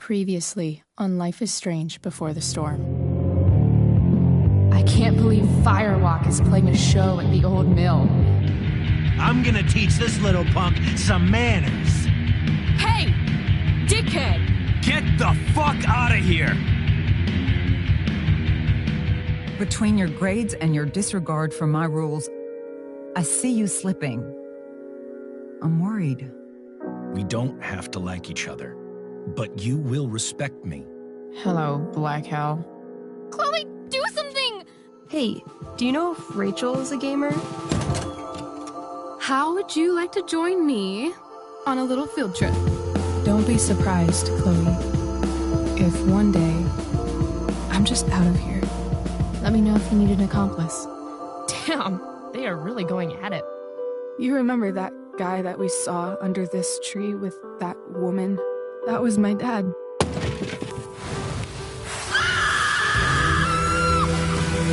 Previously on Life is Strange Before the Storm. I can't believe Firewalk is playing a show at the old mill. I'm gonna teach this little punk some manners. Hey! Dickhead! Get the fuck out of here! Between your grades and your disregard for my rules, I see you slipping. I'm worried. We don't have to like each other, but you will respect me. Hello, Black Hal. Chloe, do something! Hey, do you know if Rachel is a gamer? How would you like to join me on a little field trip? Don't be surprised, Chloe, if one day I'm just out of here. Let me know if you need an accomplice. Damn, they are really going at it. You remember that guy that we saw under this tree with that woman? That was my dad.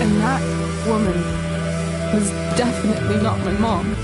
And that woman was definitely not my mom.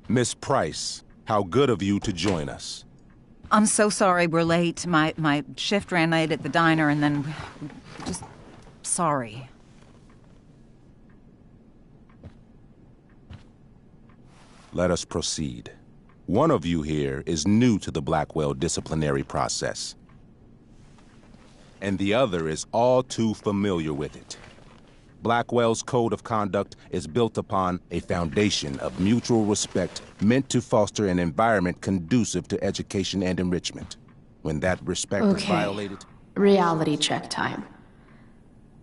Miss Price, how good of you to join us. I'm so sorry we're late. My shift ran late at the diner and then... just... sorry. Let us proceed. One of you here is new to the Blackwell disciplinary process, and the other is all too familiar with it. Blackwell's code of conduct is built upon a foundation of mutual respect meant to foster an environment conducive to education and enrichment. When that respect is violated... Reality check time.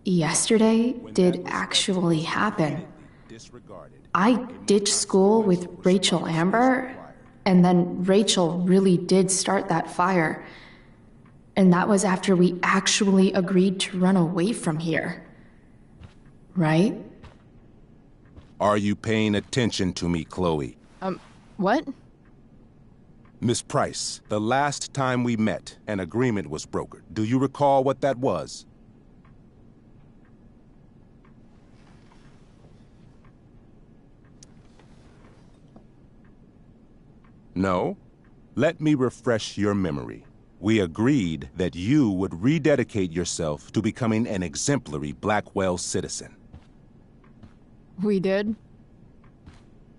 Yesterday did actually happen. I ditched school with Rachel Amber, and then Rachel really did start that fire. And that was after we actually agreed to run away from here. Right? Are you paying attention to me, Chloe? What? Miss Price, the last time we met, an agreement was brokered. Do you recall what that was? No? Let me refresh your memory. We agreed that you would rededicate yourself to becoming an exemplary Blackwell citizen. We did?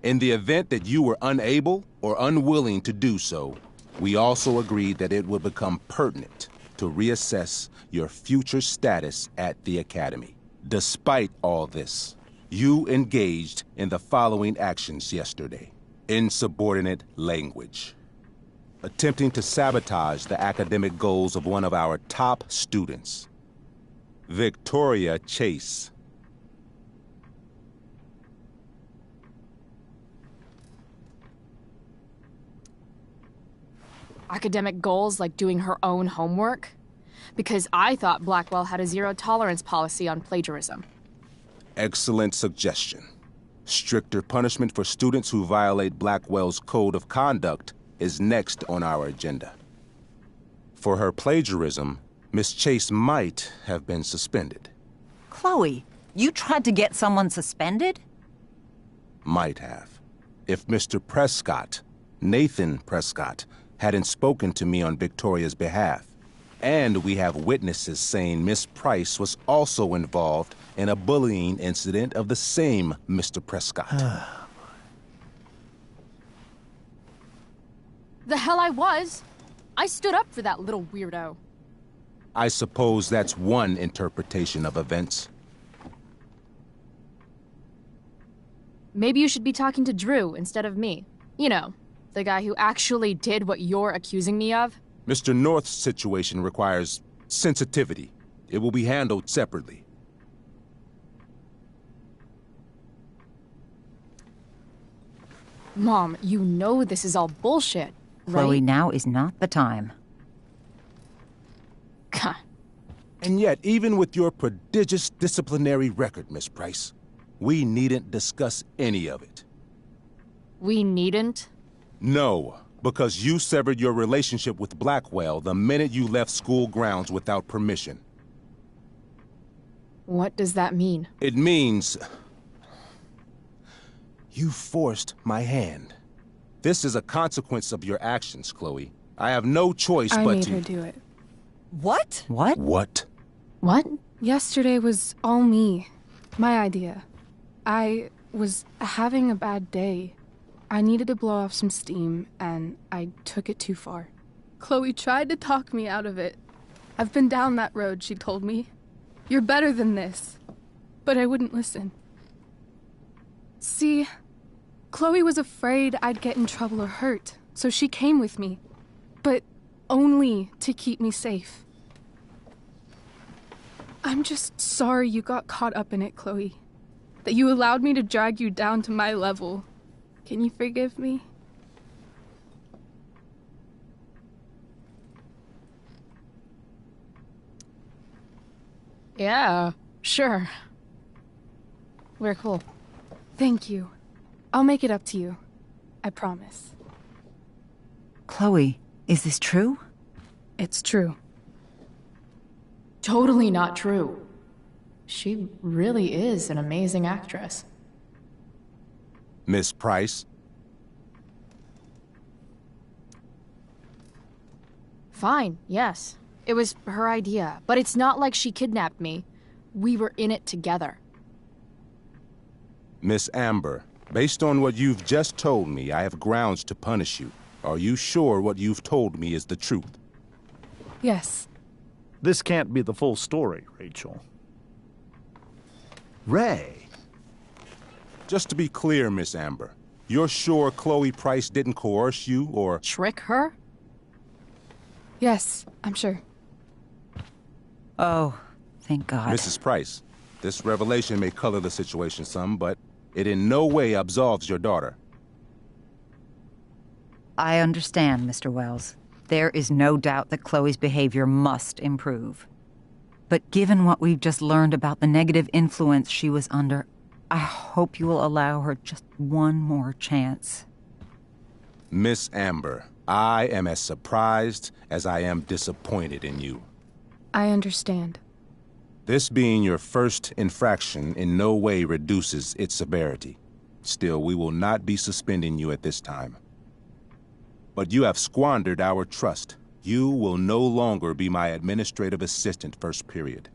In the event that you were unable or unwilling to do so, we also agreed that it would become pertinent to reassess your future status at the Academy. Despite all this, you engaged in the following actions yesterday. Insubordinate language. Attempting to sabotage the academic goals of one of our top students, Victoria Chase. Academic goals like doing her own homework? Because I thought Blackwell had a zero-tolerance policy on plagiarism. Excellent suggestion. Stricter punishment for students who violate Blackwell's code of conduct is next on our agenda. For her plagiarism, Miss Chase might have been suspended. Chloe, you tried to get someone suspended? Might have. If Mr. Prescott, Nathan Prescott, hadn't spoken to me on Victoria's behalf. And we have witnesses saying Miss Price was also involved in a bullying incident of the same Mr. Prescott. The hell I was! I stood up for that little weirdo. I suppose that's one interpretation of events. Maybe you should be talking to Drew instead of me. You know, the guy who actually did what you're accusing me of. Mr. North's situation requires sensitivity. It will be handled separately. Mom, you know this is all bullshit, right? Chloe, now is not the time. And yet, even with your prodigious disciplinary record, Miss Price, we needn't discuss any of it. We needn't? No, because you severed your relationship with Blackwell the minute you left school grounds without permission. What does that mean? It means... you forced my hand. This is a consequence of your actions, Chloe. I have no choice I but made to... her do it. What? What? What? What? Yesterday was all me. My idea. I was having a bad day. I needed to blow off some steam, and I took it too far. Chloe tried to talk me out of it. I've been down that road, she told me. You're better than this. But I wouldn't listen. See, Chloe was afraid I'd get in trouble or hurt, so she came with me. But only to keep me safe. I'm just sorry you got caught up in it, Chloe. That you allowed me to drag you down to my level. Can you forgive me? Yeah, sure. We're cool. Thank you. I'll make it up to you. I promise. Chloe, is this true? It's true. Totally not true. She really is an amazing actress. Miss Price? Fine, yes. It was her idea, but it's not like she kidnapped me. We were in it together. Miss Amber, based on what you've just told me, I have grounds to punish you. Are you sure what you've told me is the truth? Yes. This can't be the full story, Rachel. Ray. Just to be clear, Miss Amber, you're sure Chloe Price didn't coerce you or... Trick her? Yes, I'm sure. Oh, thank God. Mrs. Price, this revelation may color the situation some, but it in no way absolves your daughter. I understand, Mr. Wells. There is no doubt that Chloe's behavior must improve. But given what we've just learned about the negative influence she was under, I hope you will allow her just one more chance. Miss Amber, I am as surprised as I am disappointed in you. I understand. This being your first infraction in no way reduces its severity. Still, we will not be suspending you at this time. But you have squandered our trust. You will no longer be my administrative assistant first period.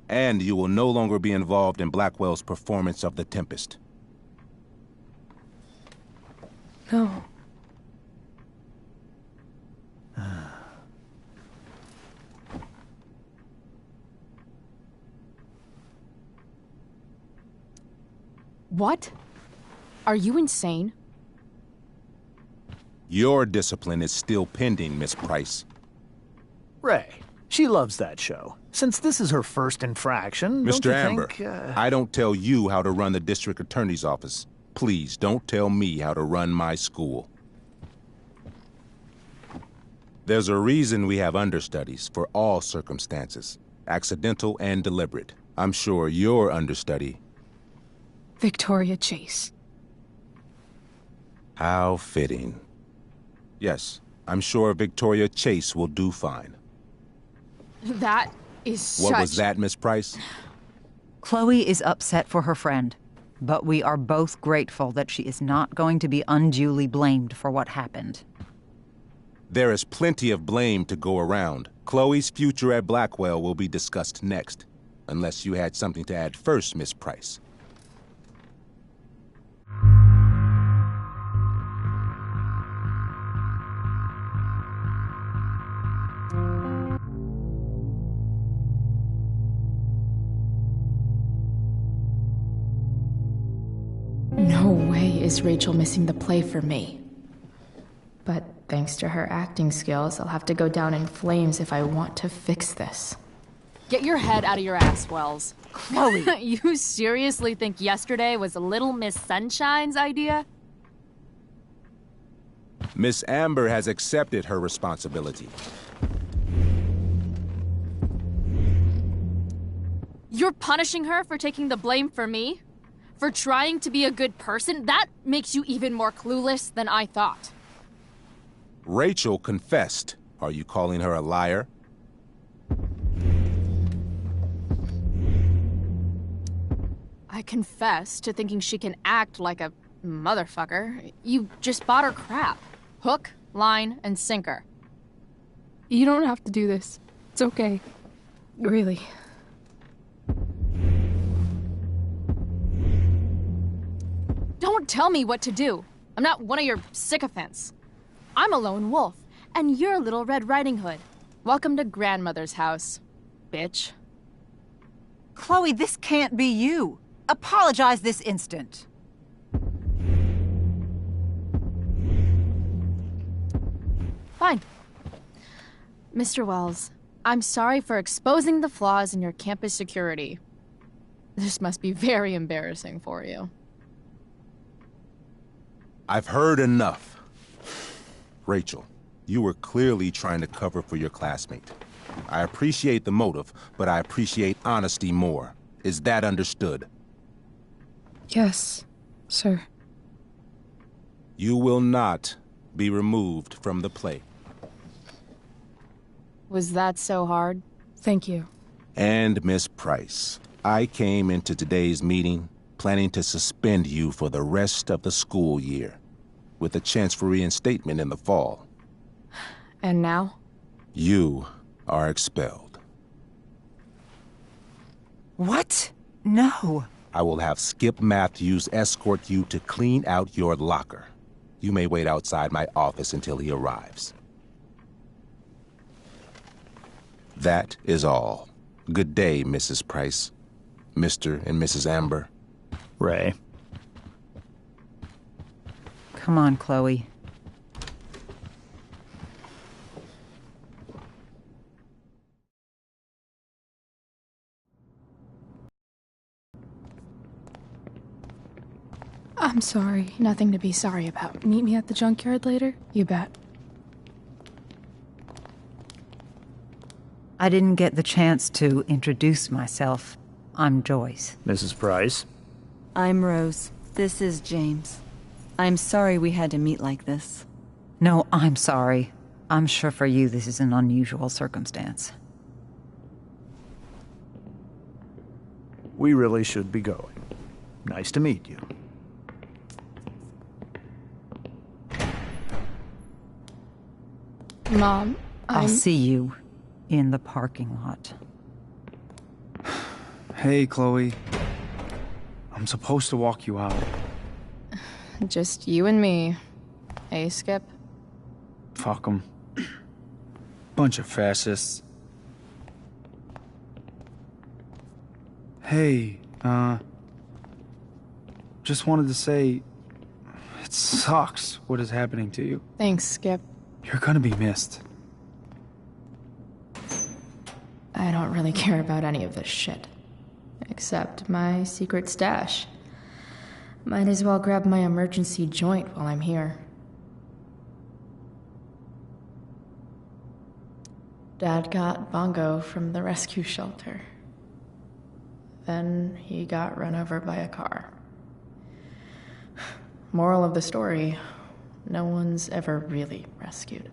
And you will no longer be involved in Blackwell's performance of The Tempest. No. What? Are you insane? Your discipline is still pending, Miss Price. Ray, she loves that show. Since this is her first infraction, Mr. don't you Amber, think, I don't tell you how to run the district attorney's office. Please don't tell me how to run my school. There's a reason we have understudies for all circumstances, accidental and deliberate. I'm sure your understudy... Victoria Chase. How fitting. Yes, I'm sure Victoria Chase will do fine. That is What was that, Miss Price? Chloe is upset for her friend, but we are both grateful that she is not going to be unduly blamed for what happened. There is plenty of blame to go around. Chloe's future at Blackwell will be discussed next. Unless you had something to add first, Miss Price. No way is Rachel missing the play for me. But thanks to her acting skills, I'll have to go down in flames if I want to fix this. Get your head out of your ass, Wells. Chloe! You seriously think yesterday was Little Miss Sunshine's idea? Miss Amber has accepted her responsibility. You're punishing her for taking the blame for me? For trying to be a good person? That makes you even more clueless than I thought. Rachel confessed. Are you calling her a liar? I confess to thinking she can act like a motherfucker. You just bought her crap. Hook, line, and sinker. You don't have to do this. It's okay. Really. Don't tell me what to do. I'm not one of your sycophants. I'm a lone wolf, and you're Little Red Riding Hood. Welcome to grandmother's house, bitch. Chloe, this can't be you. Apologize this instant. Fine. Mr. Wells, I'm sorry for exposing the flaws in your campus security. This must be very embarrassing for you. I've heard enough. Rachel, you were clearly trying to cover for your classmate. I appreciate the motive, but I appreciate honesty more. Is that understood? Yes, sir. You will not be removed from the play. Was that so hard? Thank you. And Miss Price, I came into today's meeting planning to suspend you for the rest of the school year, with a chance for reinstatement in the fall. And now? You are expelled. What? No. I will have Skip Matthews escort you to clean out your locker. You may wait outside my office until he arrives. That is all. Good day, Mrs. Price. Mr. and Mrs. Amber. Ray. Come on, Chloe. I'm sorry. Nothing to be sorry about. Meet me at the junkyard later? You bet. I didn't get the chance to introduce myself. I'm Joyce. Mrs. Price. I'm Rose. This is James. I'm sorry we had to meet like this. No, I'm sorry. I'm sure for you this is an unusual circumstance. We really should be going. Nice to meet you. Mom, I'll see you in the parking lot. Hey, Chloe. I'm supposed to walk you out. Just you and me. Hey, Skip? Fuck 'em. Bunch of fascists. Hey, just wanted to say, it sucks what is happening to you. Thanks, Skip. You're gonna be missed. I don't really care about any of this shit. Except my secret stash. Might as well grab my emergency joint while I'm here. Dad got Bongo from the rescue shelter. Then he got run over by a car. Moral of the story, no one's ever really rescued.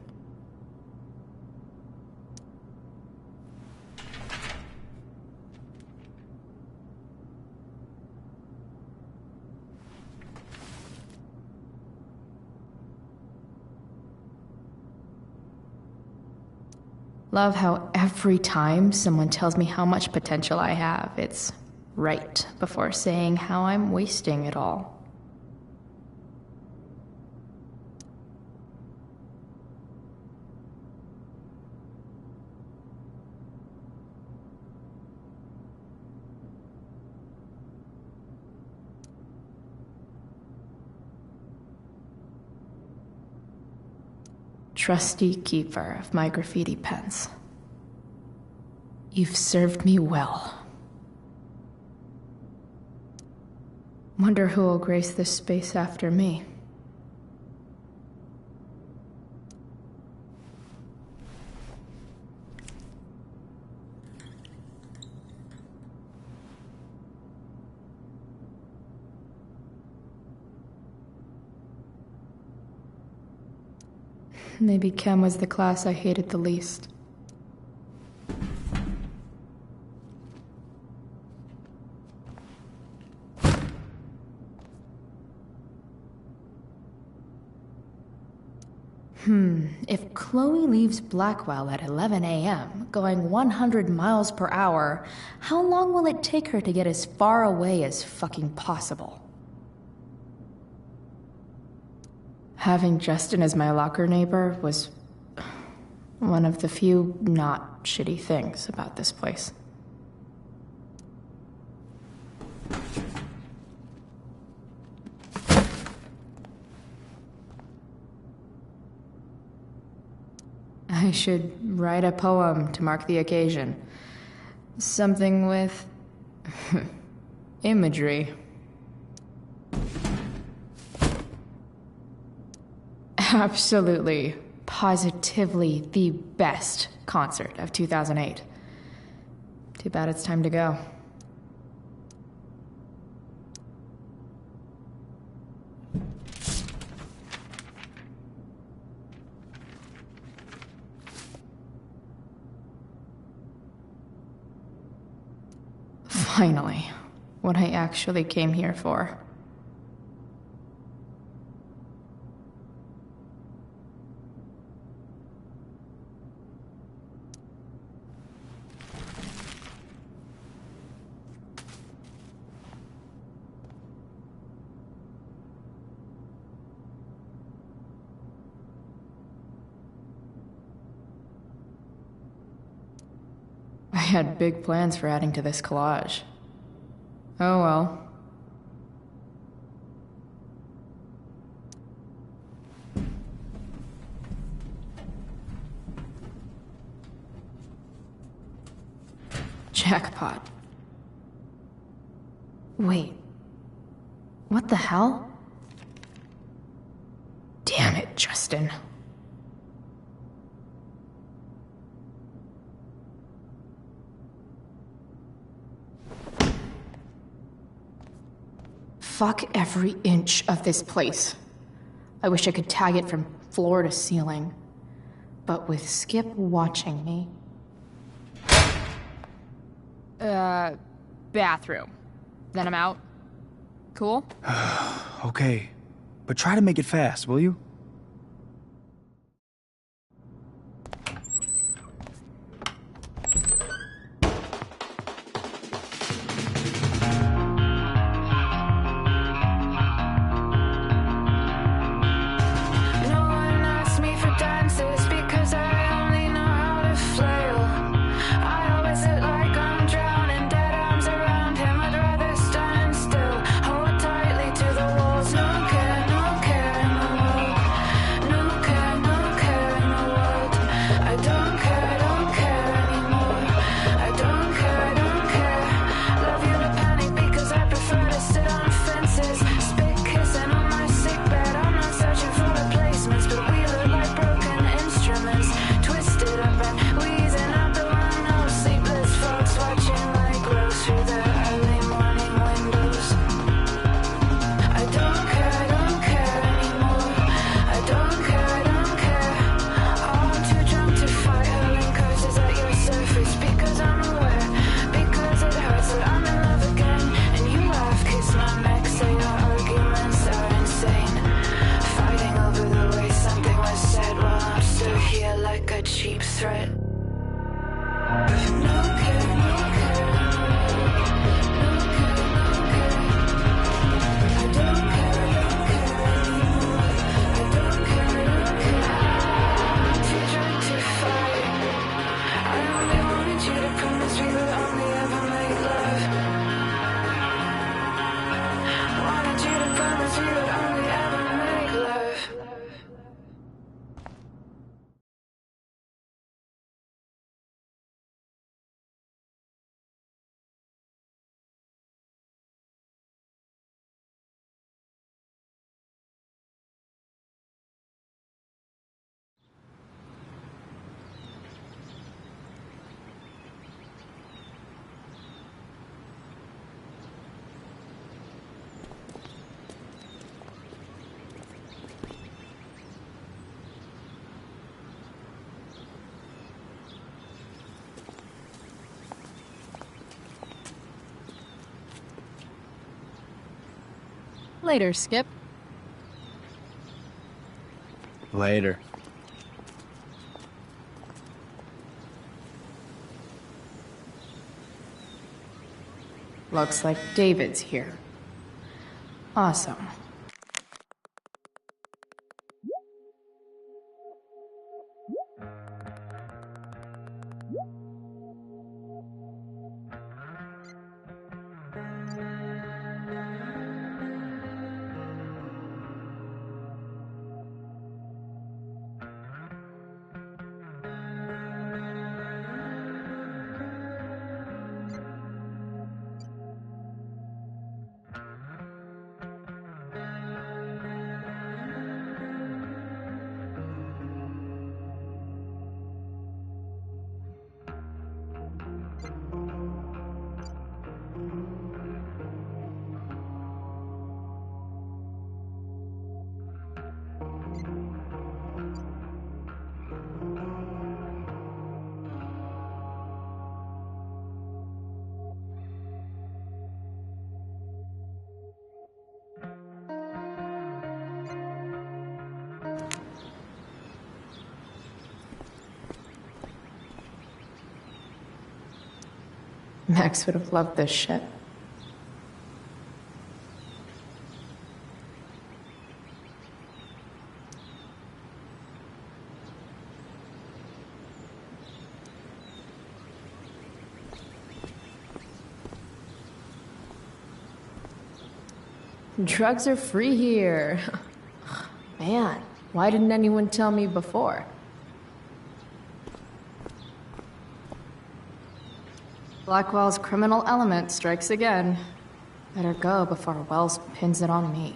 Love how every time someone tells me how much potential I have, it's right before saying how I'm wasting it all. Trusty keeper of my graffiti pens. You've served me well. Wonder who will grace this space after me. Maybe chem was the class I hated the least. If Chloe leaves Blackwell at 11 a.m., going 100 miles per hour, how long will it take her to get as far away as fucking possible? Having Justin as my locker neighbor was one of the few not shitty things about this place. I should write a poem to mark the occasion. Something with imagery. Absolutely, positively the best concert of 2008. Too bad it's time to go. Finally, what I actually came here for. I had big plans for adding to this collage. Oh well. Jackpot. Wait. What the hell? Damn it, Justin. Fuck every inch of this place. I wish I could tag it from floor to ceiling. But with Skip watching me... Bathroom. Then I'm out. Cool? Okay, but try to make it fast, will you? Later, Skip. Later. Looks like David's here. Awesome. Max would have loved this shit. Drugs are free here. Man, why didn't anyone tell me before? Blackwell's criminal element strikes again. Better go before Wells pins it on me.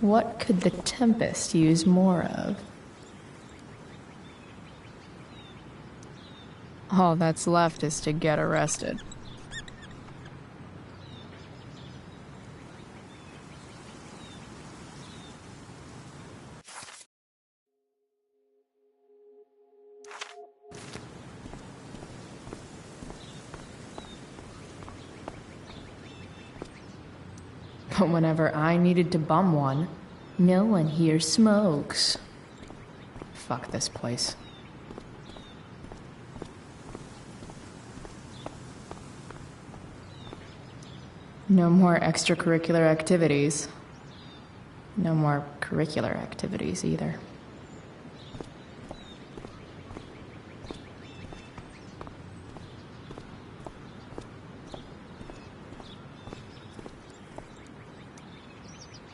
What could the Tempest use more of? All that's left is to get arrested. But whenever I needed to bum one, no one here smokes. Fuck this place. No more extracurricular activities. No more curricular activities either.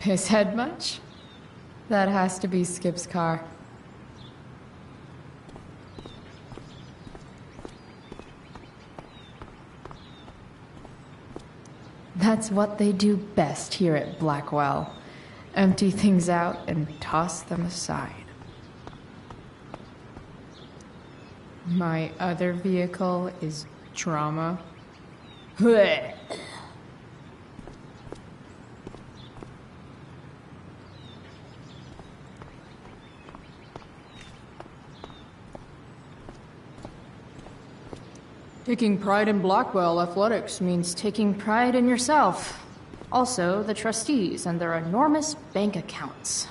His head much? That has to be Skip's car. That's what they do best here at Blackwell. Empty things out and toss them aside. My other vehicle is trauma. Blech. Taking pride in Blackwell athletics means taking pride in yourself. Also, the trustees and their enormous bank accounts.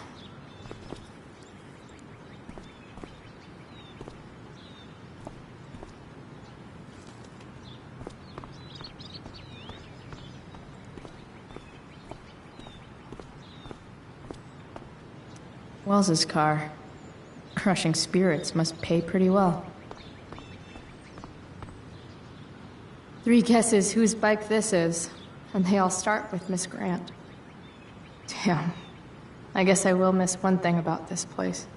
Wells's car. Crushing spirits must pay pretty well. 3 guesses whose bike this is, and they all start with Miss Grant. Damn. I guess I will miss one thing about this place.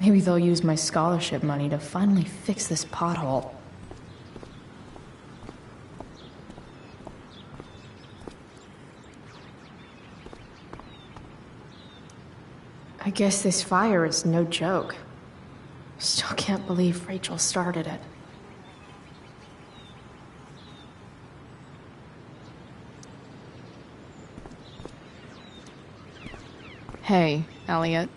Maybe they'll use my scholarship money to finally fix this pothole. I guess this fire is no joke. Still can't believe Rachel started it. Hey, Elliot.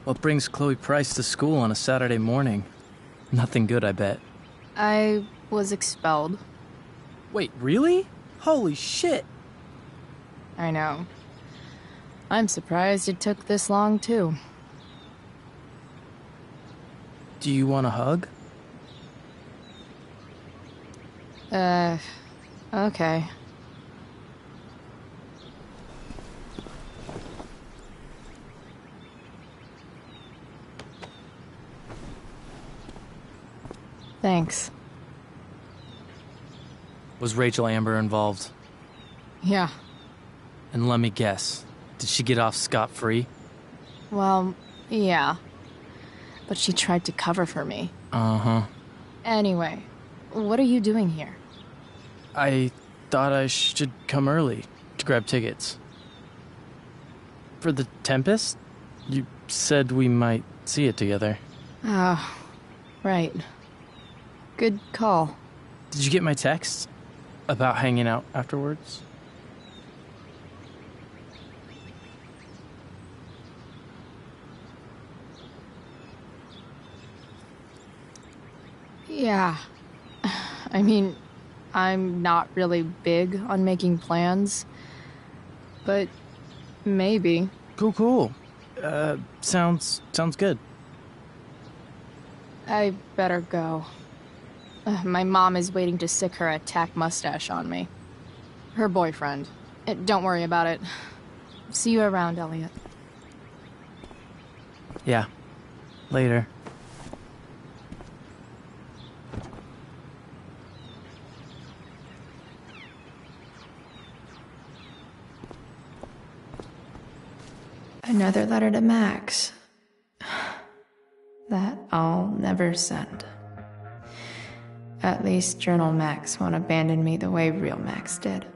What brings Chloe Price to school on a Saturday morning? Nothing good, I bet. I was expelled. Wait, really? Holy shit! I know. I'm surprised it took this long, too. Do you want a hug? Okay. Thanks. Was Rachel Amber involved? Yeah. And let me guess, did she get off scot-free? Well, yeah. But she tried to cover for me. Uh-huh. Anyway, what are you doing here? I thought I should come early to grab tickets. For the Tempest? You said we might see it together. Oh, right. Good call. Did you get my text? About hanging out afterwards? Yeah. I mean, I'm not really big on making plans, but maybe. Cool. Sounds good. I better go. My mom is waiting to sick her attack mustache on me. Her boyfriend. Don't worry about it. See you around, Elliot. Yeah. Later. Another letter to Max. That I'll never send. At least Journal Max won't abandon me the way real Max did.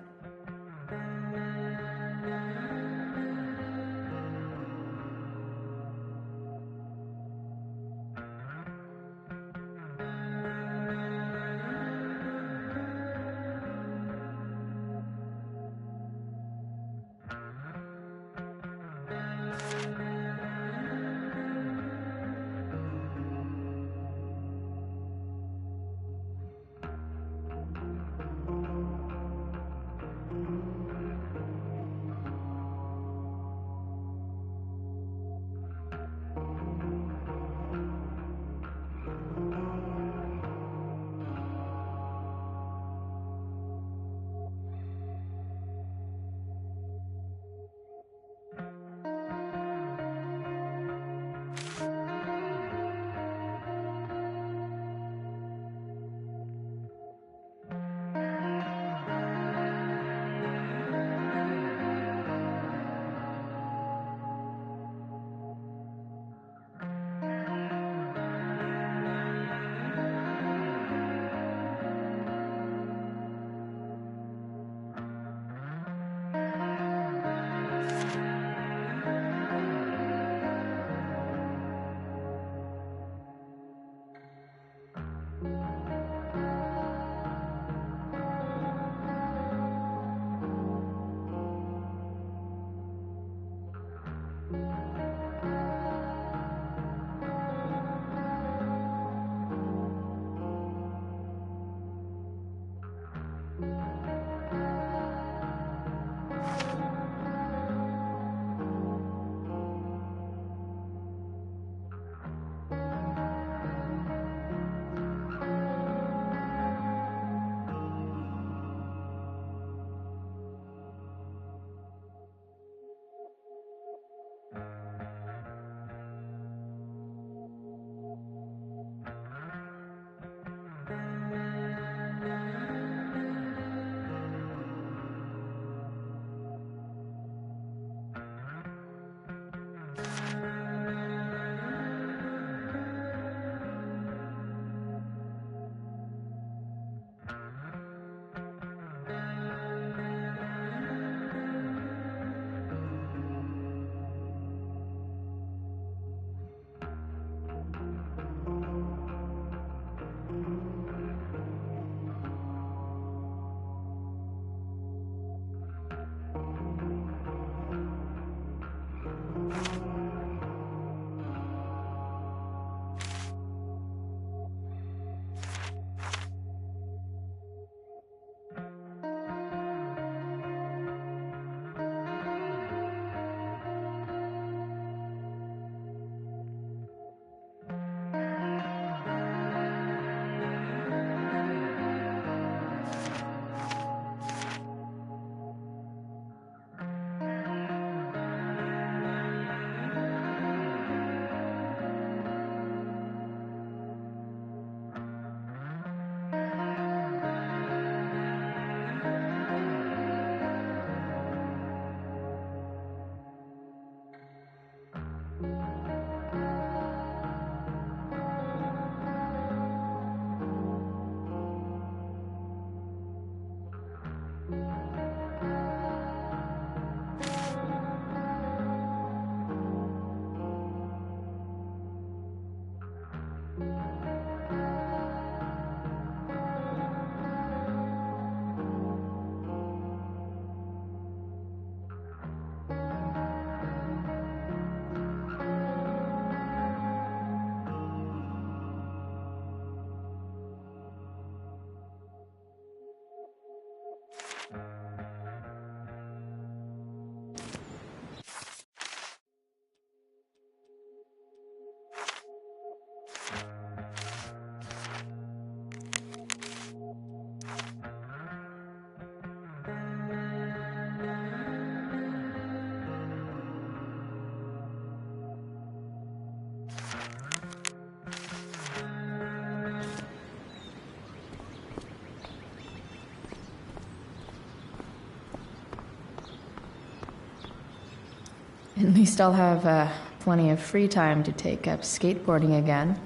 At least I'll have plenty of free time to take up skateboarding again.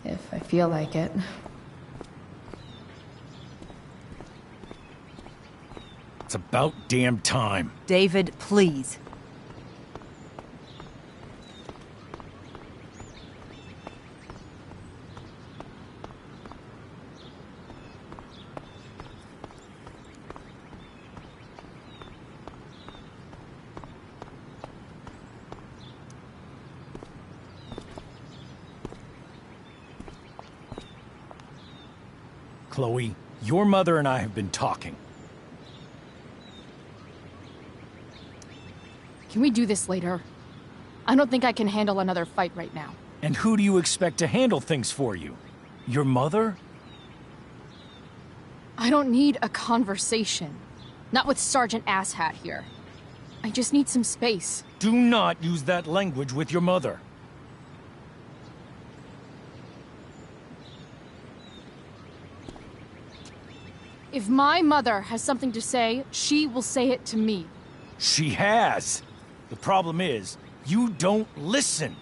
If I feel like it. It's about damn time. David, please. Chloe, your mother and I have been talking. Can we do this later? I don't think I can handle another fight right now. And who do you expect to handle things for you? Your mother? I don't need a conversation. Not with Sergeant Asshat here. I just need some space. Do not use that language with your mother. If my mother has something to say, she will say it to me. She has. The problem is, you don't listen.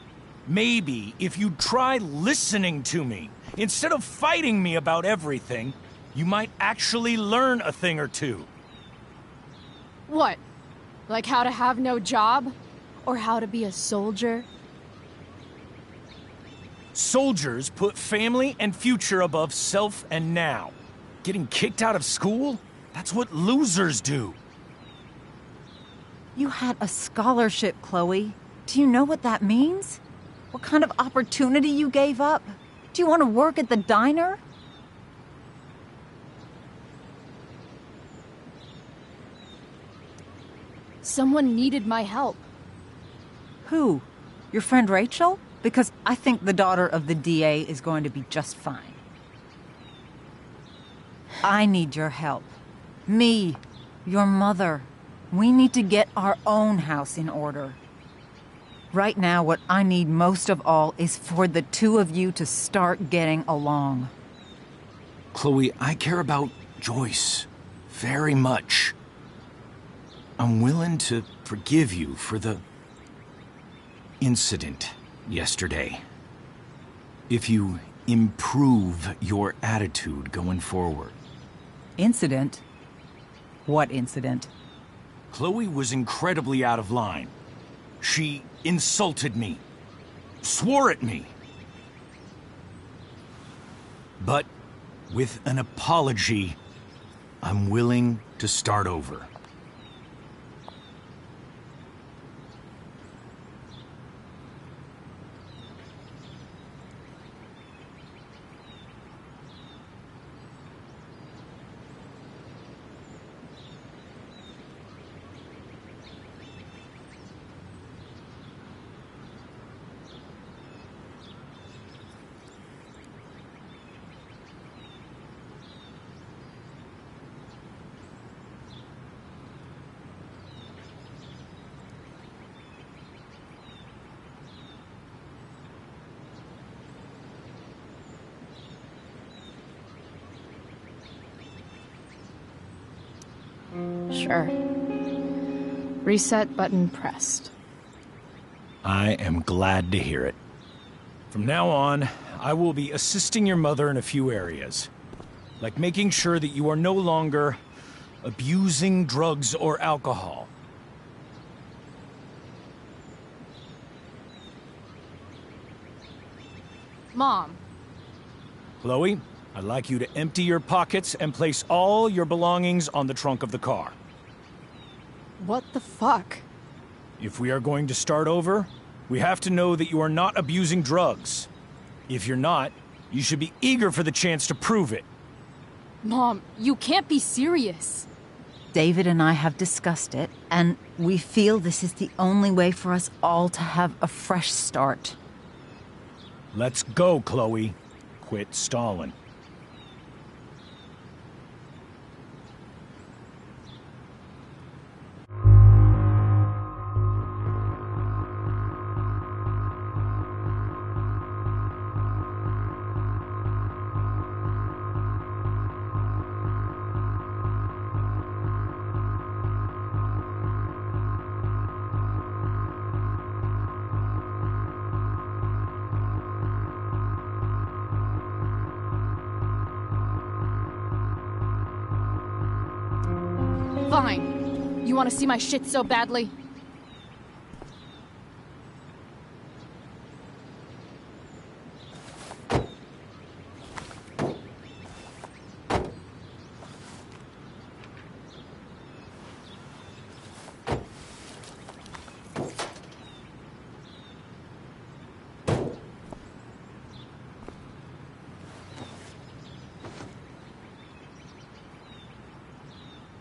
Maybe if you try listening to me, instead of fighting me about everything, you might actually learn a thing or two. What? Like how to have no job? Or how to be a soldier? Soldiers put family and future above self and now. Getting kicked out of school? That's what losers do. You had a scholarship, Chloe. Do you know what that means? What kind of opportunity you gave up? Do you want to work at the diner? Someone needed my help. Who? Your friend Rachel? Because I think the daughter of the DA is going to be just fine. I need your help. Me, your mother. We need to get our own house in order. Right now, what I need most of all is for the two of you to start getting along. Chloe, I care about Joyce very much. I'm willing to forgive you for the incident yesterday. If you improve your attitude going forward. Incident? What incident? Chloe was incredibly out of line. She insulted me, swore at me. But with an apology, I'm willing to start over. Sure. Reset button pressed. I am glad to hear it. From now on, I will be assisting your mother in a few areas. Like making sure that you are no longer abusing drugs or alcohol. Mom. Chloe, I'd like you to empty your pockets and place all your belongings on the trunk of the car. What the fuck? If we are going to start over, we have to know that you are not abusing drugs. If you're not, you should be eager for the chance to prove it. Mom, you can't be serious. David and I have discussed it, and we feel this is the only way for us all to have a fresh start. Let's go, Chloe. Quit stalling. Fine. You want to see my shit so badly?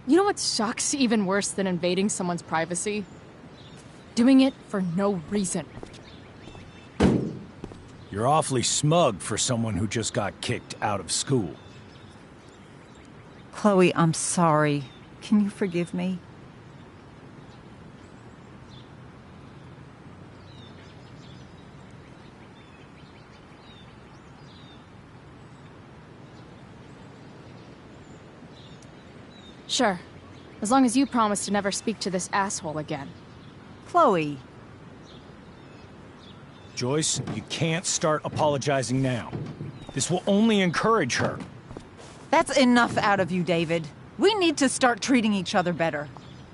You know what sucks even worse than invading someone's privacy? Doing it for no reason. You're awfully smug for someone who just got kicked out of school. Chloe, I'm sorry. Can you forgive me? Sure. As long as you promise to never speak to this asshole again. Chloe. Joyce, you can't start apologizing now. This will only encourage her. That's enough out of you, David. We need to start treating each other better.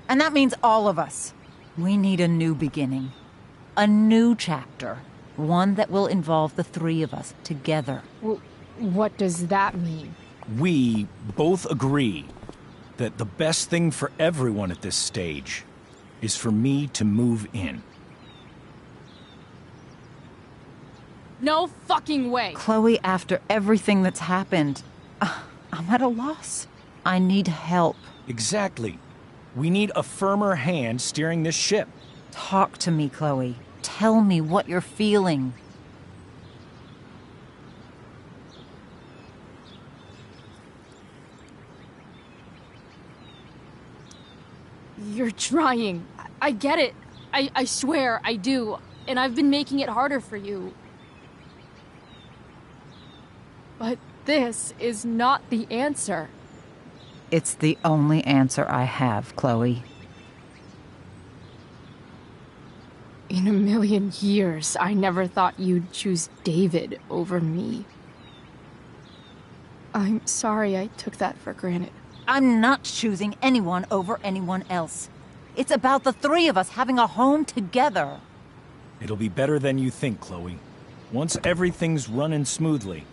And that means all of us. We need a new beginning. A new chapter. One that will involve the three of us together. What does that mean? We both agree that the best thing for everyone at this stage is for me to move in. No fucking way! Chloe, after everything that's happened, I'm at a loss. I need help. Exactly. We need a firmer hand steering this ship. Talk to me, Chloe. Tell me what you're feeling. You're trying. I get it. I swear, I do. And I've been making it harder for you. But this is not the answer. It's the only answer I have, Chloe. In a million years, I never thought you'd choose David over me. I'm sorry I took that for granted. I'm not choosing anyone over anyone else. It's about the three of us having a home together. It'll be better than you think, Chloe. Once everything's running smoothly,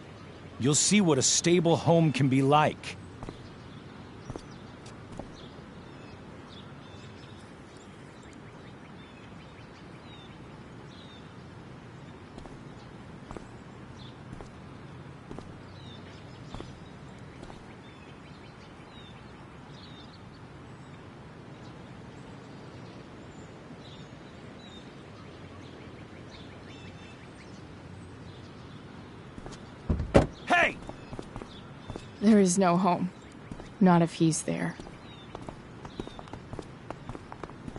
you'll see what a stable home can be like. There is no home. Not if he's there.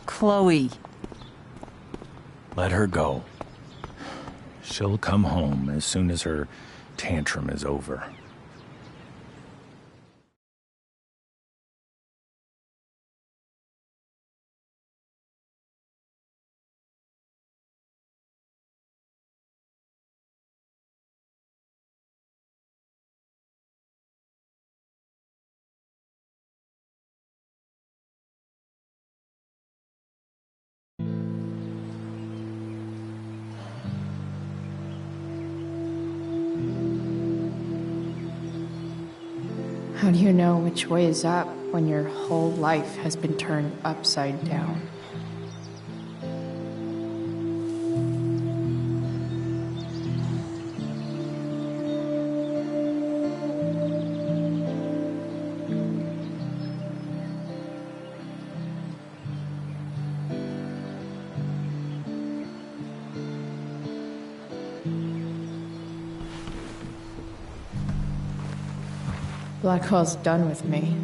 Chloe. Let her go. She'll come home as soon as her tantrum is over. How do you know which way is up when your whole life has been turned upside down? Blackwell's done with me.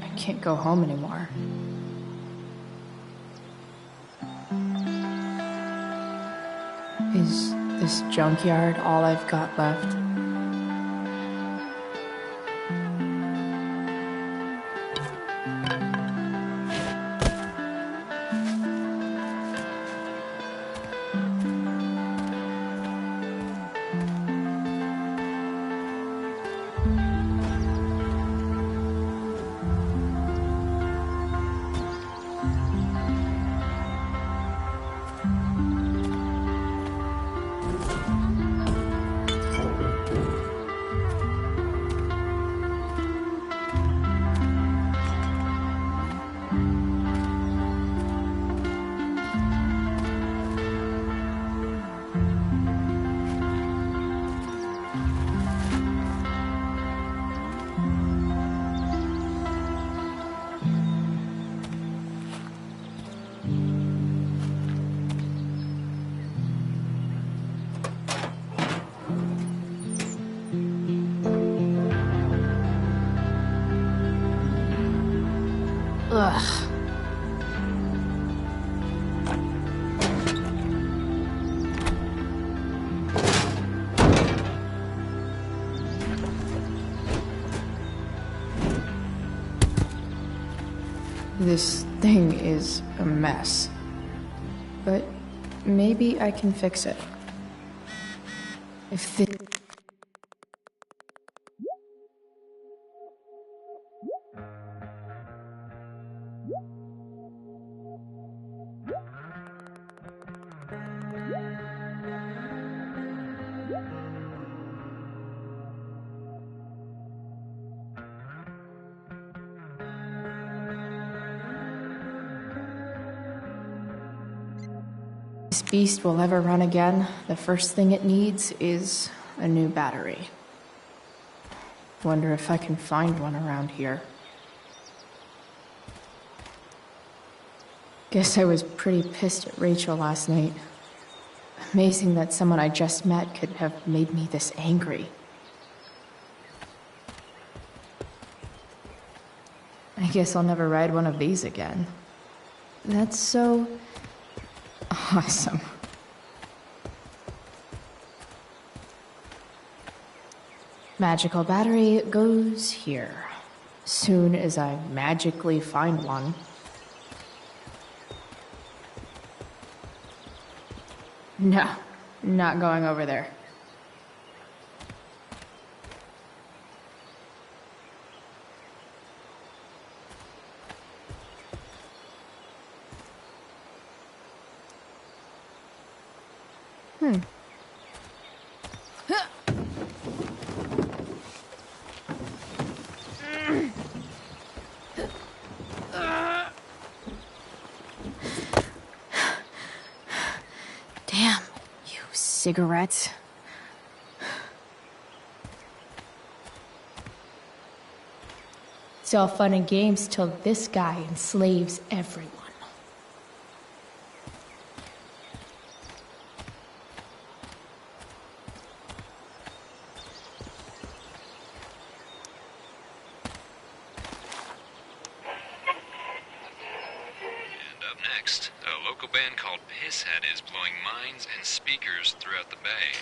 I can't go home anymore. Is this junkyard all I've got left? Ugh. This thing is a mess. But maybe I can fix it. If this... this beast will ever run again, the first thing it needs is a new battery. Wonder if I can find one around here. Guess I was pretty pissed at Rachel last night. Amazing that someone I just met could have made me this angry. I guess I'll never ride one of these again. That's so... awesome. Magical battery goes here. Soon as I magically find one. No, not going over there. Damn, you cigarettes. It's all fun and games till this guy enslaves everyone. Next, a local band called Pisshead is blowing minds and speakers throughout the bay.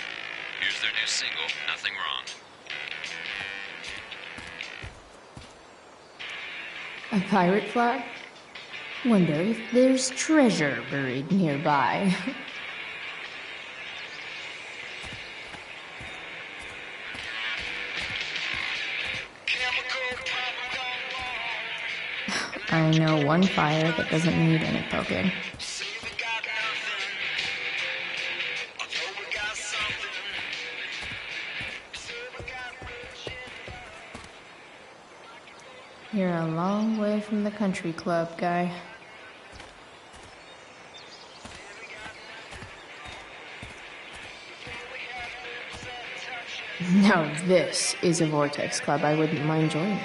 Here's their new single, Nothing Wrong. A pirate flag? Wonder if there's treasure buried nearby. I know one fire that doesn't need any poking. You're a long way from the country club, guy. Now this is a Vortex club I wouldn't mind joining.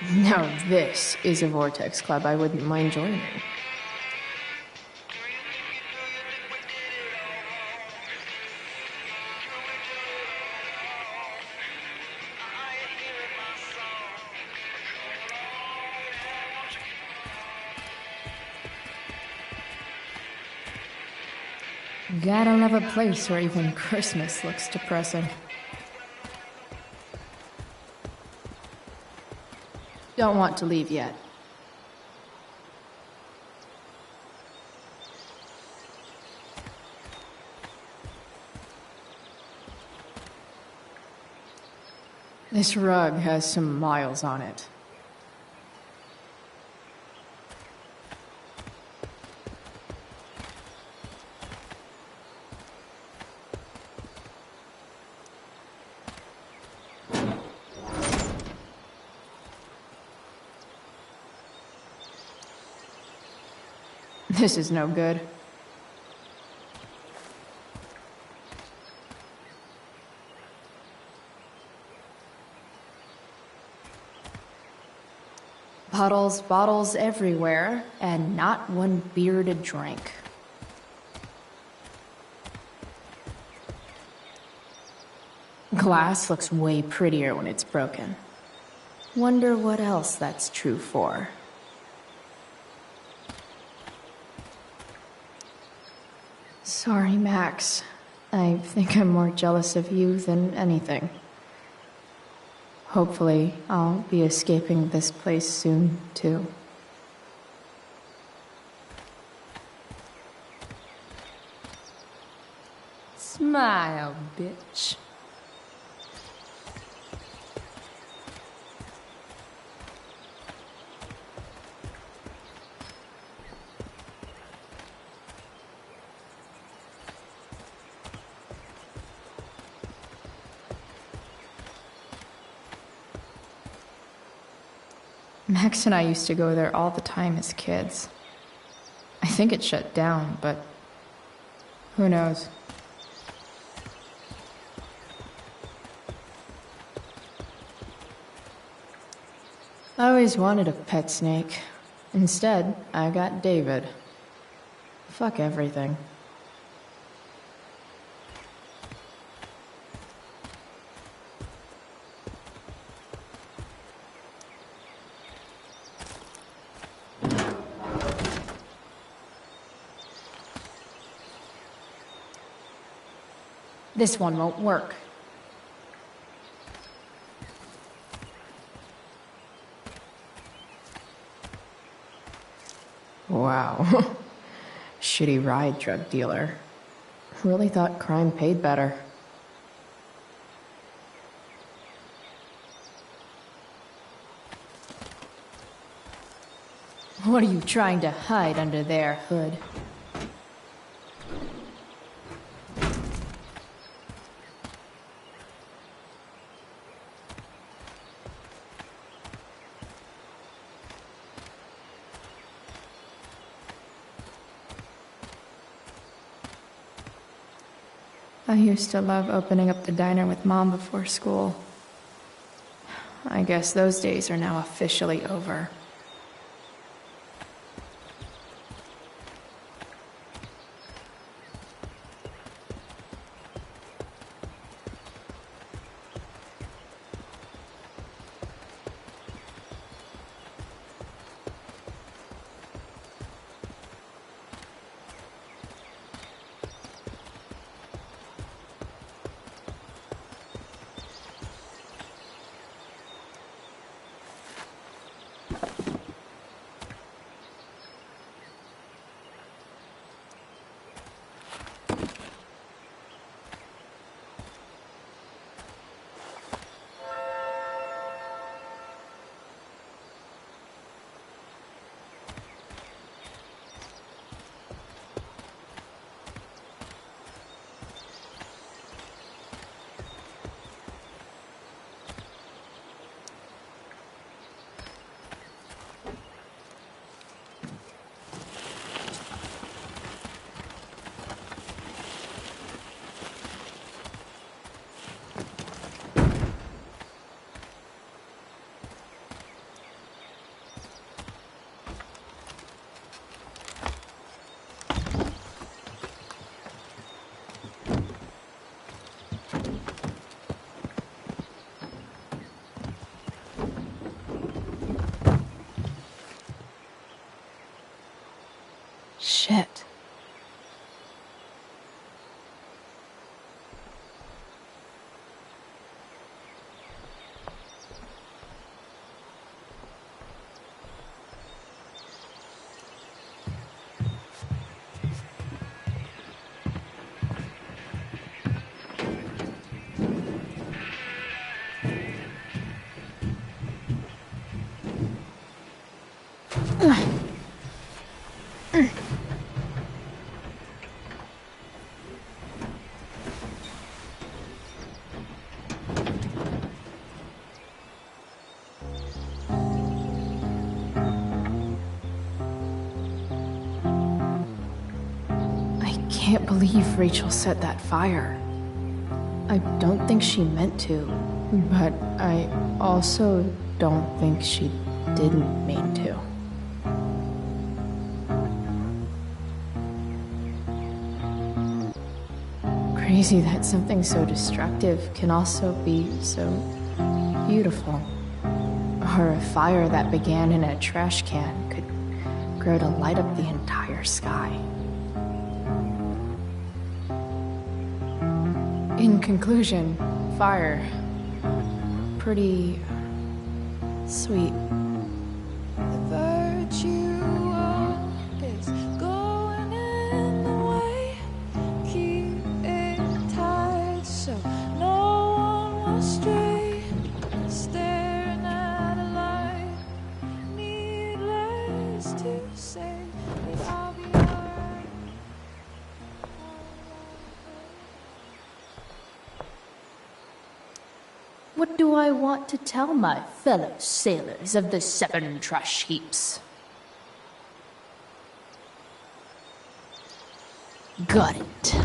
Now this is a Vortex club I wouldn't mind joining. Gotta love a place where even Christmas looks depressing. Don't want to leave yet. This rug has some miles on it. This is no good. Bottles everywhere, and not one beer to drink. Glass looks way prettier when it's broken. Wonder what else that's true for. Sorry, Max. I think I'm more jealous of you than anything. Hopefully, I'll be escaping this place soon, too. Smile, bitch. Max and I used to go there all the time as kids. I think it shut down, but who knows? I always wanted a pet snake. Instead, I got David. Fuck everything. This one won't work. Wow. Shitty ride, drug dealer. Really thought crime paid better. What are you trying to hide under there, Hood? I used to love opening up the diner with Mom before school. I guess those days are now officially over. Shit. I can't believe Rachel set that fire. I don't think she meant to, but I also don't think she didn't mean to. crazy that something so destructive can also be so beautiful. Or a fire that began in a trash can could grow to light up the entire sky. In conclusion, fire. Pretty sweet. The virtue is going in the way. Keep it tight so no one will stray. Staring at a light, needless to say that I'll be alright. What do I want to tell my fellow sailors of the 7 trash heaps? Got it.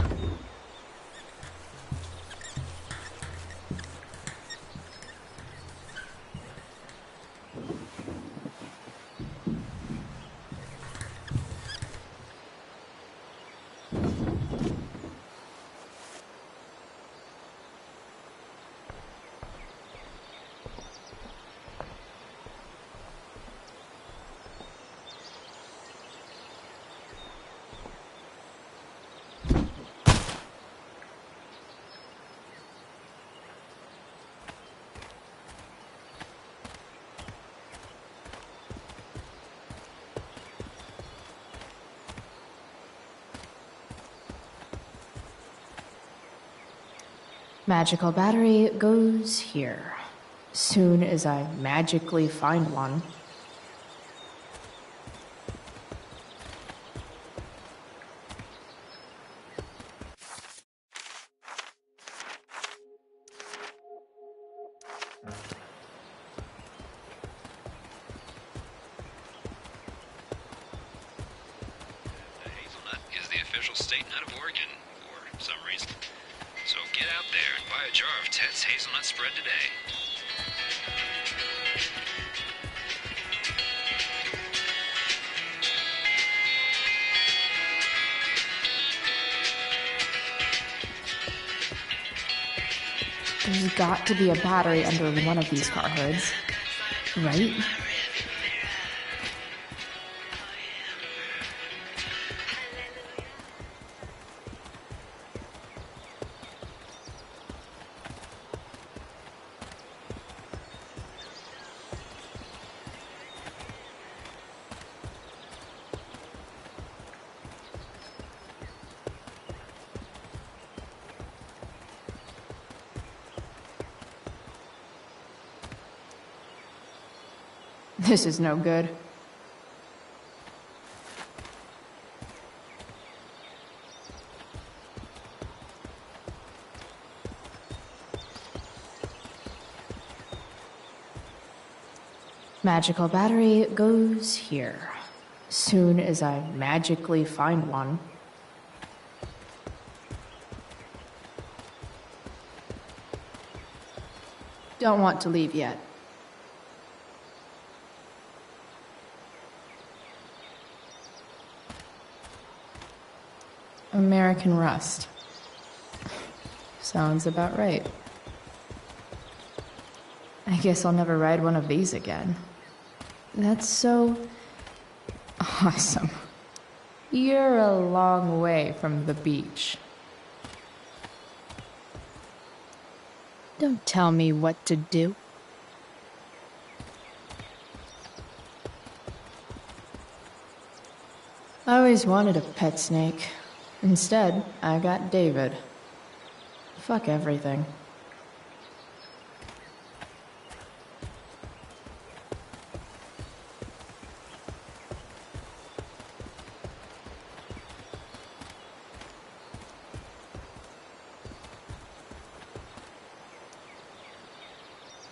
Magical battery goes here. Soon as I magically find one. Hazelnut is the official state nut of Oregon, for some reason. So get out there and buy a jar of Ted's hazelnut spread today. There's got to be a battery under one of these car hoods, right? This is no good. Magical battery goes here. Soon as I magically find one. Don't want to leave yet. American Rust. Sounds about right. I guess I'll never ride one of these again. That's so awesome. You're a long way from the beach. Don't tell me what to do. I always wanted a pet snake. Instead, I got David. Fuck everything.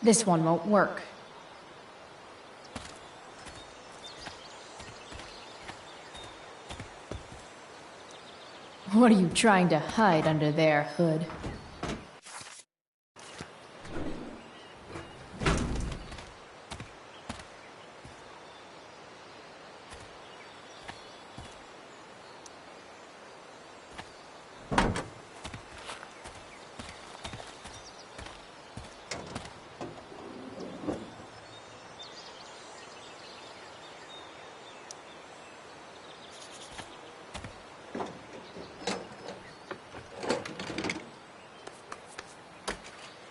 This one won't work. What are you trying to hide under there, Hood?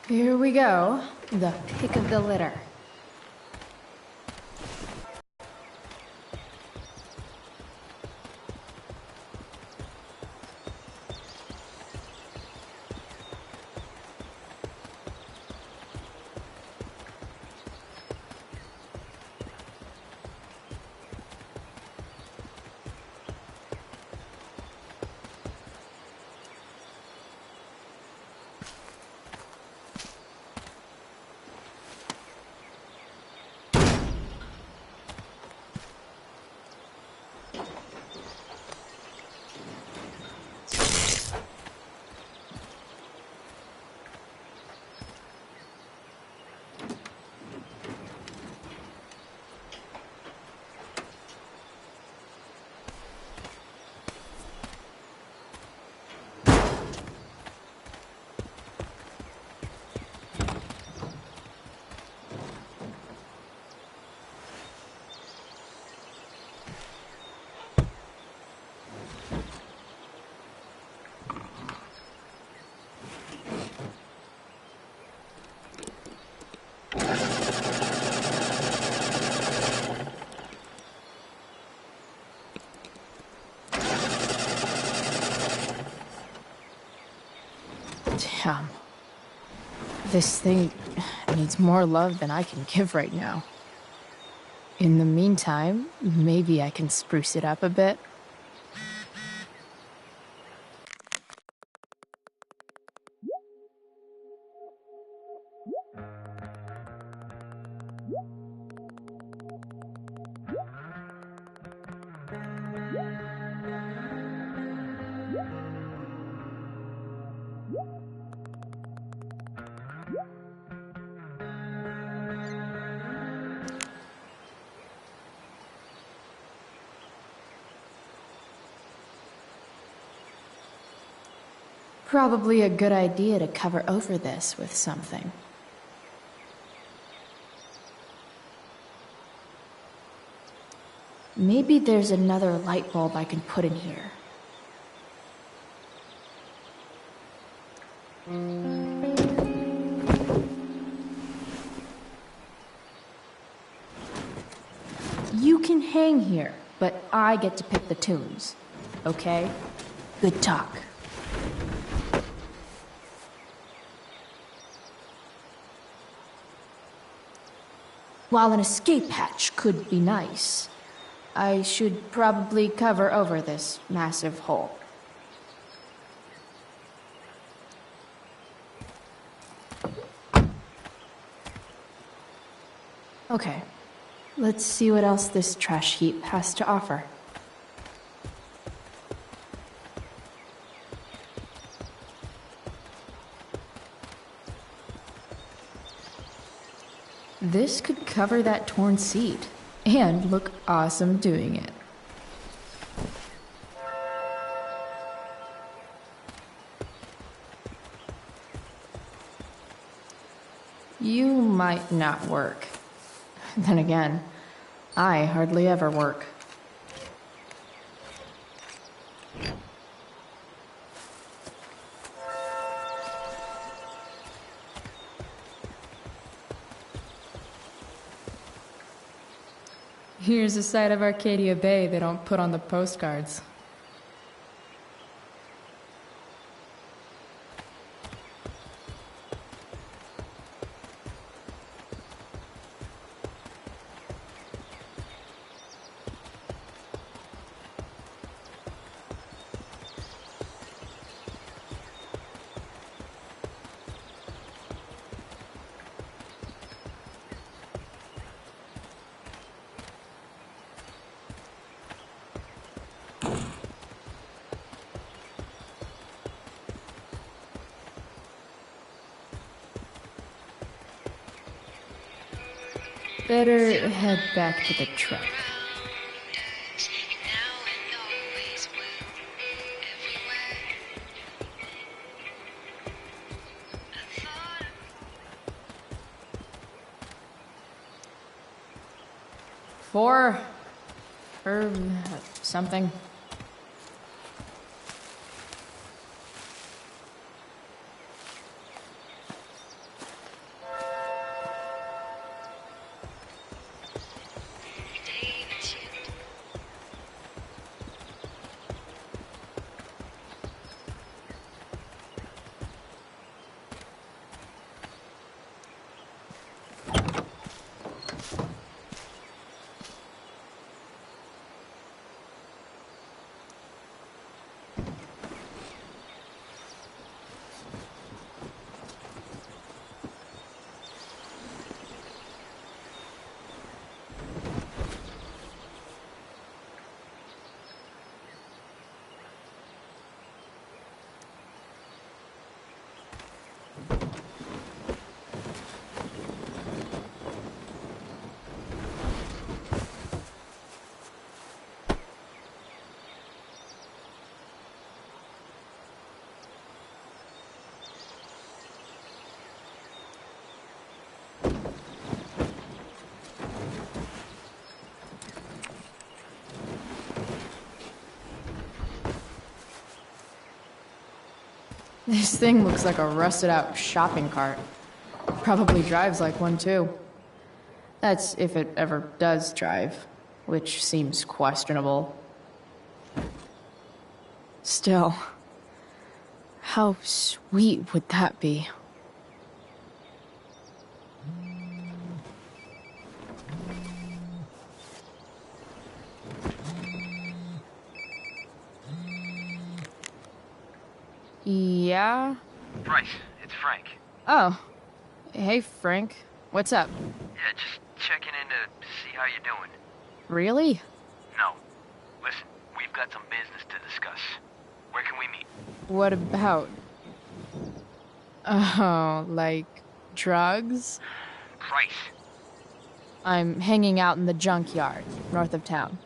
Here we go. The pick of the litter. Damn. This thing needs more love than I can give right now. In the meantime, maybe I can spruce it up a bit. Probably a good idea to cover over this with something. Maybe there's another light bulb I can put in here. You can hang here, but I get to pick the tunes. Okay? Good talk. While an escape hatch could be nice, I should probably cover over this massive hole. Okay, let's see what else this trash heap has to offer. This could cover that torn seat, and look awesome doing it. You might not work. Then again, I hardly ever work. Here's a side of Arcadia Bay they don't put on the postcards. Better head back to the truck. Four, or something. This thing looks like a rusted out shopping cart. Probably drives like one too. That's if it ever does drive, which seems questionable. Still, how sweet would that be? Yeah? Bryce, it's Frank. Oh. Hey, Frank. What's up? Yeah, just checking in to see how you're doing. Really? No. Listen, we've got some business to discuss. Where can we meet? What about? Oh, like drugs? Bryce. I'm hanging out in the junkyard, north of town.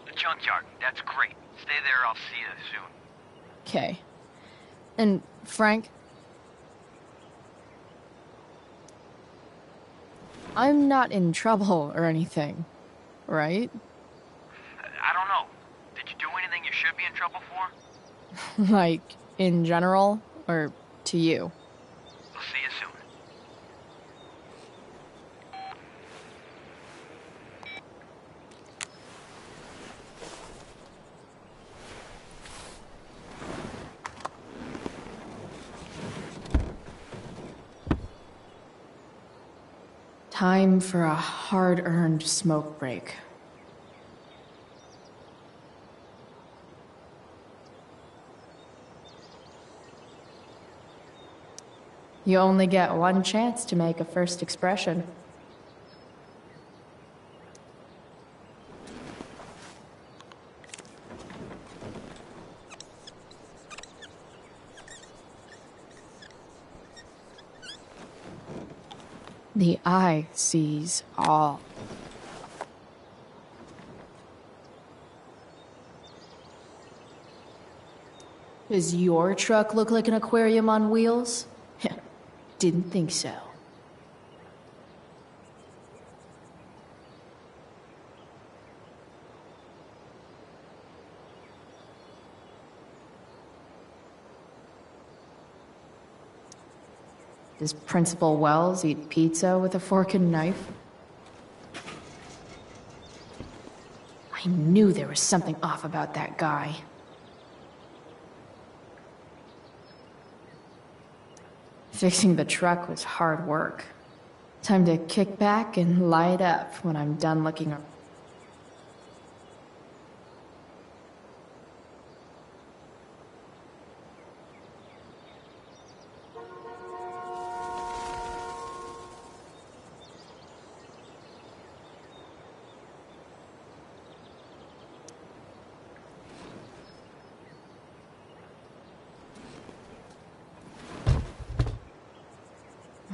The junkyard, that's great. Stay there, I'll see you soon. Okay. And, Frank? I'm not in trouble or anything, right? I don't know. Did you do anything you should be in trouble for? Like, in general, or to you? I'll see you soon. Time for a hard-earned smoke break. You only get one chance to make a first expression. The eye sees all. Does your truck look like an aquarium on wheels? Didn't think so. Does Principal Wells eat pizza with a fork and knife? I knew there was something off about that guy. Fixing the truck was hard work. Time to kick back and light up when I'm done looking around.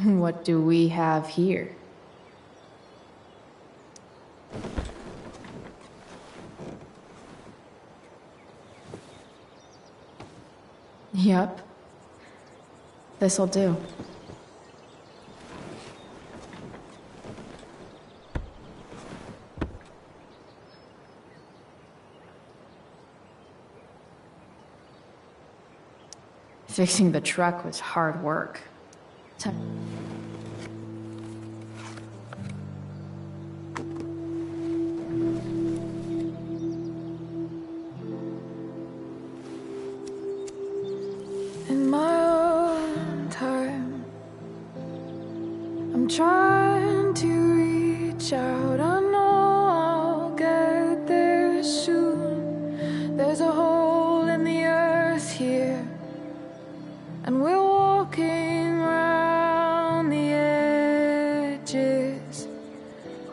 What do we have here? Yep. This'll do. Fixing the truck was hard work. In my own time, I'm trying to reach out. I know I'll get there soon. There's a hole in the earth here, and we're walking around the edges.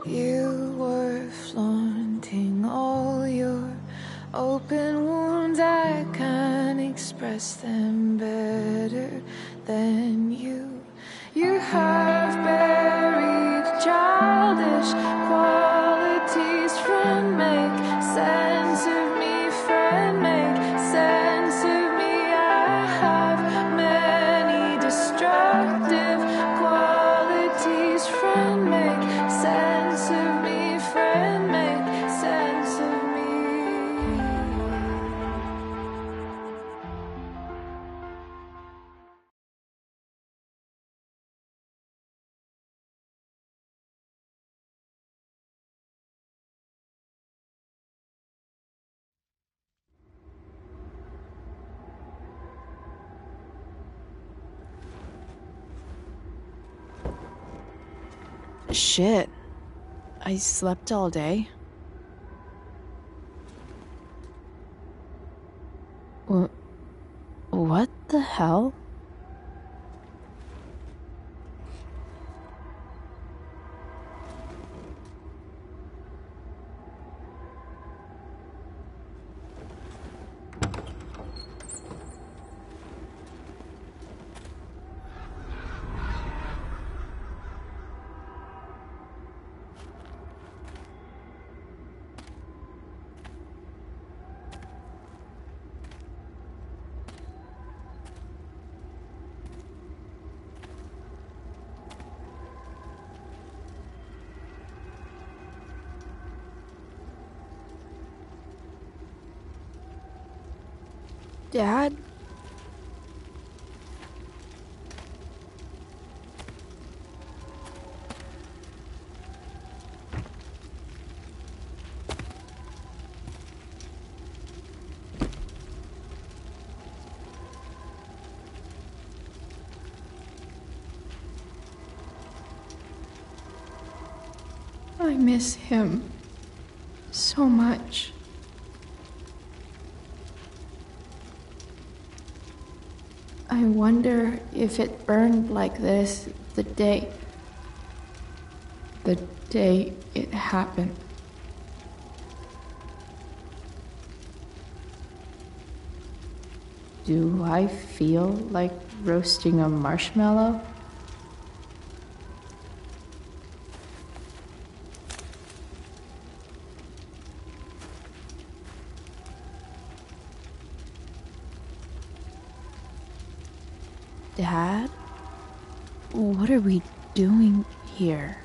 You were flaunting all your open wounds. I can't express them better than you. You have buried childish qualities. Friend, make sense of me. Friend, make sense of me. I have many destructive qualities. Friend, make sense of me. Friend, make sense of me. Shit. I slept all day. What the hell? Dad? I miss him so much. I wonder if it burned like this the day it happened. Do I feel like roasting a marshmallow? Dad? What are we doing here?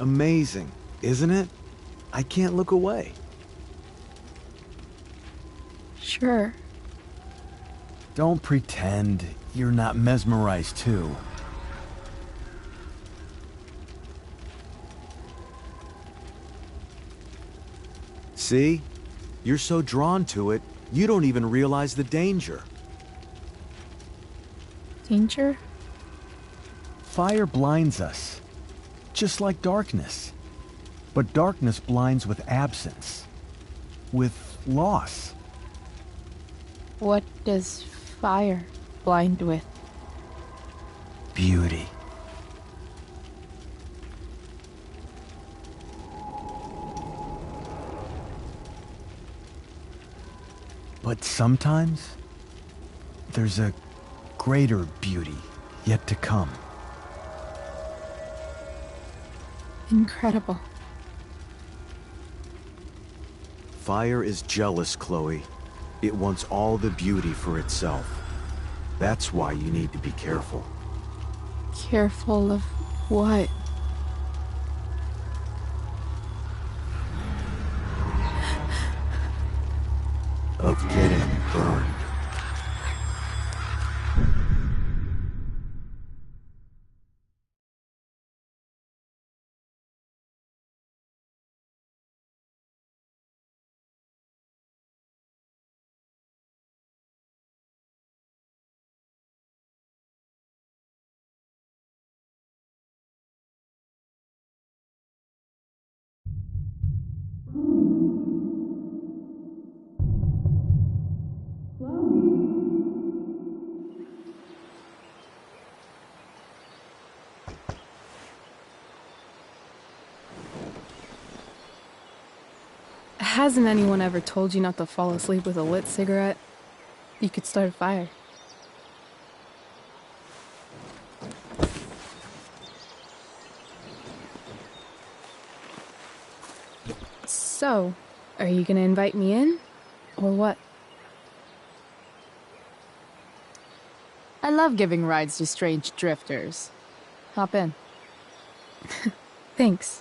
Amazing, isn't it? I can't look away. Sure. Don't pretend you're not mesmerized too. See? You're so drawn to it, you don't even realize the danger. Danger? Fire blinds us, just like darkness. But darkness blinds with absence, with loss. What does fire blind with? Beauty. But sometimes, there's a greater beauty yet to come. Incredible. Fire is jealous, Chloe. It wants all the beauty for itself. That's why you need to be careful. Careful of what? Of getting burned. Hasn't anyone ever told you not to fall asleep with a lit cigarette? You could start a fire. So, are you gonna invite me in? Or what? I love giving rides to strange drifters. Hop in. Thanks.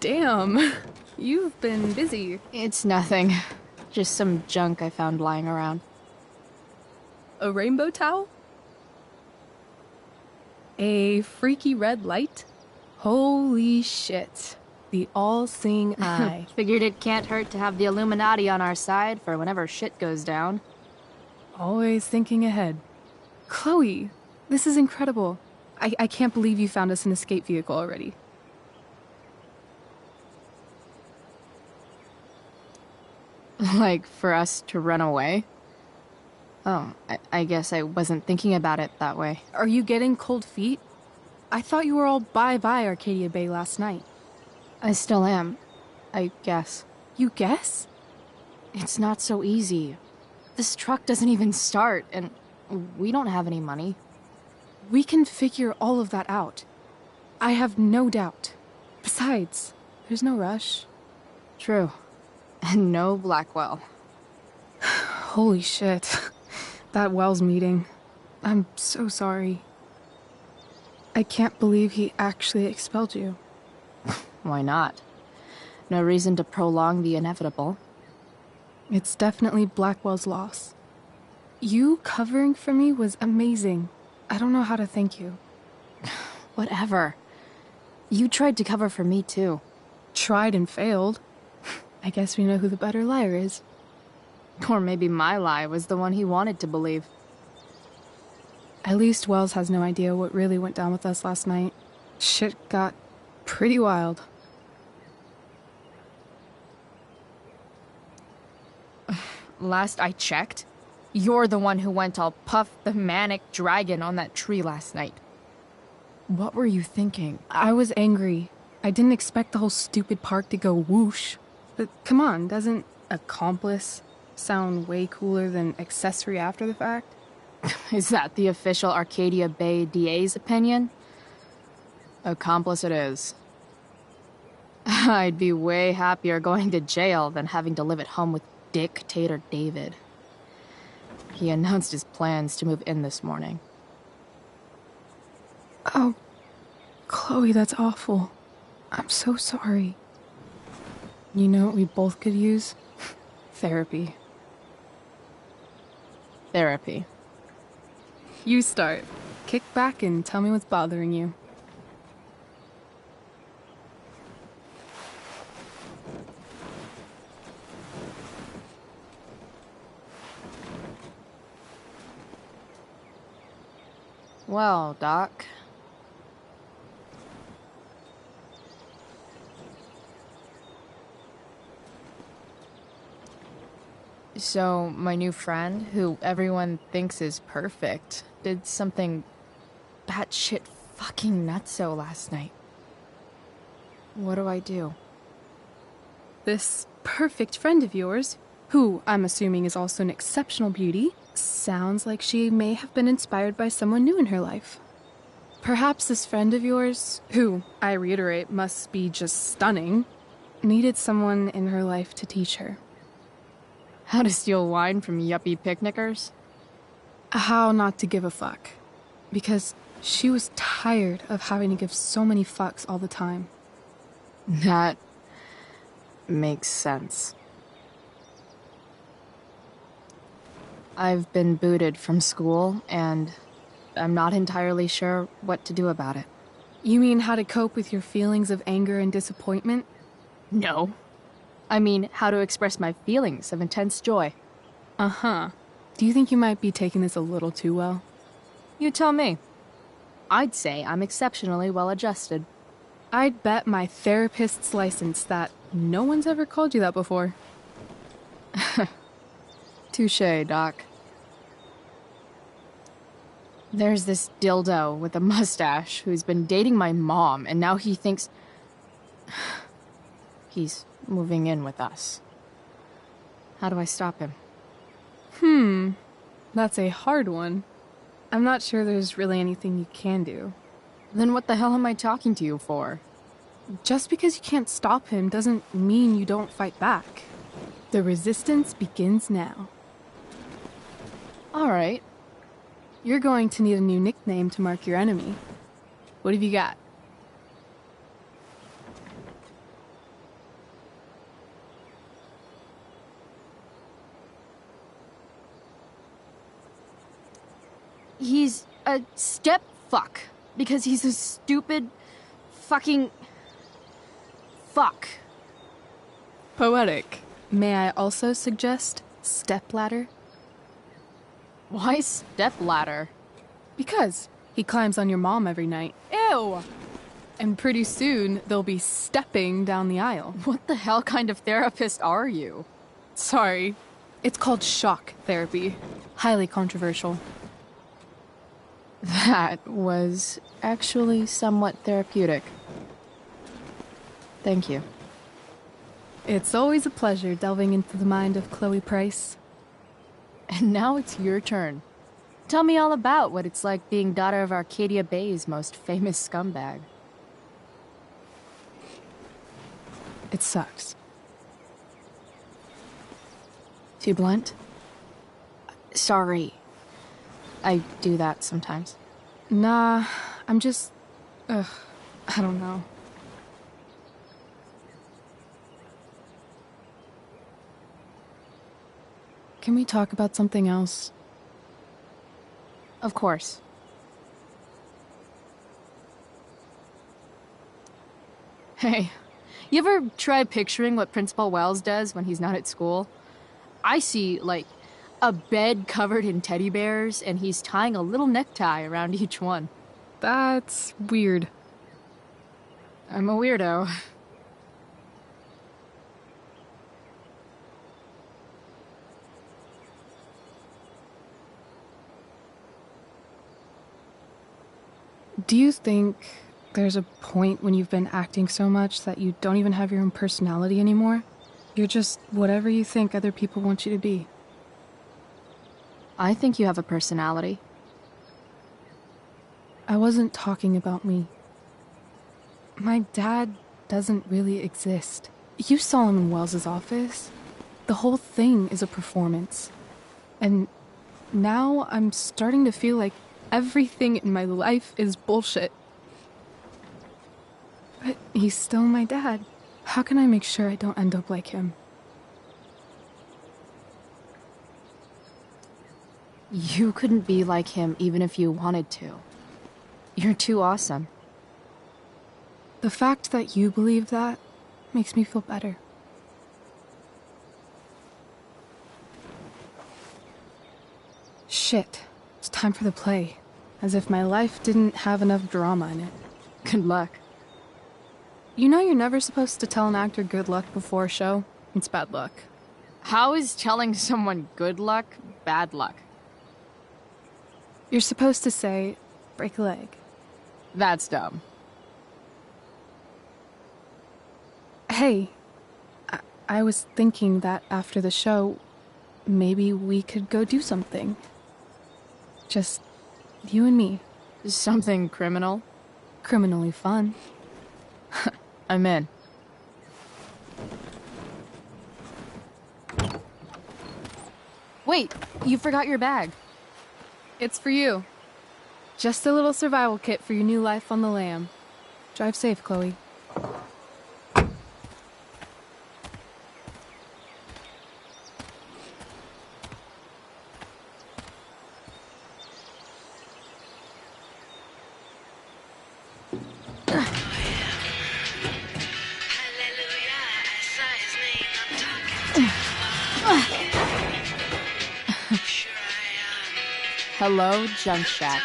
Damn, you've been busy. It's nothing. Just some junk I found lying around. A rainbow towel? A freaky red light? Holy shit. The all-seeing eye. Figured it can't hurt to have the Illuminati on our side for whenever shit goes down. Always thinking ahead. Chloe, this is incredible. I can't believe you found us an escape vehicle already. Like, for us to run away? Oh, I guess I wasn't thinking about it that way. Are you getting cold feet? I thought you were all bye-bye Arcadia Bay last night. I still am, I guess. You guess? It's not so easy. This truck doesn't even start, and we don't have any money. We can figure all of that out. I have no doubt. Besides, there's no rush. True. And no Blackwell. Holy shit. That Wells meeting. I'm so sorry. I can't believe he actually expelled you. Why not? No reason to prolong the inevitable. It's definitely Blackwell's loss. You covering for me was amazing. I don't know how to thank you. Whatever. You tried to cover for me, too. Tried and failed. I guess we know who the better liar is. Or maybe my lie was the one he wanted to believe. At least Wells has no idea what really went down with us last night. Shit got pretty wild. Last I checked, you're the one who went all Puff the Manic Dragon on that tree last night. What were you thinking? I was angry. I didn't expect the whole stupid park to go whoosh. But come on, doesn't accomplice sound way cooler than accessory after the fact? Is that the official Arcadia Bay DA's opinion? Accomplice it is. I'd be way happier going to jail than having to live at home with Dictator David. He announced his plans to move in this morning. Oh, Chloe, that's awful. I'm so sorry. You know what we both could use? Therapy. Therapy. You start. Kick back and tell me what's bothering you. Well, Doc. So, my new friend, who everyone thinks is perfect, did something batshit fucking nutso last night. What do I do? This perfect friend of yours, who I'm assuming is also an exceptional beauty, sounds like she may have been inspired by someone new in her life. Perhaps this friend of yours, who, I reiterate, must be just stunning, needed someone in her life to teach her. How to steal wine from yuppie picnickers? How not to give a fuck. Because she was tired of having to give so many fucks all the time. That makes sense. I've been booted from school, and I'm not entirely sure what to do about it. You mean how to cope with your feelings of anger and disappointment? No. I mean, how to express my feelings of intense joy. Uh-huh. Do you think you might be taking this a little too well? You tell me. I'd say I'm exceptionally well adjusted. I'd bet my therapist's license that no one's ever called you that before. Touché, Doc. There's this dildo with a mustache who's been dating my mom, and now he thinks he's moving in with us. How do I stop him? That's a hard one. I'm not sure there's really anything you can do. Then what the hell am I talking to you for? Just because you can't stop him doesn't mean you don't fight back. The resistance begins now. All right. You're going to need a new nickname to mark your enemy. What have you got? He's a step fuck because he's a stupid fucking fuck. Poetic. May I also suggest stepladder? Why stepladder? Because he climbs on your mom every night. Ew! And pretty soon, they'll be stepping down the aisle. What the hell kind of therapist are you? Sorry. It's called shock therapy. Highly controversial. That was actually somewhat therapeutic. Thank you. It's always a pleasure delving into the mind of Chloe Price. And now it's your turn. Tell me all about what it's like being daughter of Arcadia Bay's most famous scumbag. It sucks. Too blunt? Sorry. I do that sometimes. Nah, I'm just... I don't know. Can we talk about something else? Of course. Hey, you ever try picturing what Principal Wells does when he's not at school? I see, like, a bed covered in teddy bears, and he's tying a little necktie around each one. That's weird. I'm a weirdo. Do you think there's a point when you've been acting so much that you don't even have your own personality anymore? You're just whatever you think other people want you to be. I think you have a personality. I wasn't talking about me. My dad doesn't really exist. You saw him in Wells's office. The whole thing is a performance. And now I'm starting to feel like everything in my life is bullshit. But he's still my dad. How can I make sure I don't end up like him? You couldn't be like him even if you wanted to. You're too awesome. The fact that you believe that makes me feel better. Shit. It's time for the play. As if my life didn't have enough drama in it. Good luck. You know you're never supposed to tell an actor good luck before a show? It's bad luck. How is telling someone good luck bad luck? You're supposed to say, break a leg. That's dumb. Hey, I was thinking that after the show, maybe we could go do something. Just you and me. Something criminal? Criminally fun. I'm in. Wait, you forgot your bag. It's for you. Just a little survival kit for your new life on the lam. Drive safe, Chloe. Hello, Junk Shack.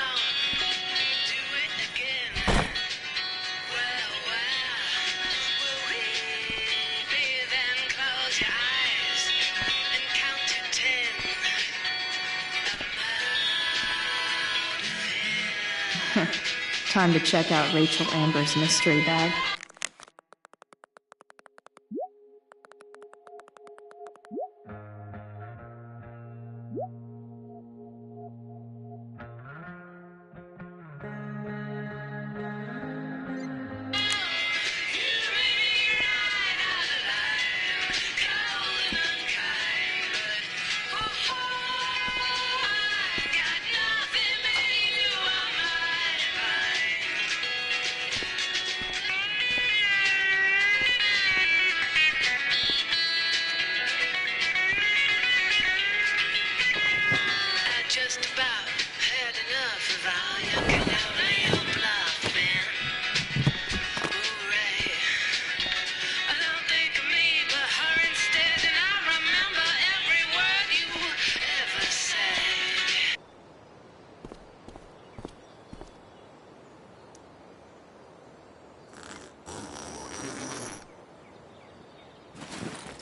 Time to check out Rachel Amber's mystery bag.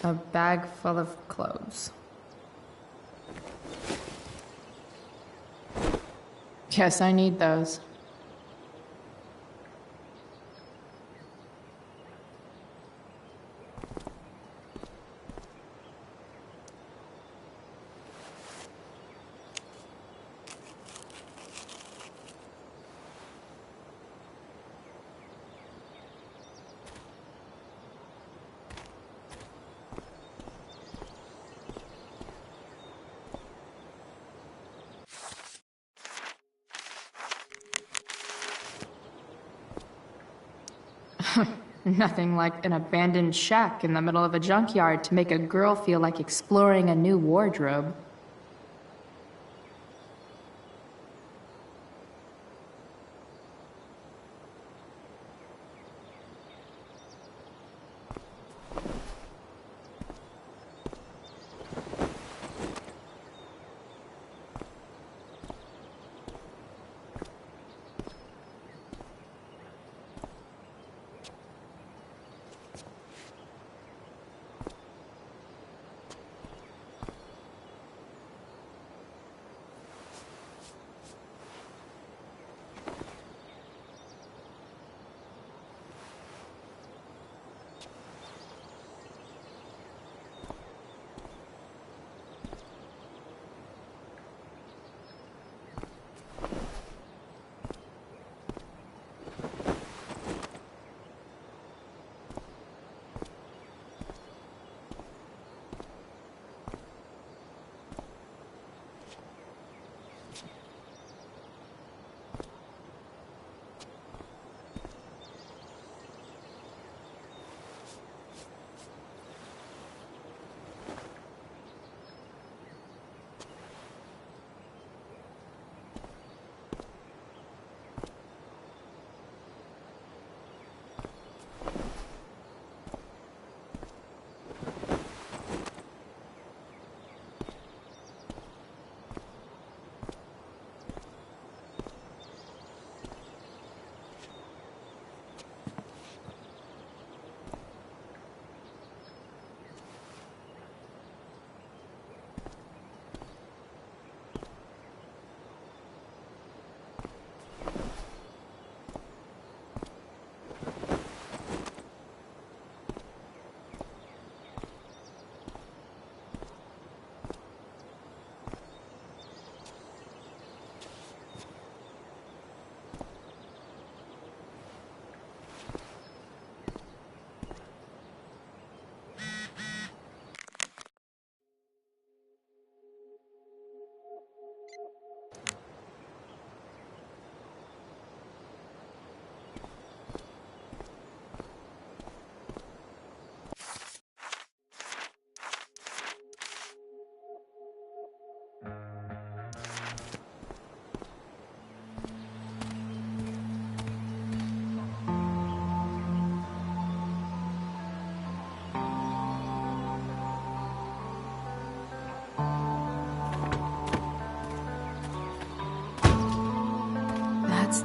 A bag full of clothes. Guess I need those. Nothing like an abandoned shack in the middle of a junkyard to make a girl feel like exploring a new wardrobe.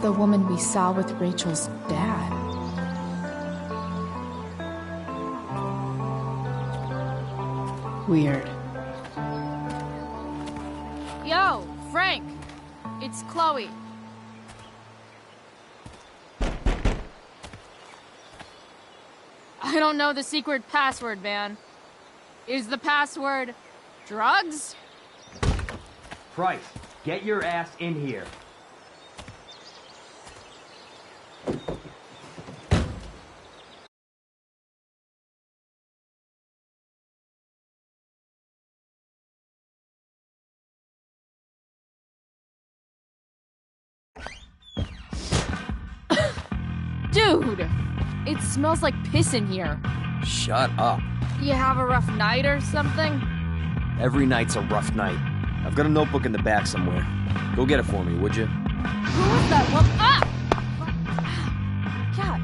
the woman we saw with Rachel's dad. Weird. Yo, Frank! It's Chloe. I don't know the secret password, man. Is the password drugs? Price, get your ass in here. Dude! It smells like piss in here. Shut up. You have a rough night or something? Every night's a rough night. I've got a notebook in the back somewhere. Go get it for me, would you? Who was that one? Ah! God.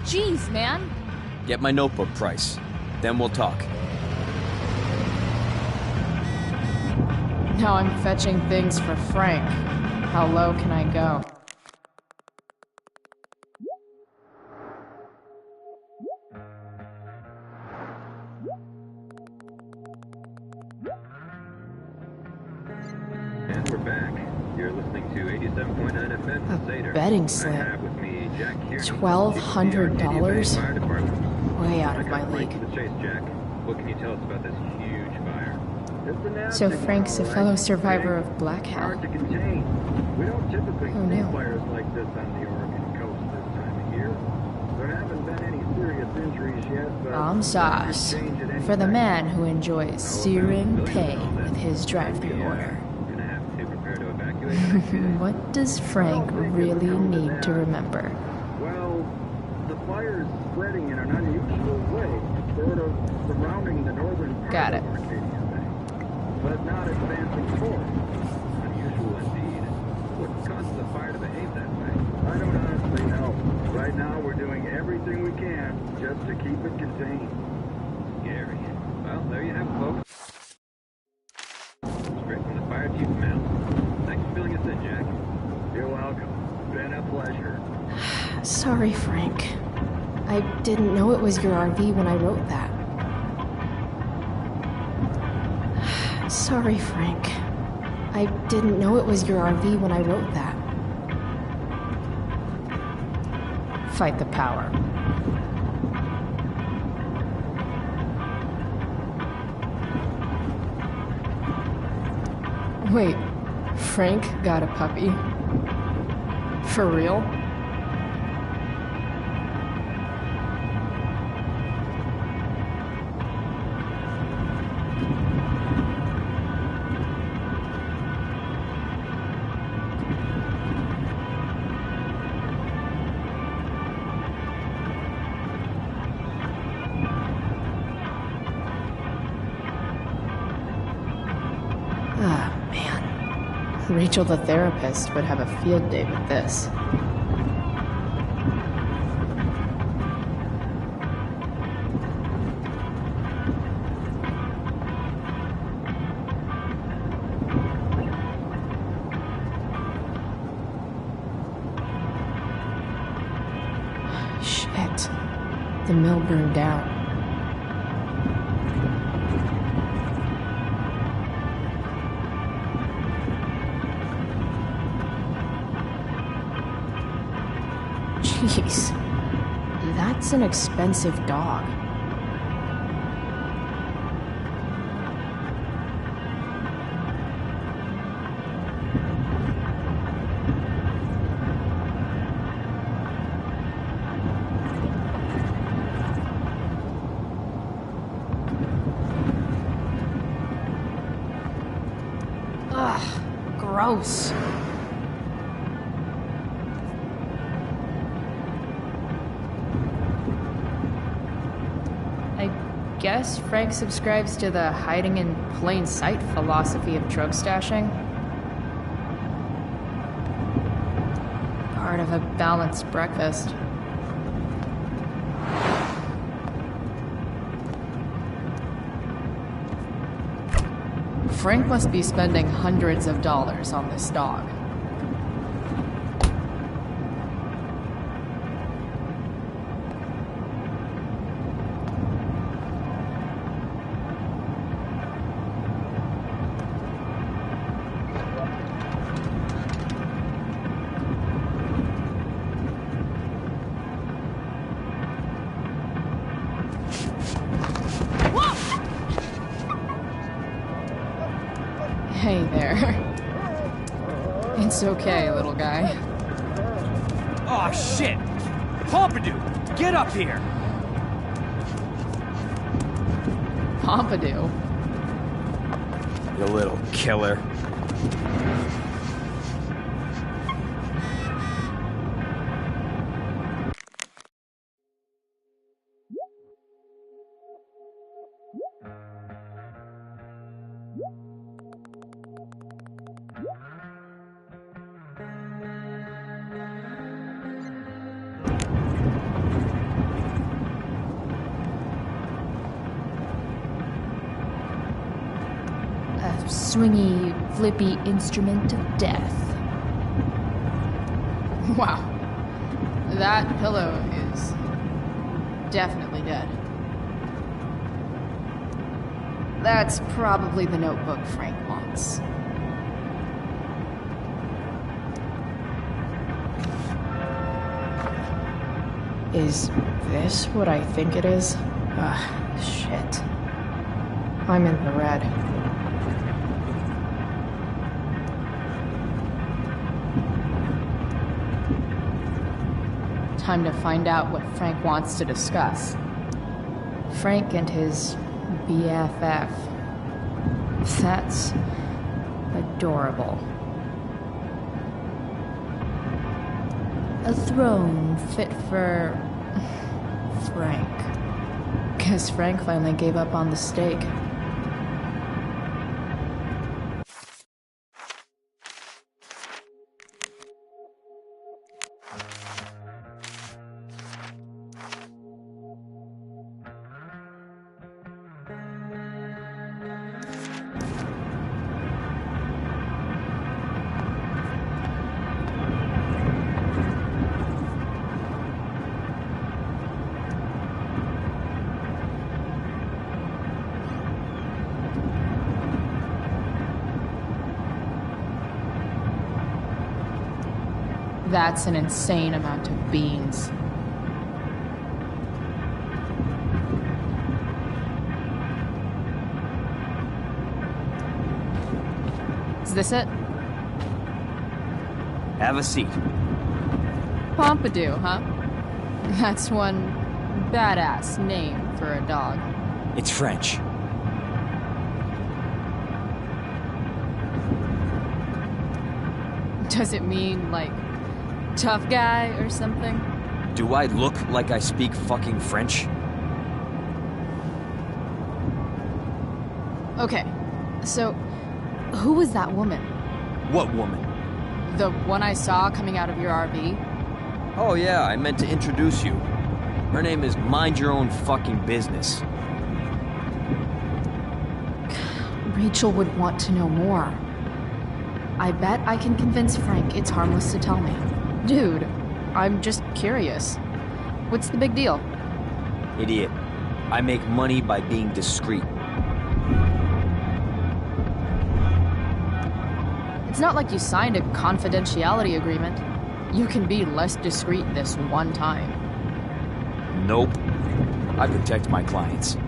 Jeez, man. Get my notebook, Price. Then we'll talk. Now I'm fetching things for Frank. How low can I go? And we're back. You're listening to 87.9 FM. A betting slip. $1,200? Way out of my league. What can you tell us about this huge fire? So Frank's a fellow survivor of Black Hell. We don't typically Who knew? fires like this on the Oregon coast this time of year. There haven't been any serious injuries yet, but Bomb sauce. For the man who enjoys searing pain with his drive-thru order. What does Frank really need to remember? Well, the fire is spreading in an unusual way, sort of surrounding the northern part Got it. of Arcadia Bay, but not advancing forward. Unusual indeed. What causes the fire to behave that way? I don't honestly know. Right now, we're doing everything we can just to keep it contained. Scary. Well, there you have it, folks. Straight from the fire chief's mouth. Thanks for filling us in, Jack. You're welcome. Been a pleasure. Sorry, Frank. I didn't know it was your RV when I wrote that. Sorry, Frank. I didn't know it was your RV when I wrote that. Fight the power. Wait, Frank got a puppy? For real? Ah, man. Rachel the therapist would have a field day with this. Shit. The mill burned down. Jeez, that's an expensive dog. Ugh, gross. I guess Frank subscribes to the hiding in plain sight philosophy of drug stashing. Part of a balanced breakfast. Frank must be spending hundreds of dollars on this dog. there. It's okay, little guy. Oh, shit! Pompidou, get up here! Pompidou? You little killer. Swingy, flippy instrument of death. Wow. That pillow is definitely dead. That's probably the notebook Frank wants. Is this what I think it is? Ugh, shit. I'm in the red. Time to find out what Frank wants to discuss. Frank and his BFF. That's adorable. A throne fit for Frank. Guess Frank finally gave up on the stake. That's an insane amount of beans. Is this it? Have a seat. Pompidou, huh? That's one badass name for a dog. It's French. Does it mean, like, tough guy or something? Do I look like I speak fucking French? Okay, so who was that woman? What woman? The one I saw coming out of your RV? Oh yeah, I meant to introduce you. Her name is Mind Your Own Fucking Business. Rachel would want to know more. I bet I can convince Frank it's harmless to tell me. Dude, I'm just curious. What's the big deal? Idiot. I make money by being discreet. It's not like you signed a confidentiality agreement. You can be less discreet this one time. Nope. I protect my clients.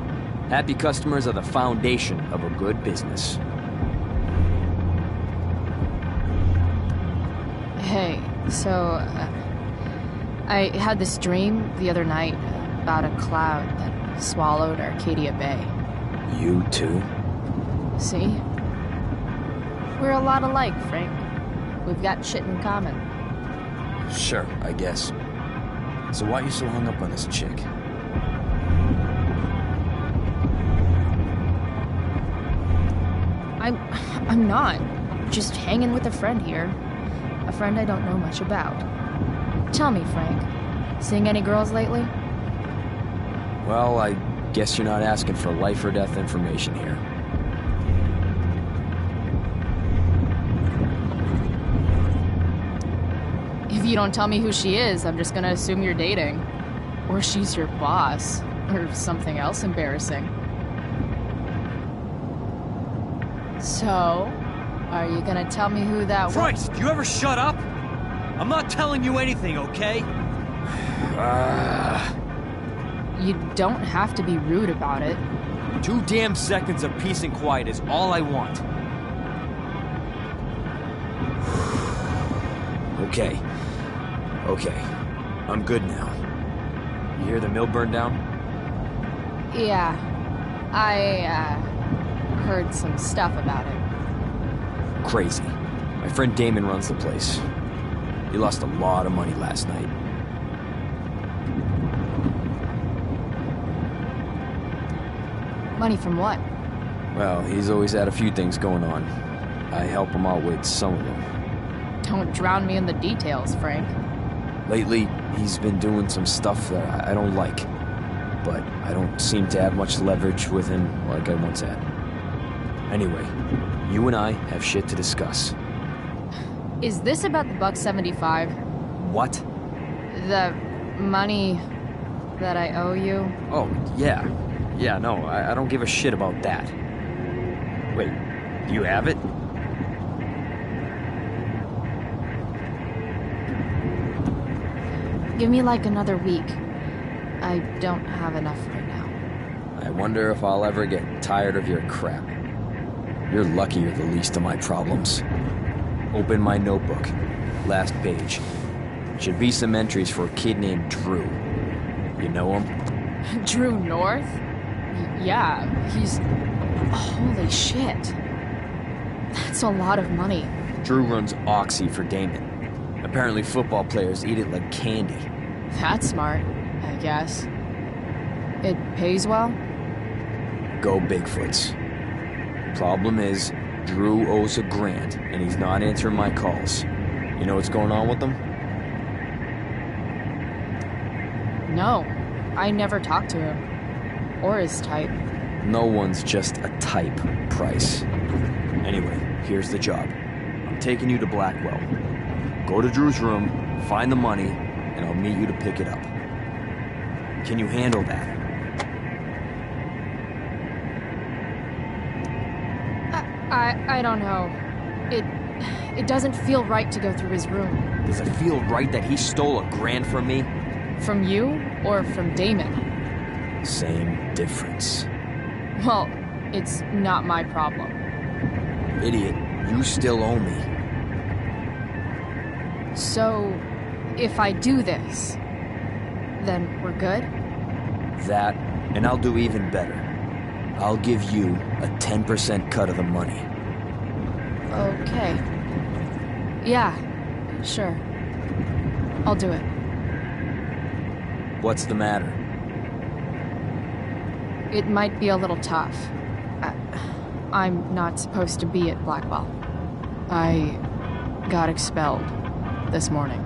Happy customers are the foundation of a good business. Hey, so, I had this dream the other night about a cloud that swallowed Arcadia Bay. You too? See? We're a lot alike, Frank. We've got shit in common. Sure, I guess. So why are you so hung up on this chick? I'm not. Just hanging with a friend here. A friend I don't know much about. Tell me, Frank, seeing any girls lately? Well, I guess you're not asking for life or death information here. If you don't tell me who she is, I'm just gonna assume you're dating. Or she's your boss. Or something else embarrassing. So, are you gonna tell me who that was? Christ, do you ever shut up? I'm not telling you anything, okay? You don't have to be rude about it. 2 damn seconds of peace and quiet is all I want. Okay. Okay. I'm good now. You hear the mill burn down? Yeah. I, heard some stuff about it. Crazy. My friend Damon runs the place. He lost a lot of money last night. Money from what? Well, he's always had a few things going on. I help him out with some of them. Don't drown me in the details, Frank. Lately, he's been doing some stuff that I don't like. But I don't seem to have much leverage with him like I once had. Anyway, you and I have shit to discuss. Is this about the $1.75? What? The money that I owe you? Oh, yeah. Yeah, no, I don't give a shit about that. Wait, you have it? Give me like another week. I don't have enough right now. I wonder if I'll ever get tired of your crap. You're lucky you're the least of my problems. Open my notebook. Last page. Should be some entries for a kid named Drew. You know him? Drew North? Yeah, he's... Holy shit. That's a lot of money. Drew runs Oxy for Damon. Apparently football players eat it like candy. That's smart, I guess. It pays well? Go Bigfoots. Problem is, Drew owes $1,000, and he's not answering my calls. You know what's going on with him? No, I never talked to him. Or his type. No one's just a type, Price. Anyway, here's the job. I'm taking you to Blackwell. Go to Drew's room, find the money, and I'll meet you to pick it up. Can you handle that? I don't know. It doesn't feel right to go through his room. Does it feel right that he stole $1,000 from me? From you or from Damon? Same difference. Well, it's not my problem. Idiot, you still owe me. So, if I do this, then we're good? That, and I'll do even better. I'll give you a 10% cut of the money. Okay. Yeah, sure. I'll do it. What's the matter? It might be a little tough. I'm not supposed to be at Blackwell. I got expelled this morning.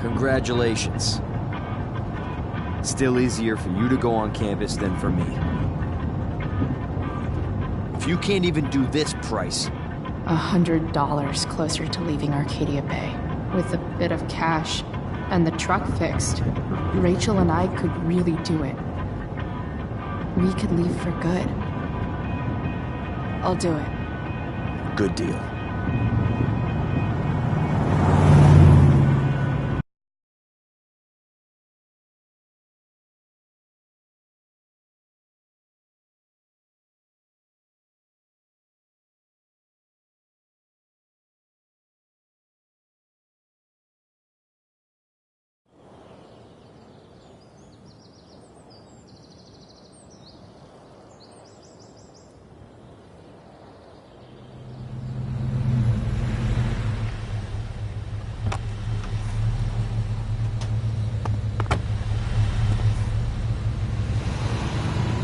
Congratulations. Still easier for you to go on campus than for me. If you can't even do this, Price... $100 closer to leaving Arcadia Bay. With a bit of cash and the truck fixed, Rachel and I could really do it. We could leave for good. I'll do it. Good deal.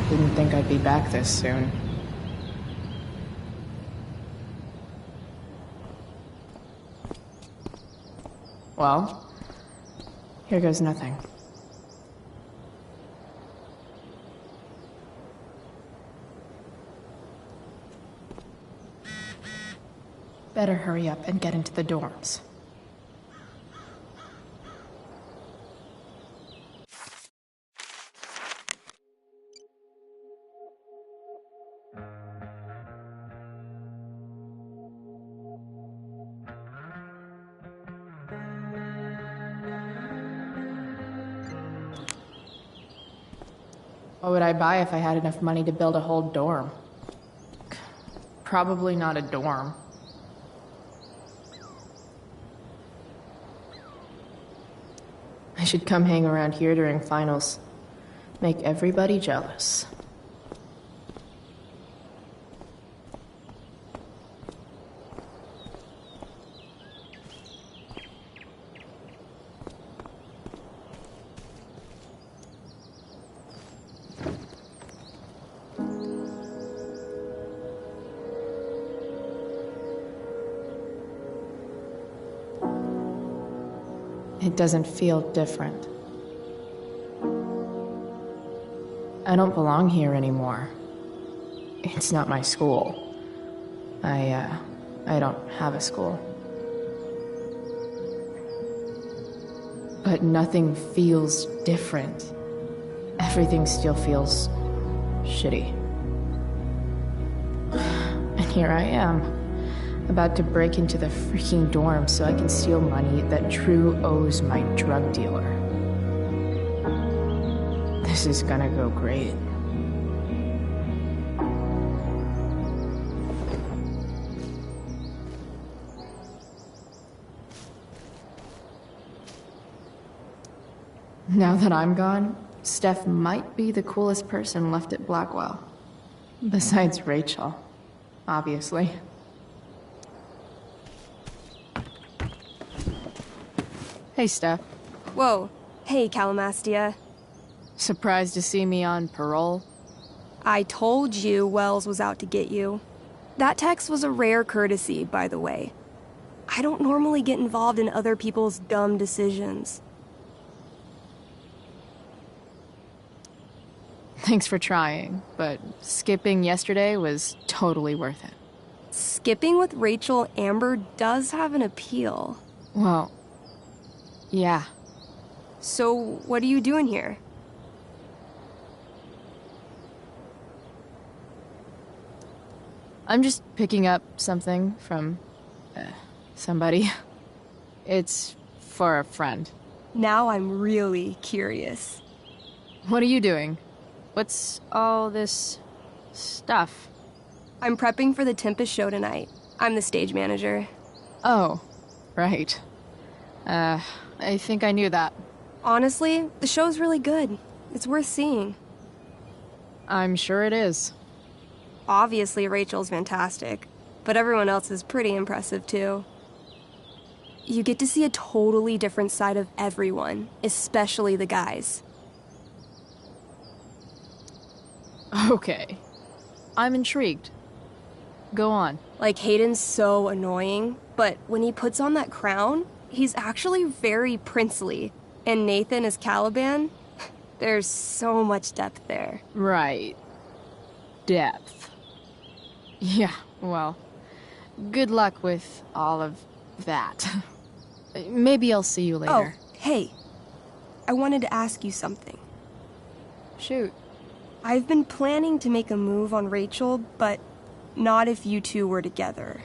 Didn't think I'd be back this soon. Well, here goes nothing. Better hurry up and get into the dorms. What would I buy if I had enough money to build a whole dorm? Probably not a dorm. should come hang around here during finals. Make everybody jealous. It doesn't feel different. I don't belong here anymore. It's not my school. I don't have a school. But nothing feels different. Everything still feels shitty. And here I am, about to break into the freaking dorm so I can steal money that Drew owes my drug dealer. This is gonna go great. Now that I'm gone, Steph might be the coolest person left at Blackwell. Besides Rachel, obviously. Hey, Steph. Whoa. Hey, Calamastia. Surprised to see me on parole? I told you Wells was out to get you. That text was a rare courtesy, by the way. I don't normally get involved in other people's dumb decisions. Thanks for trying, but skipping yesterday was totally worth it. Skipping with Rachel Amber does have an appeal. Well, yeah. So, what are you doing here? I'm just picking up something from somebody. It's for a friend. Now I'm really curious. What are you doing? What's all this stuff? I'm prepping for the Tempest show tonight. I'm the stage manager. Oh, right. I think I knew that. Honestly, the show's really good. It's worth seeing. I'm sure it is. Obviously, Rachel's fantastic, but everyone else is pretty impressive too. You get to see a totally different side of everyone, especially the guys. Okay. I'm intrigued. Go on. Like, Hayden's so annoying, but when he puts on that crown, he's actually very princely. And Nathan is Caliban. There's so much depth there. Right. Depth. Yeah, well, good luck with all of that. Maybe I'll see you later. Oh, hey. I wanted to ask you something. Shoot. I've been planning to make a move on Rachel, but not if you two were together.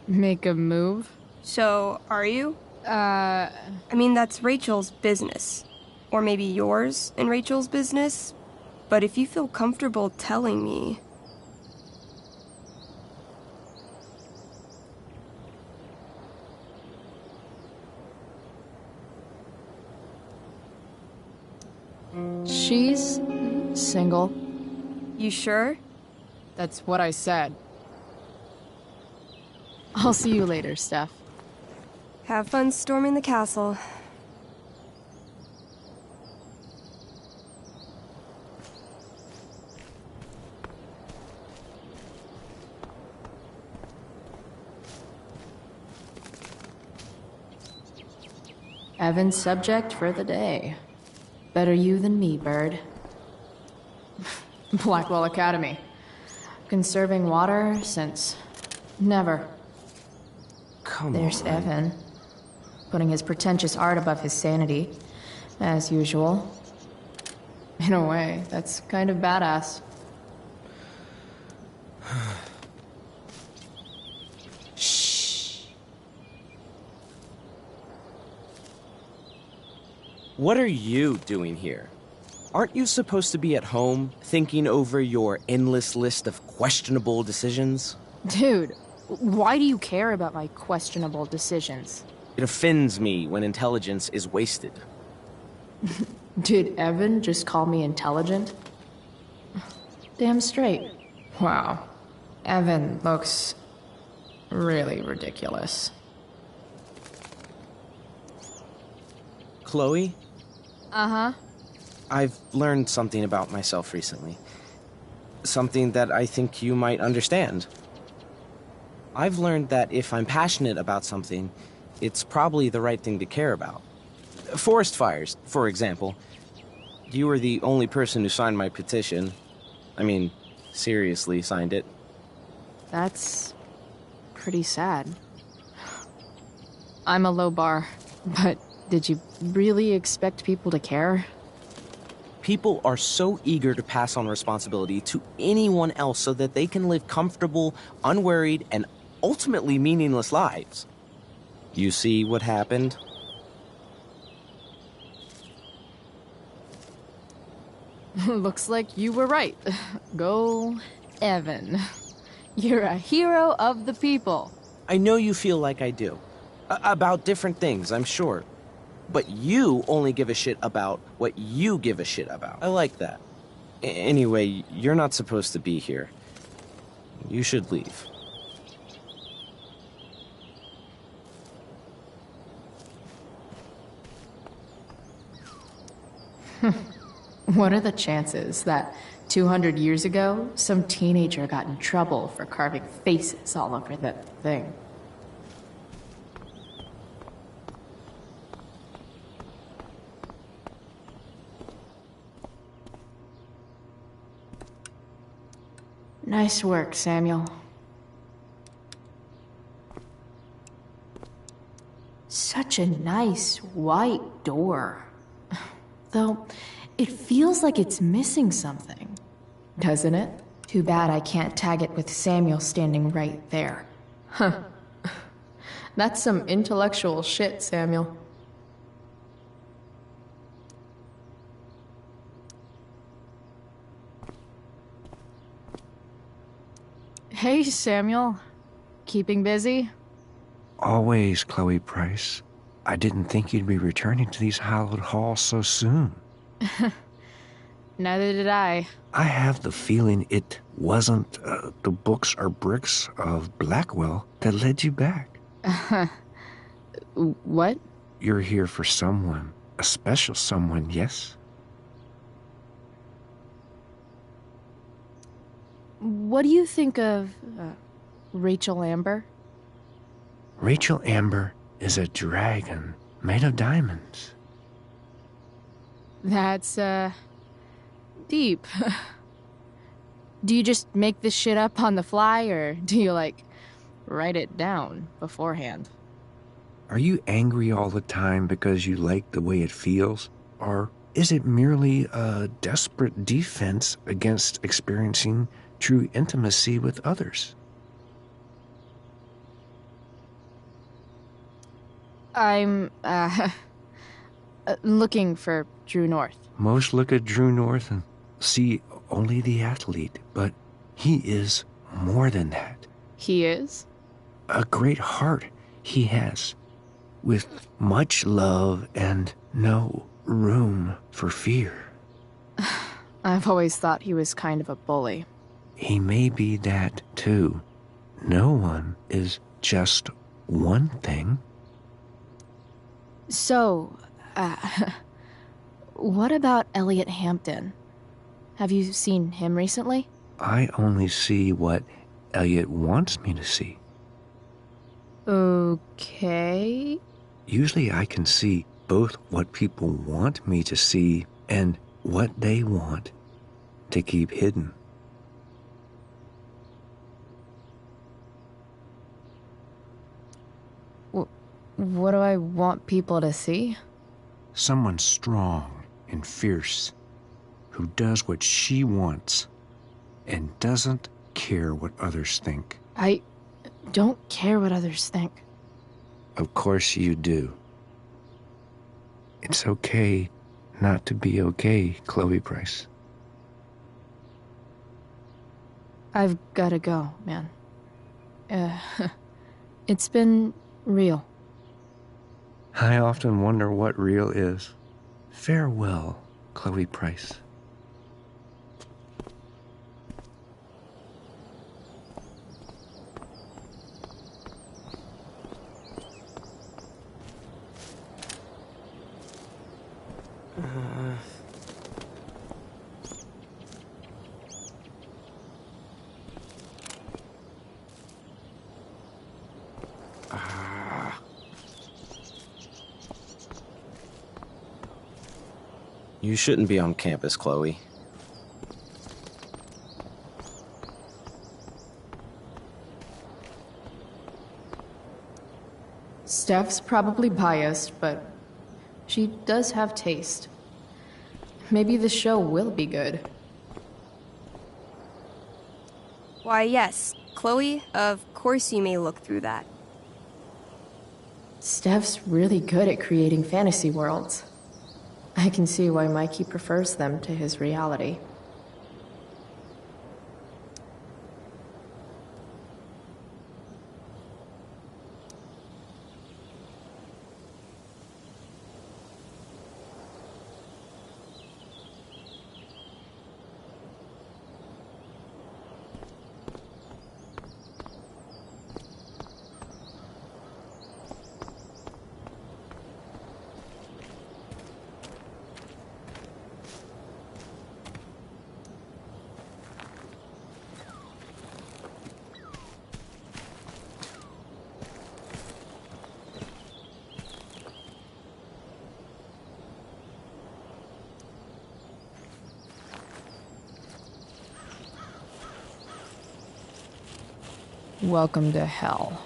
Make a move? So, are you? I mean, that's Rachel's business. Or maybe yours and Rachel's business. But if you feel comfortable telling me... She's single. You sure? That's what I said. I'll see you later, Steph. Have fun storming the castle. Evan's subject for the day. Better you than me, Bird. Blackwell Academy. Conserving water since never. There's Evan, putting his pretentious art above his sanity, as usual. In a way, that's kind of badass. Shh. What are you doing here? Aren't you supposed to be at home, thinking over your endless list of questionable decisions? Dude, why do you care about my questionable decisions? It offends me when intelligence is wasted. Did Evan just call me intelligent? Damn straight. Wow. Evan looks really ridiculous. Chloe, Uh-huh. I've learned something about myself recently. Something that I think you might understand. I've learned that if I'm passionate about something, it's probably the right thing to care about. Forest fires, for example. You were the only person who signed my petition. I mean, seriously signed it. That's pretty sad. I'm a low bar, but did you really expect people to care? People are so eager to pass on responsibility to anyone else so that they can live comfortable, unworried, and ultimately meaningless lives. You see what happened? Looks like you were right. Go, Evan. You're a hero of the people. I know you feel like I do. About different things, I'm sure. But you only give a shit about what you give a shit about. I like that. Anyway, you're not supposed to be here. You should leave. What are the chances that 200 years ago, some teenager got in trouble for carving faces all over that thing? Nice work, Samuel. Such a nice white door. Though, it feels like it's missing something, doesn't it? Too bad I can't tag it with Samuel standing right there. Huh. That's some intellectual shit, Samuel. Hey, Samuel. Keeping busy? Always, Chloe Price. I didn't think you'd be returning to these hallowed halls so soon. Neither did I. I have the feeling it wasn't the books or bricks of Blackwell that led you back. What? You're here for someone. A special someone, yes? What do you think of Rachel Amber? Rachel Amber is a dragon made of diamonds. That's, deep. Do you just make this shit up on the fly, or do you, like, write it down beforehand? Are you angry all the time because you like the way it feels? Or is it merely a desperate defense against experiencing true intimacy with others? I'm, looking for Drew North. Most look at Drew North and see only the athlete, but he is more than that. He is? A great heart he has, with much love and no room for fear. I've always thought he was kind of a bully. He may be that, too. No one is just one thing. So, what about Elliot Hampton? Have you seen him recently? I only see what Elliot wants me to see. Okay. Usually I can see both what people want me to see and what they want to keep hidden. What do I want people to see? Someone strong and fierce who does what she wants and doesn't care what others think. I don't care what others think. Of course you do. It's okay not to be okay, Chloe Price. I've gotta go, man. It's been real. I often wonder what real is. Farewell, Chloe Price. You shouldn't be on campus, Chloe. Steph's probably biased, but she does have taste. Maybe the show will be good. Why, yes, Chloe, of course you may look through that. Steph's really good at creating fantasy worlds. I can see why Mikey prefers them to his reality. Welcome to hell.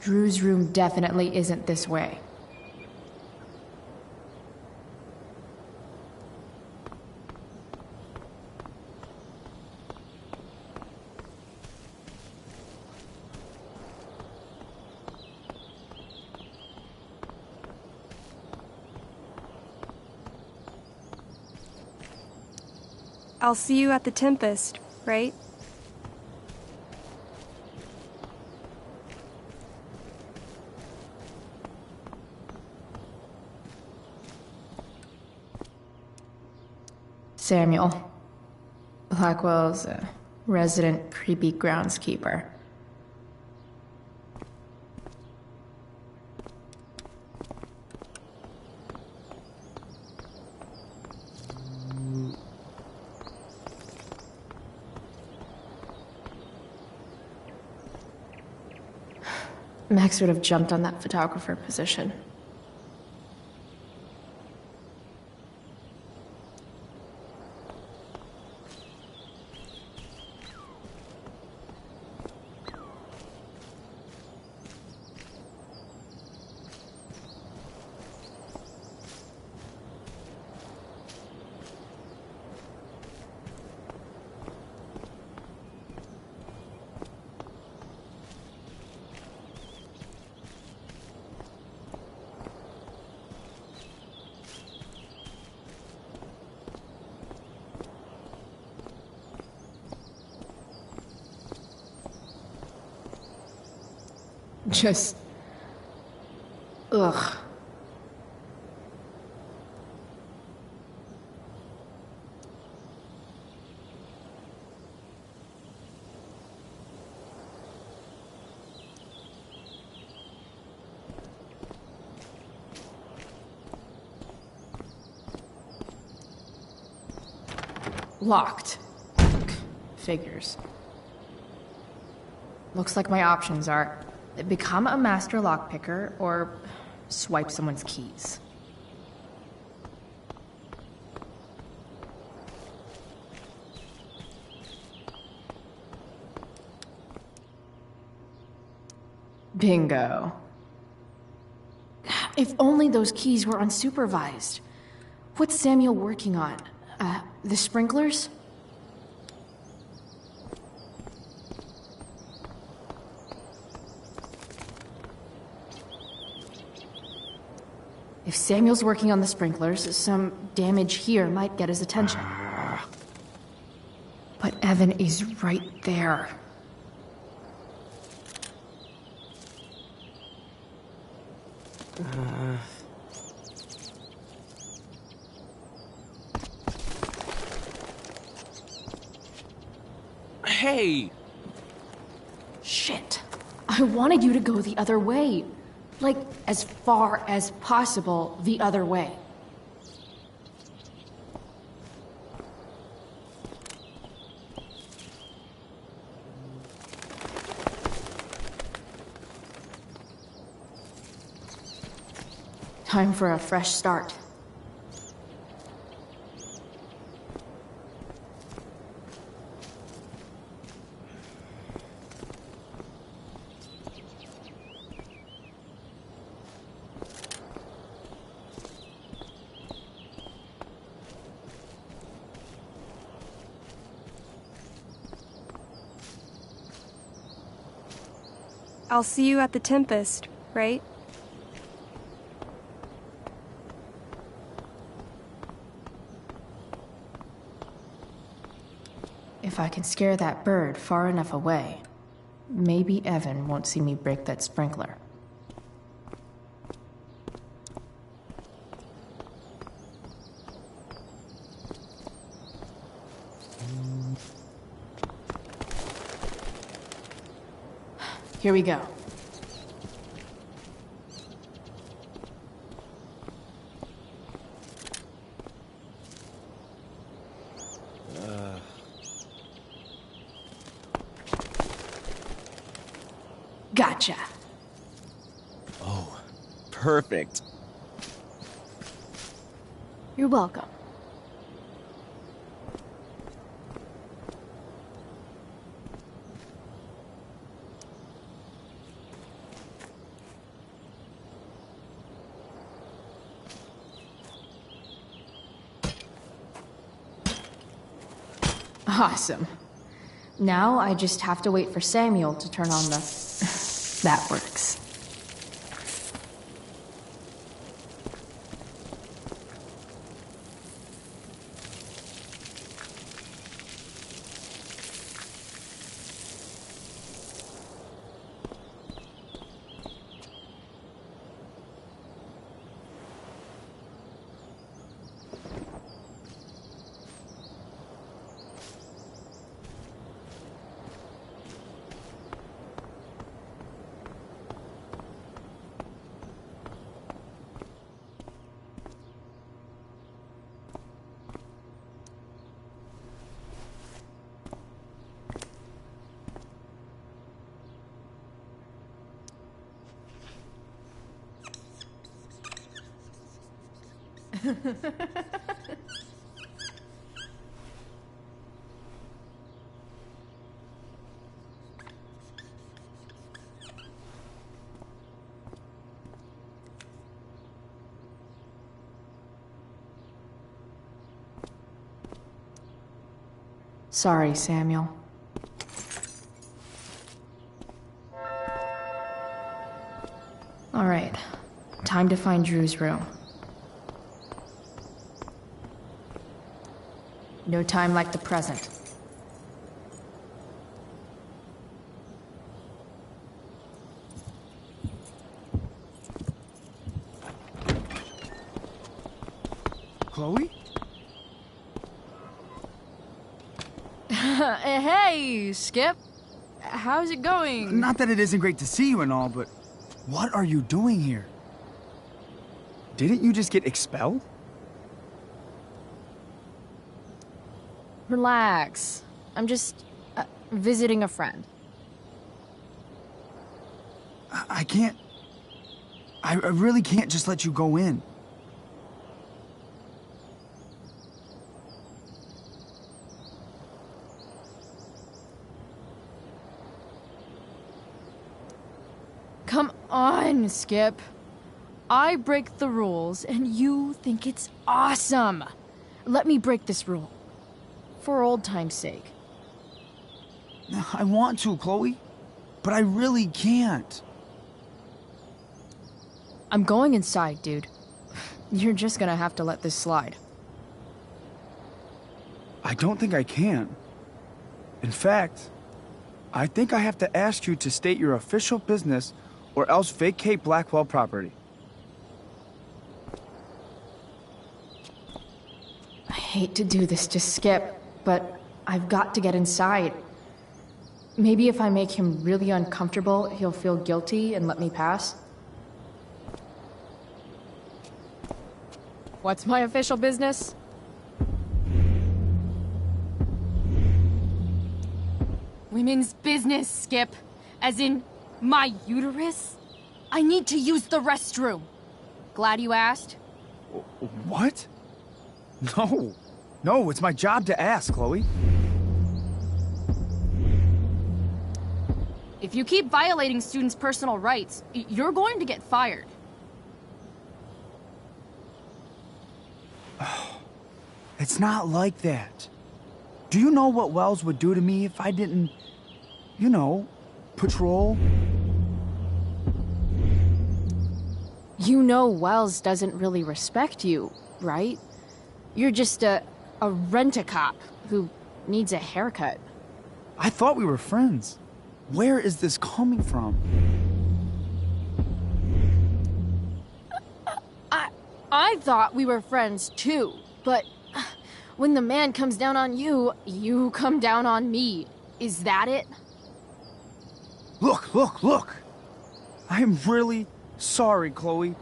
Drew's room definitely isn't this way. I'll see you at the Tempest, right? Samuel. Blackwell's a resident creepy groundskeeper. Max would have jumped on that photographer position. Just... ugh. Locked. Figures. Looks like my options are become a master lockpicker or swipe someone's keys. Bingo. If only those keys were unsupervised. What's Samuel working on? The sprinklers? If Samuel's working on the sprinklers, some damage here might get his attention. But Evan is right there. Hey! Shit. I wanted you to go the other way. Like, as far as possible the other way. Time for a fresh start. I'll see you at the Tempest, right? If I can scare that bird far enough away, maybe Evan won't see me break that sprinkler. Here we go. Gotcha. Oh, perfect. You're welcome. Awesome. Now I just have to wait for Samuel to turn on the... That works. Sorry, Samuel. All right, time to find Drew's room. No time like the present. Chloe? Hey, Skip. How's it going? Not that it isn't great to see you and all, but what are you doing here? Didn't you just get expelled? Relax. I'm just visiting a friend. I can't... I really can't just let you go in. Come on, Skip. I break the rules, and you think it's awesome. Let me break this rule. For old time's sake. I want to, Chloe, but I really can't. I'm going inside, dude. You're just gonna have to let this slide. I don't think I can. In fact, I think I have to ask you to state your official business or else vacate Blackwell property. I hate to do this to Skip, but I've got to get inside. Maybe if I make him really uncomfortable, he'll feel guilty and let me pass. What's my official business? Women's business, Skip. As in, my uterus? I need to use the restroom. Glad you asked. What? No. No, it's my job to ask, Chloe. If you keep violating students' personal rights, you're going to get fired. It's not like that. Do you know what Wells would do to me if I didn't, you know, patrol? You know Wells doesn't really respect you, right? You're just a rent-a-cop who needs a haircut. I thought we were friends. Where is this coming from? I thought we were friends too, but when the man comes down on you, you come down on me. Is that it? Look! I am really sorry, Chloe.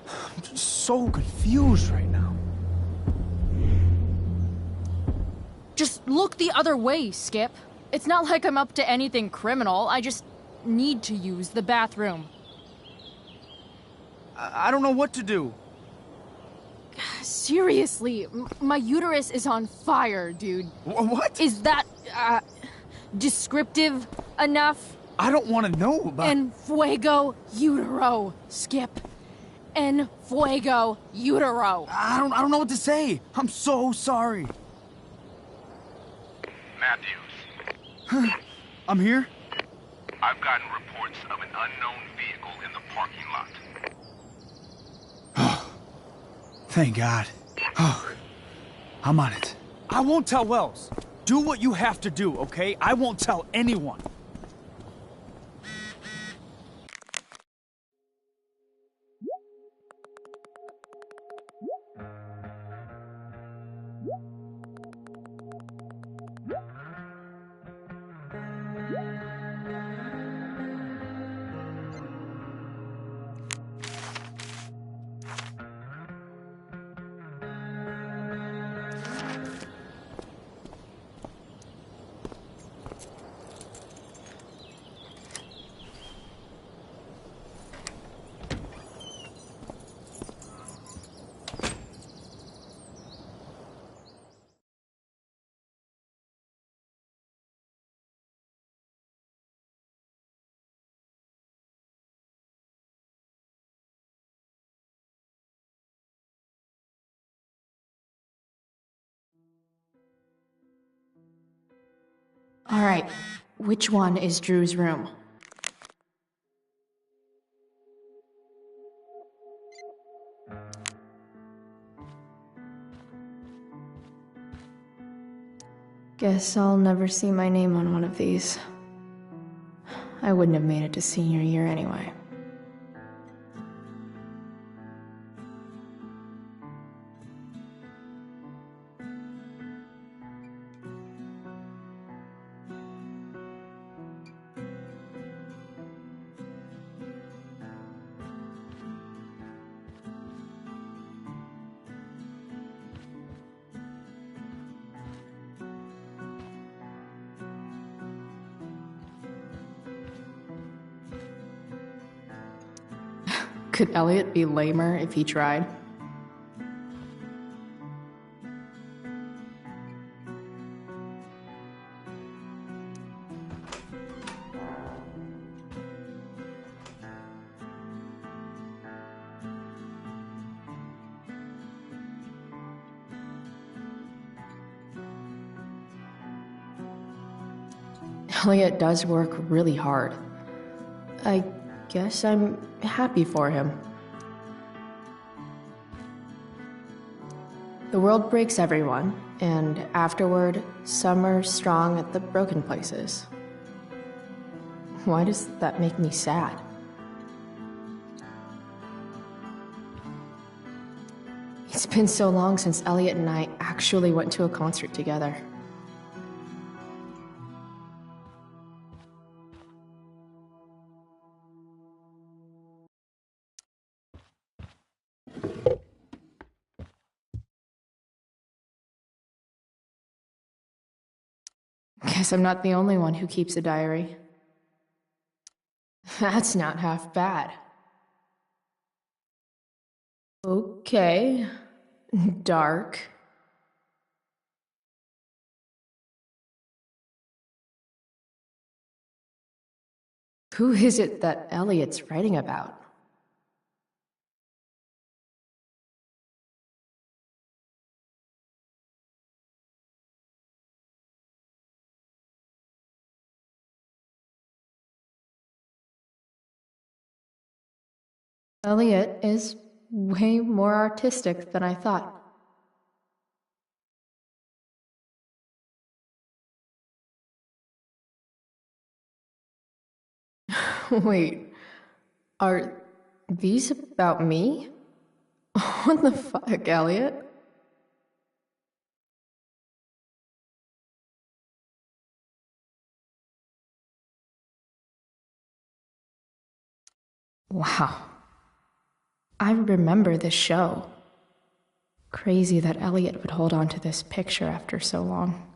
I'm just so confused right now. Just look the other way, Skip. It's not like I'm up to anything criminal. I just need to use the bathroom. I don't know what to do. Seriously, my uterus is on fire, dude. What? Is that, descriptive enough? I don't want to know about... En fuego utero, Skip. En fuego utero. I don't know what to say. I'm so sorry. Matthews. I'm here? I've gotten reports of an unknown vehicle in the parking lot. Thank God. Oh, I'm on it. I won't tell Wells. Do what you have to do, okay? I won't tell anyone. All right, which one is Drew's room? Guess I'll never see my name on one of these. I wouldn't have made it to senior year anyway. Could Elliot be lamer if he tried? Elliot does work really hard. I guess I'm happy for him. The world breaks everyone, and afterward, some are strong at the broken places. Why does that make me sad? It's been so long since Elliot and I actually went to a concert together. Guess I'm not the only one who keeps a diary. That's not half bad. Okay. Dark. Who is it that Elliot's writing about? Elliot is way more artistic than I thought. Wait, are these about me? What the fuck, Elliot? Wow. I remember this show. Crazy that Elliot would hold on to this picture after so long.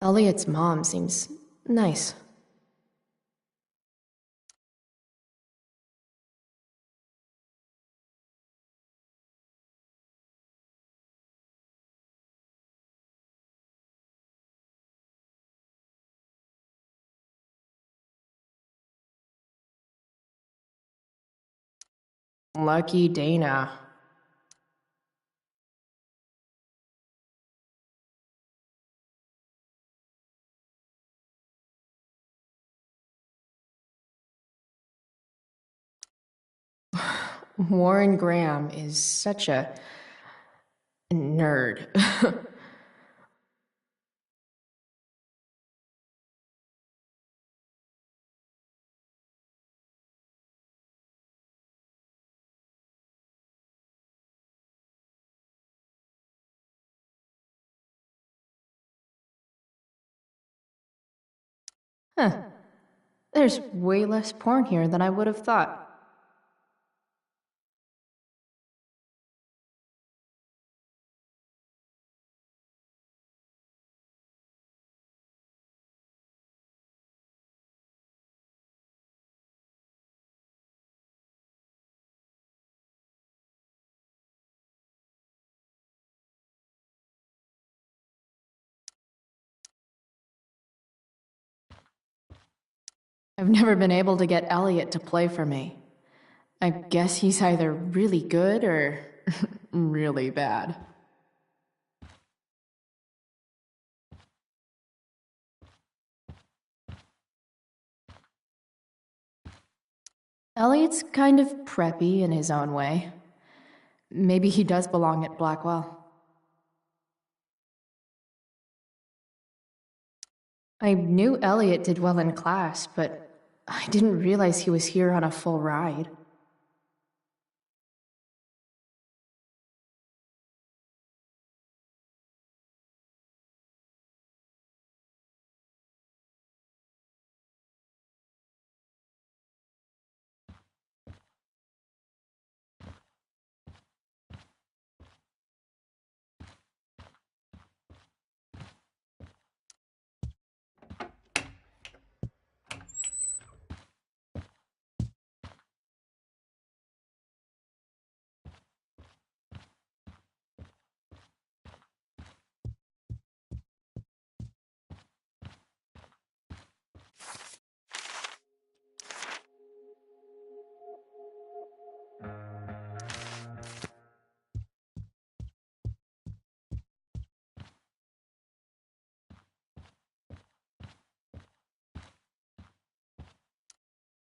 Elliot's mom seems nice. Lucky Dana. Warren Graham is such a nerd. Huh. There's way less porn here than I would have thought. I've never been able to get Elliot to play for me. I guess he's either really good or really bad. Elliot's kind of preppy in his own way. Maybe he does belong at Blackwell. I knew Elliot did well in class, but I didn't realize he was here on a full ride.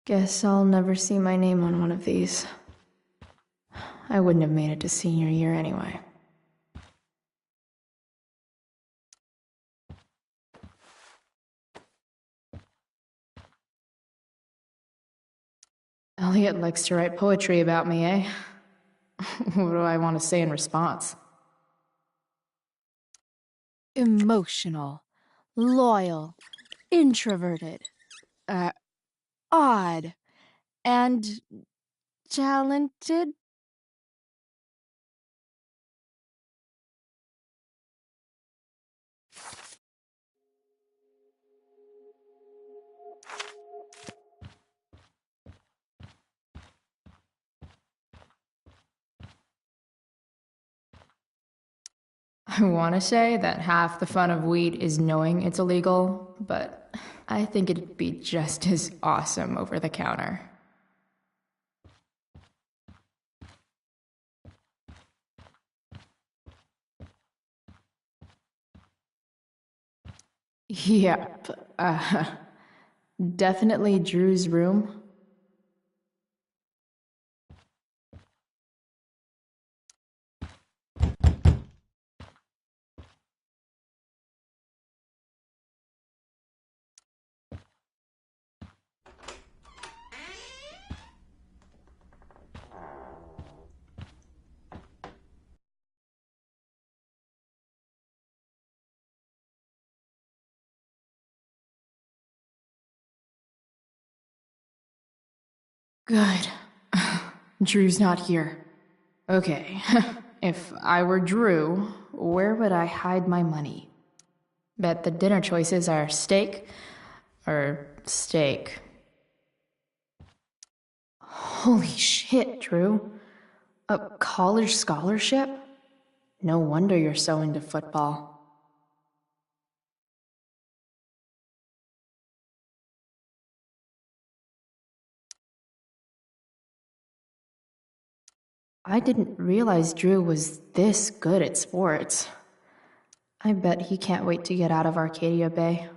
Guess I'll never see my name on one of these. I wouldn't have made it to senior year anyway. Elliot likes to write poetry about me, eh? What do I want to say in response? Emotional, loyal, introverted, odd, and talented. I want to say that half the fun of weed is knowing it's illegal, but I think it'd be just as awesome over the counter. Yep, definitely Drew's room. Good. Drew's not here. Okay, if I were Drew, where would I hide my money? Bet the dinner choices are steak or steak. Holy shit, Drew. A college scholarship? No wonder you're so into football. I didn't realize Drew was this good at sports. I bet he can't wait to get out of Arcadia Bay.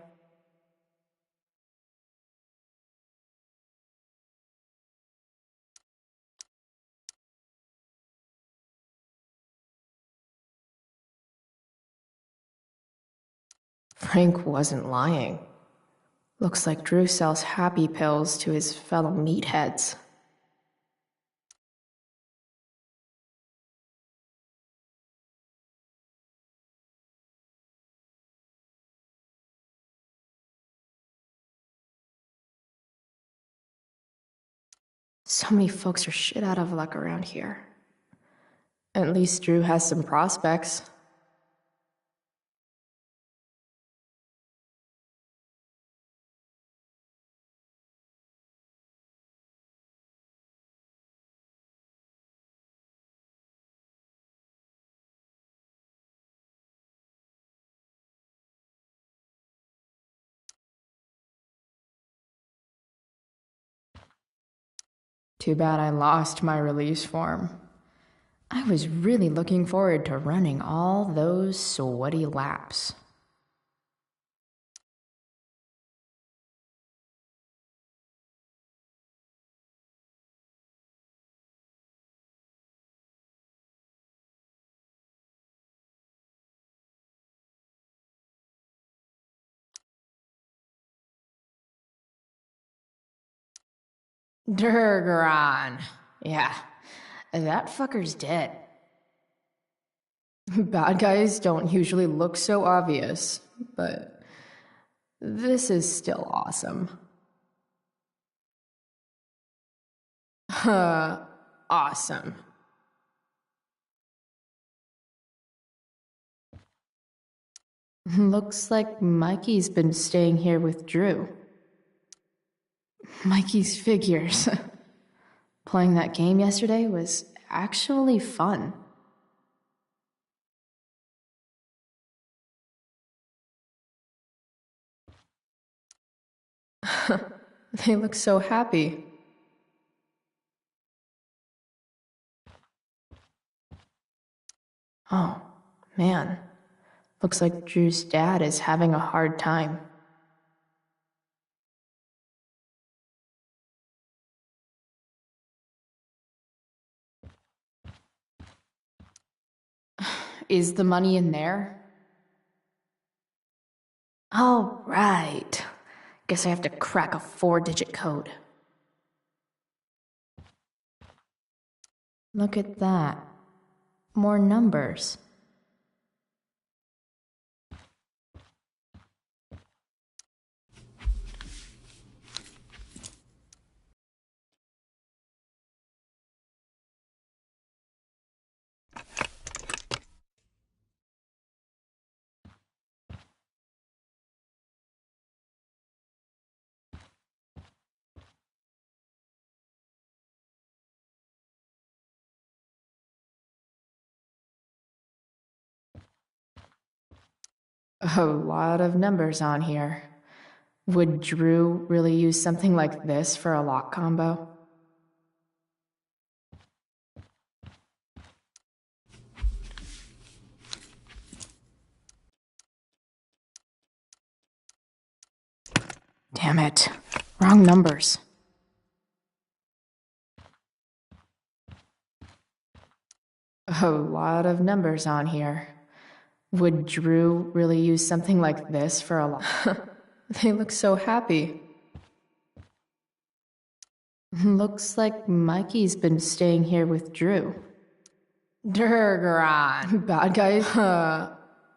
Frank wasn't lying. Looks like Drew sells happy pills to his fellow meatheads. So many folks are shit out of luck around here. At least Drew has some prospects. Too bad I lost my release form. I was really looking forward to running all those sweaty laps. Durgaron. Yeah, that fucker's dead. Bad guys don't usually look so obvious, but this is still awesome. Awesome. Looks like Mikey's been staying here with Drew. Mikey's figures. Playing that game yesterday was actually fun. They look so happy. Oh, man. Looks like Drew's dad is having a hard time. Is the money in there? All right. Guess I have to crack a 4-digit code. Look at that. More numbers. A lot of numbers on here. Would Drew really use something like this for a lock combo? Damn it. Wrong numbers. A lot of numbers on here. Would Drew really use something like this for a lock? They look so happy. Looks like Mikey's been staying here with Drew. Durgaron. Bad guys?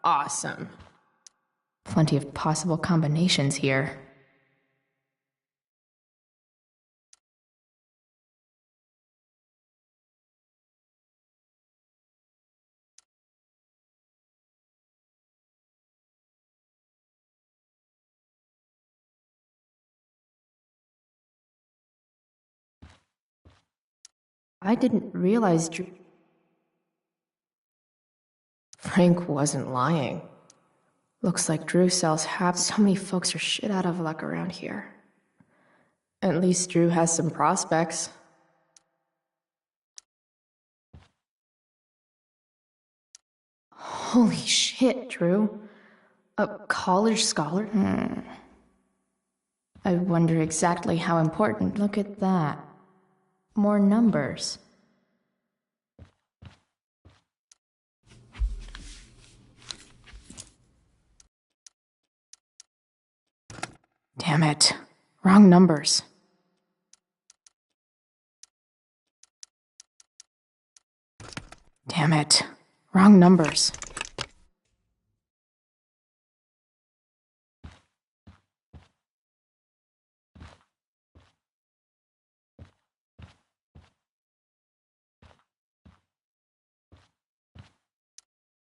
Awesome. Plenty of possible combinations here. I didn't realize Frank wasn't lying. Looks like Drew sells half. So many folks are shit out of luck around here. At least Drew has some prospects. Holy shit, Drew. A college scholar? I wonder exactly how important. Look at that. More numbers. Damn it. Wrong numbers. Damn it. Wrong numbers.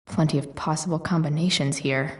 Plenty of possible combinations here.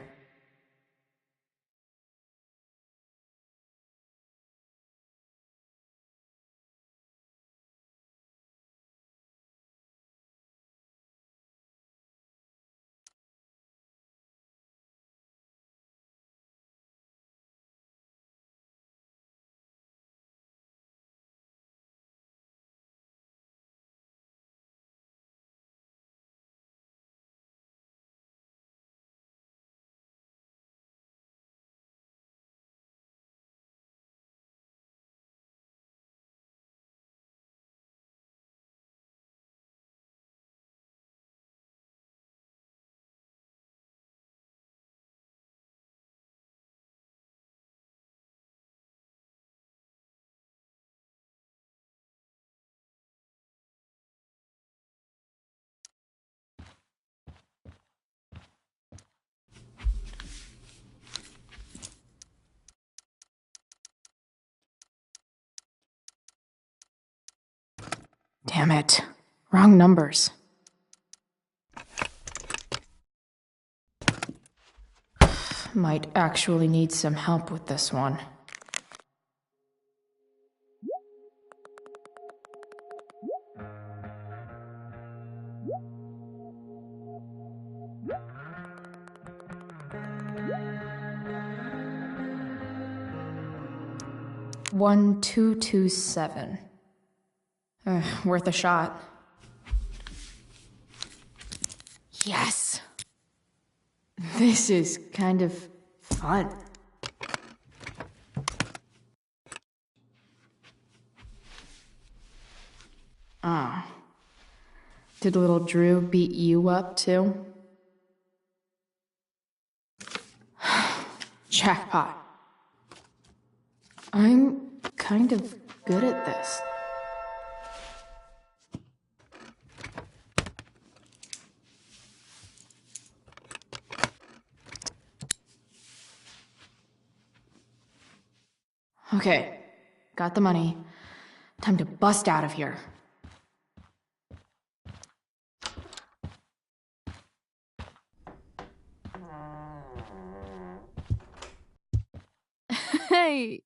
Damn it. Wrong numbers. Might actually need some help with this one. One, 2, 2, 7. Worth a shot. Yes! This is kind of fun. Ah. Did little Drew beat you up too? Jackpot. I'm kind of good at this. Okay, got the money. Time to bust out of here. Hey,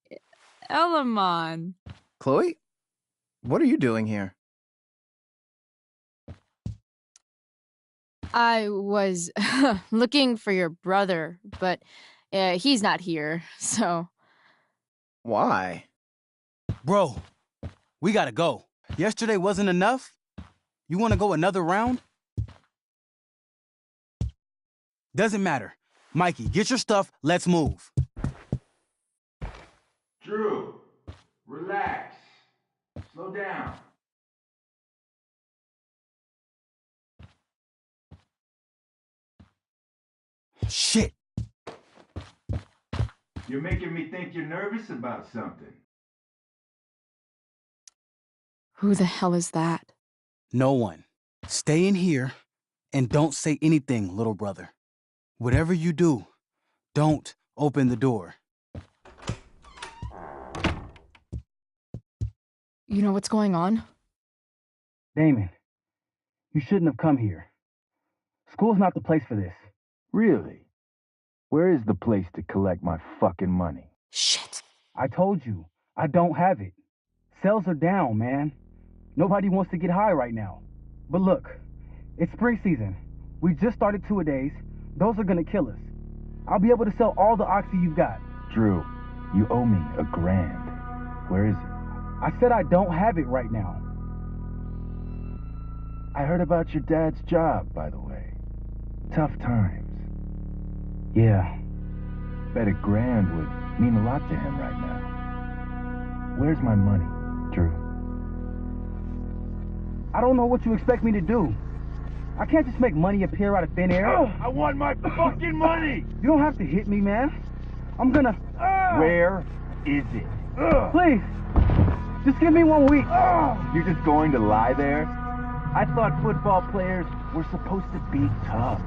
Elamon. Chloe? What are you doing here? I was looking for your brother, but he's not here, so... Why? Bro, we gotta go. Yesterday wasn't enough? You wanna go another round? Doesn't matter. Mikey, get your stuff, let's move. Drew, relax. Slow down. Shit. You're making me think you're nervous about something. Who the hell is that? No one. Stay in here and don't say anything, little brother. Whatever you do, don't open the door. You know what's going on? Damon, you shouldn't have come here. School's not the place for this. Really? Where is the place to collect my fucking money? Shit. I told you, I don't have it. Sales are down, man. Nobody wants to get high right now. But look, it's spring season. We just started two-a-days. Those are gonna kill us. I'll be able to sell all the oxy you've got. Drew, you owe me $1,000. Where is it? I said I don't have it right now. I heard about your dad's job, by the way. Tough times. Yeah. Bet $1,000 would mean a lot to him right now. Where's my money, Drew? I don't know what you expect me to do. I can't just make money appear out of thin air. I want my fucking money! You don't have to hit me, man. I'm gonna... Where is it? Please, just give me 1 week. You're just going to lie there? I thought football players were supposed to be tough.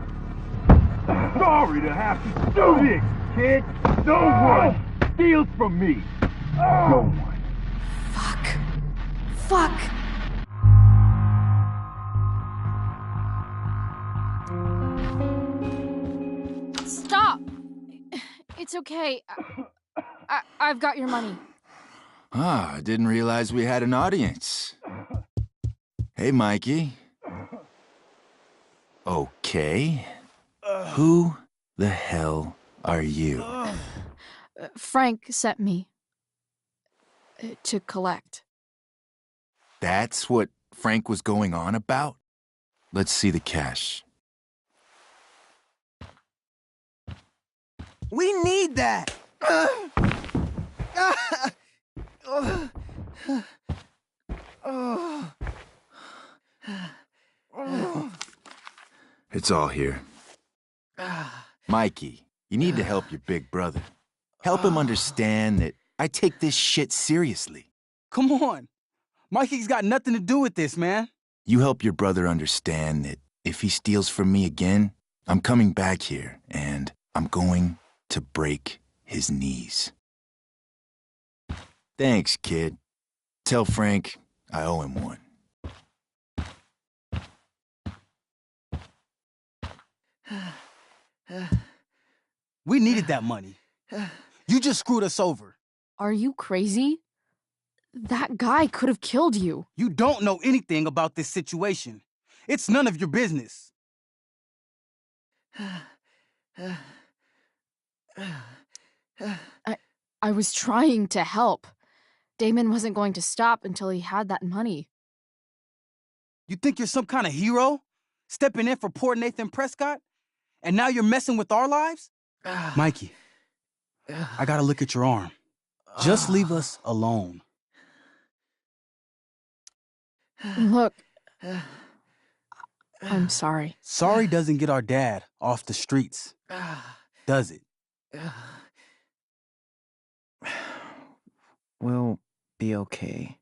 Sorry to have to do this, kid. No one steals from me. No one. Fuck. Stop! It's okay. I've got your money. Ah, I didn't realize we had an audience. Hey, Mikey. Okay. Who the hell are you? Frank sent me to collect. That's what Frank was going on about? Let's see the cash. We need that! It's all here. Mikey, you need to help your big brother. Help him understand that I take this shit seriously. Come on. Mikey's got nothing to do with this, man. You help your brother understand that if he steals from me again, I'm coming back here and I'm going to break his knees. Thanks, kid. Tell Frank I owe him one. We needed that money. You just screwed us over. Are you crazy? That guy could have killed you. You don't know anything about this situation. It's none of your business. I was trying to help. Damon wasn't going to stop until he had that money. You think you're some kind of hero? Stepping in for poor Nathan Prescott? And now you're messing with our lives? Mikey, I gotta look at your arm. Just leave us alone. Look, I'm sorry. Sorry doesn't get our dad off the streets, does it? We'll be okay.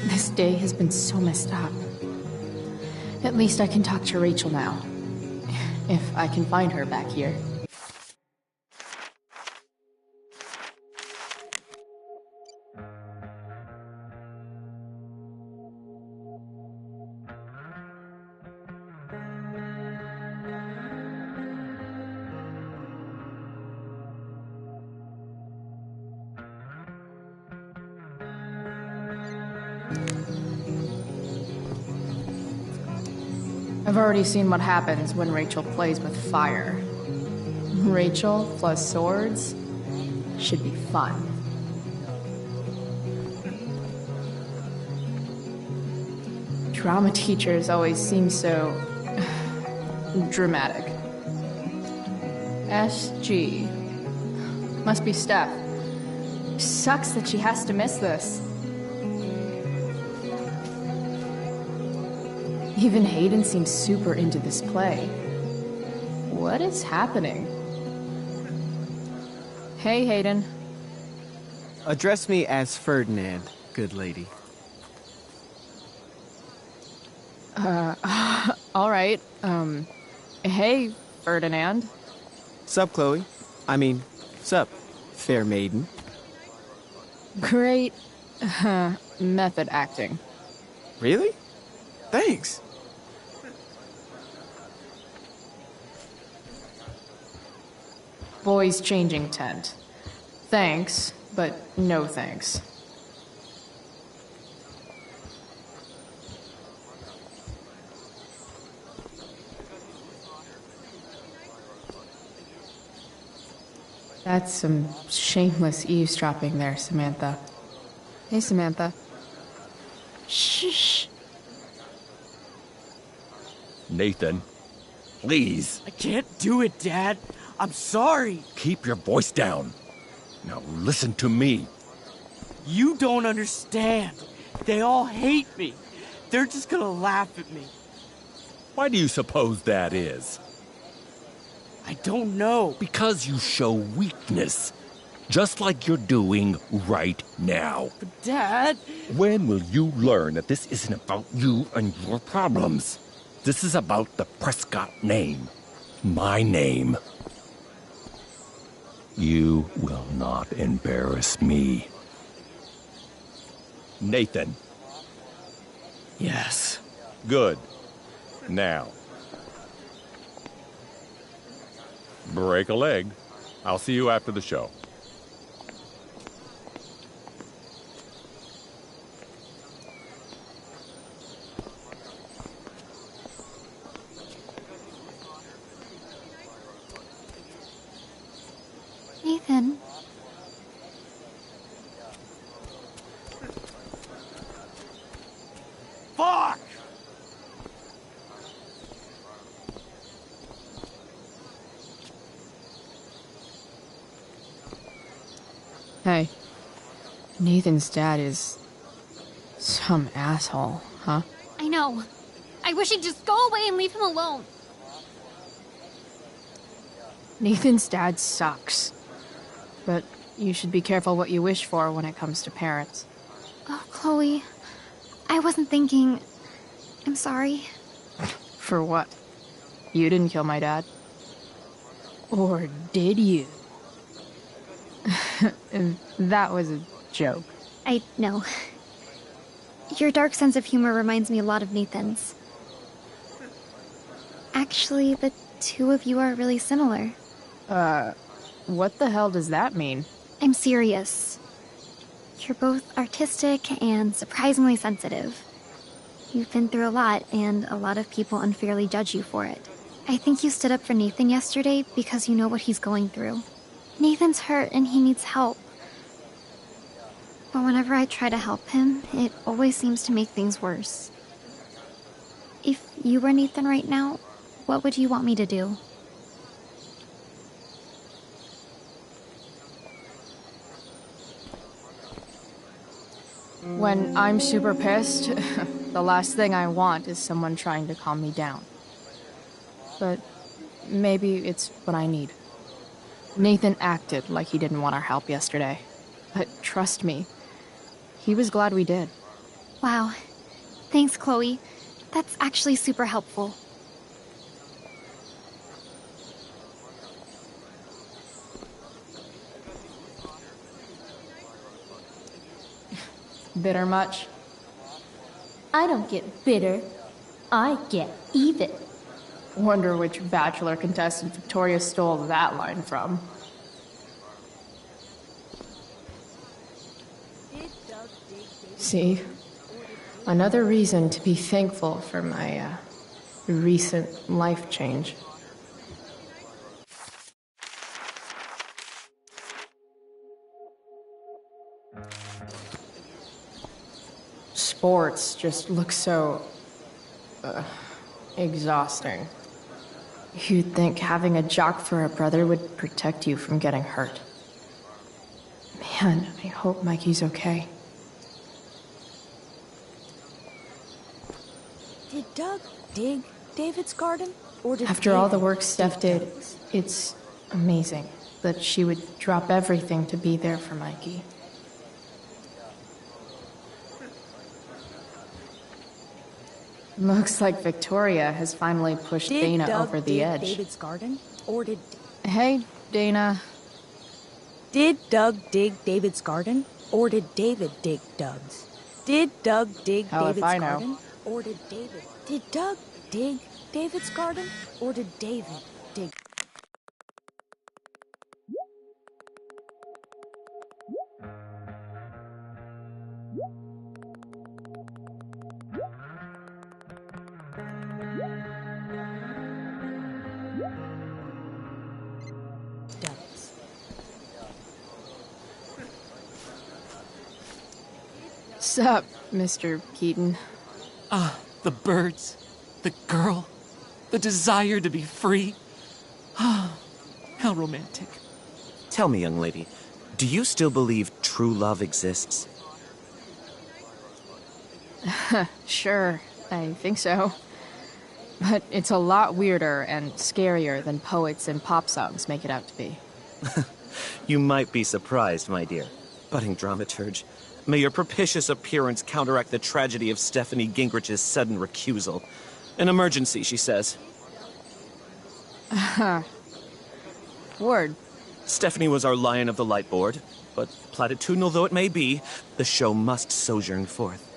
This day has been so messed up. At least I can talk to Rachel now. If I can find her back here. I've already seen what happens when Rachel plays with fire. Rachel plus swords should be fun. Drama teachers always seem so dramatic. SG. Must be Steph. Sucks that she has to miss this. Even Hayden seems super into this play. What is happening? Hey, Hayden. Address me as Ferdinand, good lady. All right. Hey, Ferdinand. Sup, Chloe? I mean, sup, fair maiden. Great method acting. Really? Thanks. Boys changing tent. Thanks, but no thanks. That's some shameless eavesdropping there, Samantha. Hey, Samantha. Shh. Nathan, please. I can't do it, Dad. I'm sorry. Keep your voice down. Now listen to me. You don't understand. They all hate me. They're just gonna laugh at me. Why do you suppose that is? I don't know. Because you show weakness. Just like you're doing right now. But Dad... When will you learn that this isn't about you and your problems? This is about the Prescott name. My name. You will not embarrass me. Nathan. Yes. Good. Now. Break a leg. I'll see you after the show. Nathan. Fuck! Hey, Nathan's dad is some asshole, huh? I know. I wish he'd just go away and leave him alone. Nathan's dad sucks. But you should be careful what you wish for when it comes to parents. Oh, Chloe. I wasn't thinking. I'm sorry. For what? You didn't kill my dad. Or did you? That was a joke. I know. Your dark sense of humor reminds me a lot of Nathan's. Actually, the two of you are really similar. What the hell does that mean? I'm serious. You're both artistic and surprisingly sensitive. You've been through a lot, and a lot of people unfairly judge you for it. I think you stood up for Nathan yesterday because you know what he's going through. Nathan's hurt and he needs help. But whenever I try to help him, it always seems to make things worse. If you were Nathan right now, what would you want me to do? When I'm super pissed, the last thing I want is someone trying to calm me down. But maybe it's what I need. Nathan acted like he didn't want our help yesterday. But trust me, he was glad we did. Wow. Thanks, Chloe. That's actually super helpful. Bitter much? I don't get bitter. I get even. Wonder which Bachelor contestant Victoria stole that line from. See? Another reason to be thankful for my, recent life change. Sports just look so... exhausting. You'd think having a jock for a brother would protect you from getting hurt. Man, I hope Mikey's okay. Did Doug dig David's garden? Or did After all the David work dig Steph did, Doug's? it's amazing that she would drop everything to be there for Mikey. Looks like Victoria has finally pushed Did Dana Doug over the dig edge. David's garden? Or did... Hey, Dana. Did Doug dig David's garden? Or did David dig Doug's? Did Doug dig Hell if David's I know. garden? Or did David... Did Doug dig David's garden? Or did David dig... Doug's? Sup, Mr. Keaton? Ah, the birds, the girl, the desire to be free. Ah, how romantic. Tell me, young lady, do you still believe true love exists? Sure, I think so. But it's a lot weirder and scarier than poets and pop songs make it out to be. You might be surprised, my dear. Budding dramaturge, may your propitious appearance counteract the tragedy of Stephanie Gingrich's sudden recusal. An emergency, she says. Word. Stephanie was our lion of the light board, but platitudinal though it may be, the show must sojourn forth.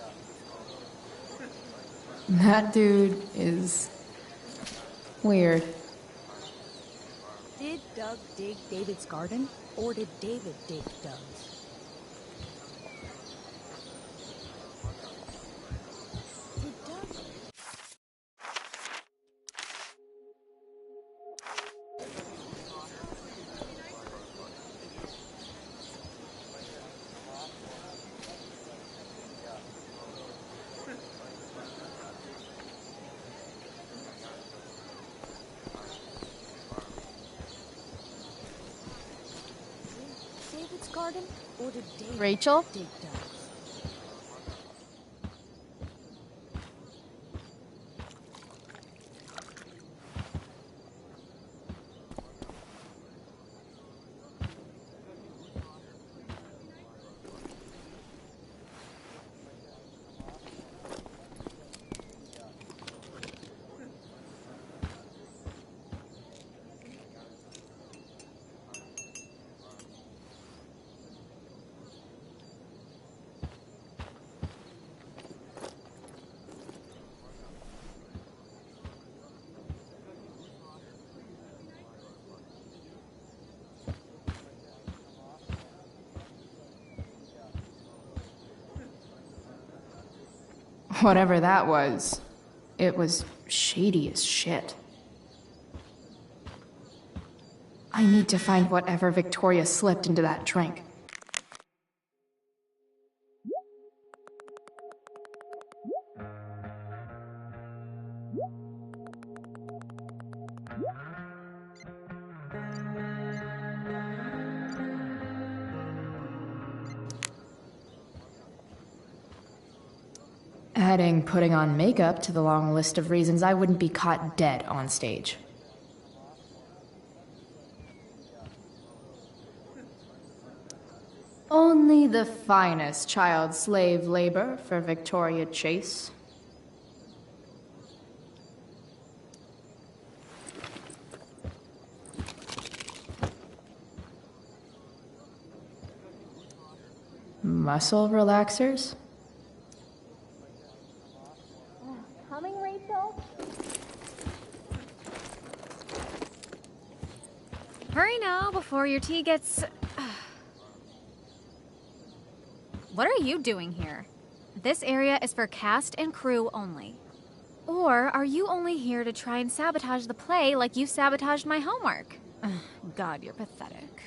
That dude is... weird. Did Doug dig David's garden? Or did David dig Doug's? Did Doug... garden, or did David Rachel? dig Doug's? Whatever that was, it was shady as shit. I need to find whatever Victoria slipped into that drink. Adding putting on makeup to the long list of reasons I wouldn't be caught dead on stage. Only the finest child slave labor for Victoria Chase. Muscle relaxers? Coming, Rachel? Hurry now before your tea gets... What are you doing here? This area is for cast and crew only. Or are you only here to try and sabotage the play like you sabotaged my homework? God, you're pathetic.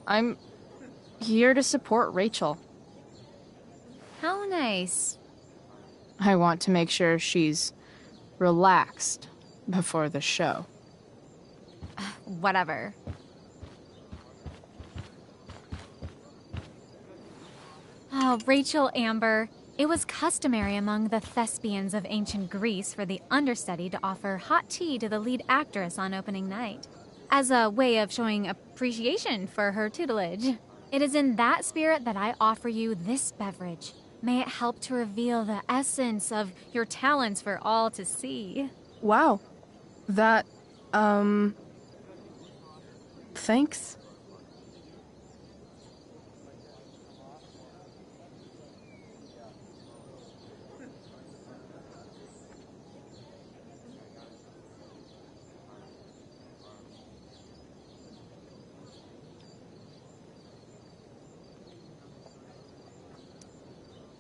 I'm here to support Rachel. How nice. I want to make sure she's relaxed before the show. Whatever. Oh, Rachel Amber. It was customary among the thespians of ancient Greece for the understudy to offer hot tea to the lead actress on opening night, as a way of showing appreciation for her tutelage. It is in that spirit that I offer you this beverage. May it help to reveal the essence of your talents for all to see. Wow. That, thanks.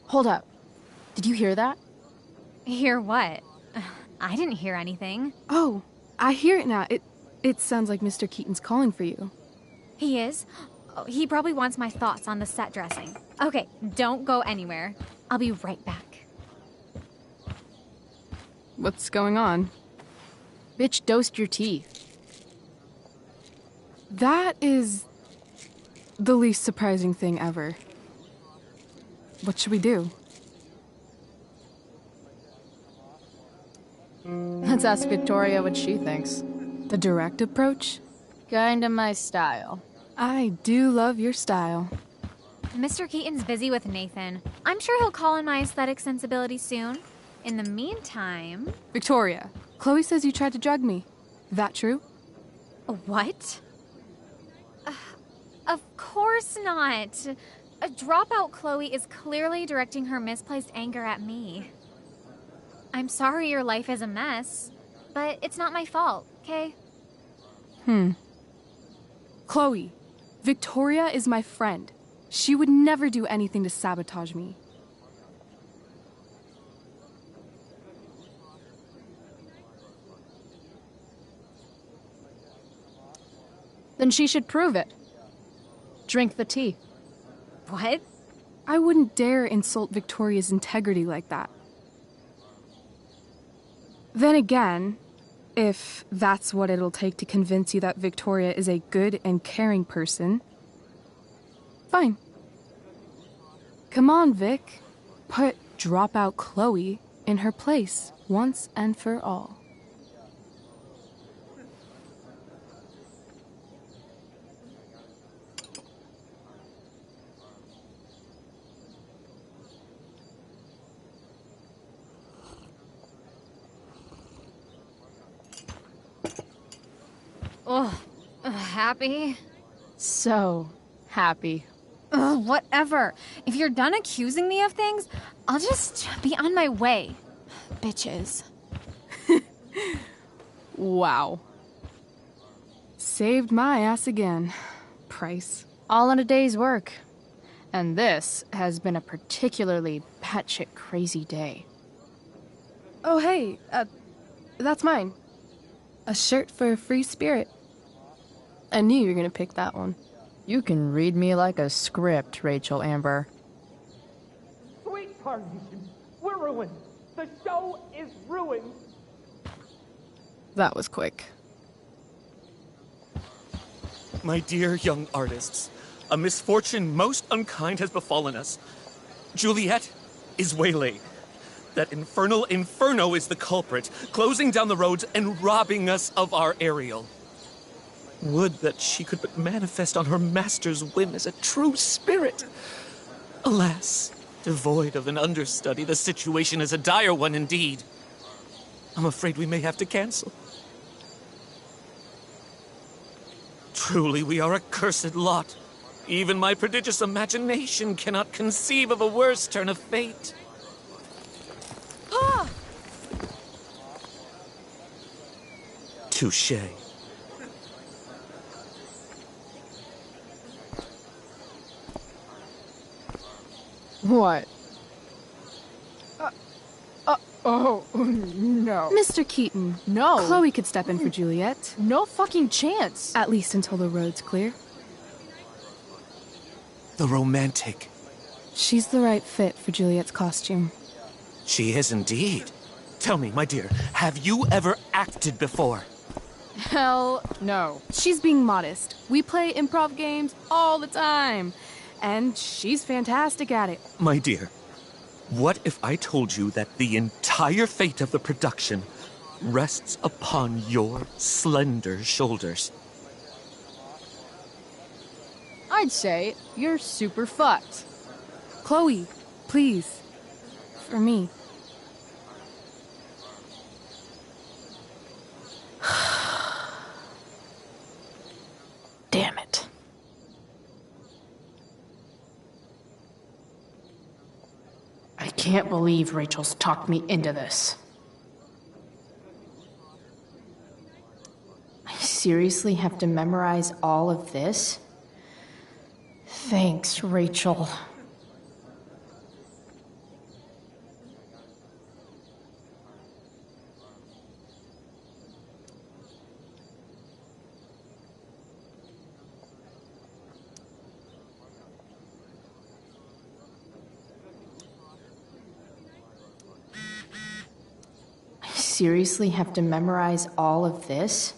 Hold up. Did you hear that? Hear what? I didn't hear anything. Oh, I hear it now. It sounds like Mr. Keaton's calling for you. He is? Oh, he probably wants my thoughts on the set dressing. Okay, don't go anywhere. I'll be right back. What's going on? Bitch dosed your tea. That is the least surprising thing ever. What should we do? Let's ask Victoria what she thinks. The direct approach? Kinda my style. I do love your style. Mr. Keaton's busy with Nathan. I'm sure he'll call on my aesthetic sensibility soon. In the meantime... Victoria, Chloe says you tried to drug me. That true? What? Of course not. A dropout Chloe is clearly directing her misplaced anger at me. I'm sorry your life is a mess, but it's not my fault, okay? Chloe, Victoria is my friend. She would never do anything to sabotage me. Then she should prove it. Drink the tea. What? I wouldn't dare insult Victoria's integrity like that. Then again, If that's what it'll take to convince you that Victoria is a good and caring person, fine. Come on, Vic. Put dropout Chloe in her place once and for all. Ugh. Happy? So happy. Ugh, whatever. If you're done accusing me of things, I'll just be on my way. Bitches. Wow. Saved my ass again. Price. All in a day's work. And this has been a particularly batshit crazy day. Oh, hey, that's mine. A shirt for a free spirit. I knew you were gonna pick that one. You can read me like a script, Rachel Amber. Sweet Carnation, we're ruined. The show is ruined. That was quick. My dear young artists, a misfortune most unkind has befallen us. Juliet is waylaid. That infernal Inferno is the culprit, closing down the roads and robbing us of our Ariel. Would that she could but manifest on her master's whim as a true spirit. Alas, devoid of an understudy, the situation is a dire one indeed. I'm afraid we may have to cancel. Truly, we are a cursed lot. Even my prodigious imagination cannot conceive of a worse turn of fate. Ah! Touché. What? Oh, no. Mr. Keaton. No. Chloe could step in for Juliet. No fucking chance. At least until the road's clear. The romantic. She's the right fit for Juliet's costume. She is indeed. Tell me, my dear, have you ever acted before? Hell no. She's being modest. We play improv games all the time. And she's fantastic at it. My dear, what if I told you that the entire fate of the production rests upon your slender shoulders? I'd say you're super fucked. Chloe, please. For me. Damn it. I can't believe Rachel's talked me into this. I seriously have to memorize all of this? Thanks, Rachel. Seriously have to memorize all of this?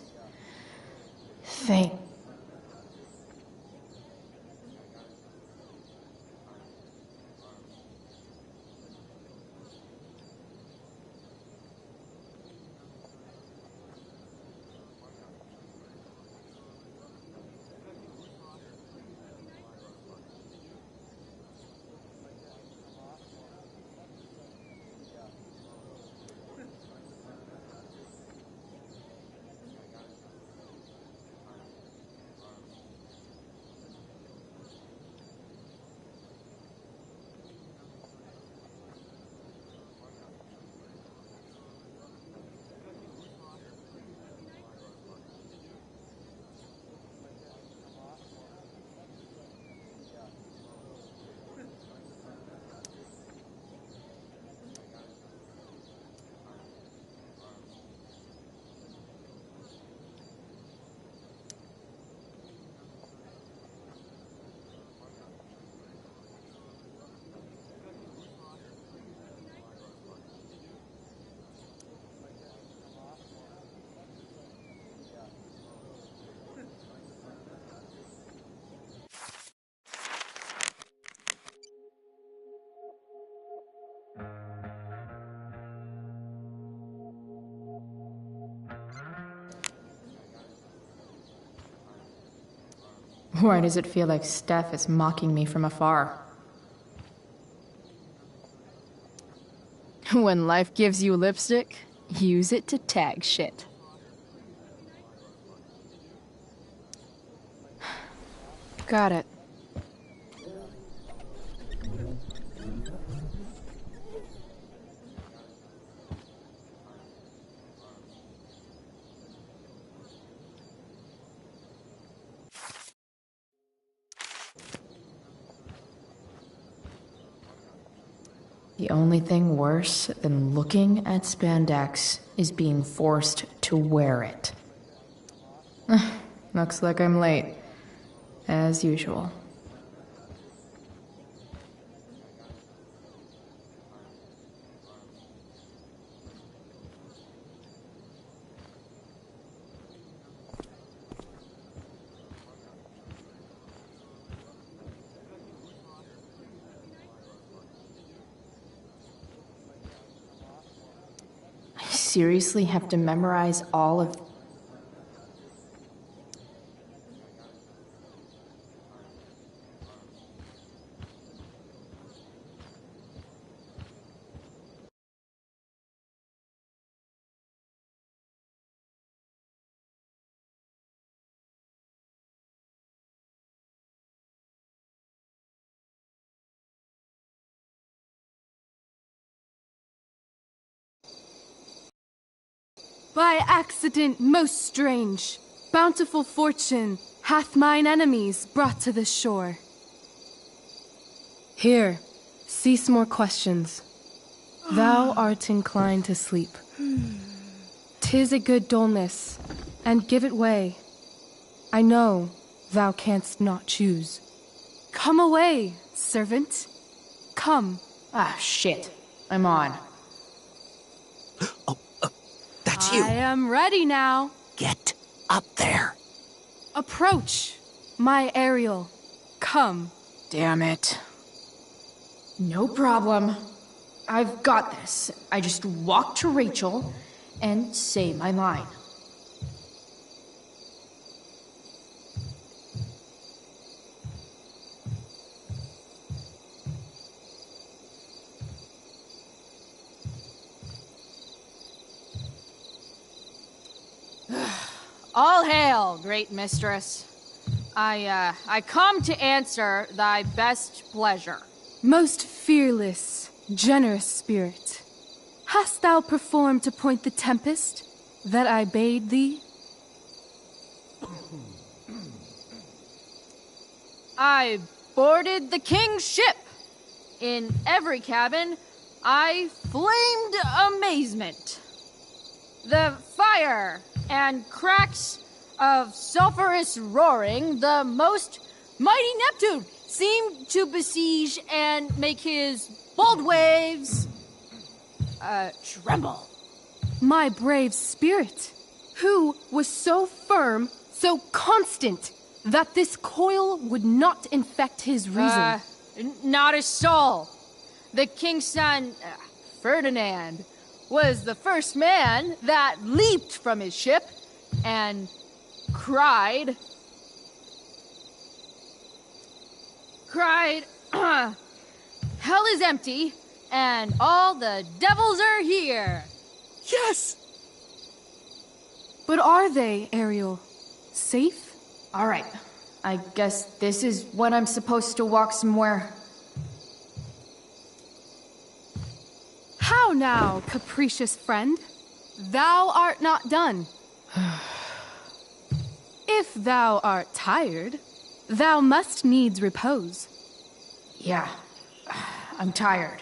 Why does it feel like Steph is mocking me from afar? When life gives you lipstick, use it to tag shit. Got it. The only thing worse than looking at spandex is being forced to wear it. Looks like I'm late. As usual. I seriously have to memorize all of... By accident most strange, bountiful fortune hath mine enemies brought to this shore. Here, cease more questions. Thou art inclined to sleep. 'Tis a good dullness, and give it way. I know thou canst not choose. Come away, servant. Come. Ah, shit. I'm on. That's you. I am ready now. Get up there. Approach, my Ariel. Come. Damn it. No problem. I've got this. I just walk to Rachel and say my line. All hail, great mistress. I come to answer thy best pleasure. Most fearless, generous spirit, hast thou performed to point the tempest that I bade thee? I boarded the king's ship. In every cabin, I flamed amazement. The fire and cracks of sulphurous roaring, the most mighty Neptune seemed to besiege and make his bold waves tremble. My brave spirit, who was so firm, so constant, that this coil would not infect his reason. Not a soul. The king's son, Ferdinand, was the first man that leaped from his ship and cried, hell is empty and all the devils are here. Yes! But are they, Ariel? Safe? All right. I guess this is when I'm supposed to walk somewhere. How now, capricious friend? Thou art not done. If thou art tired, thou must needs repose. Yeah, I'm tired.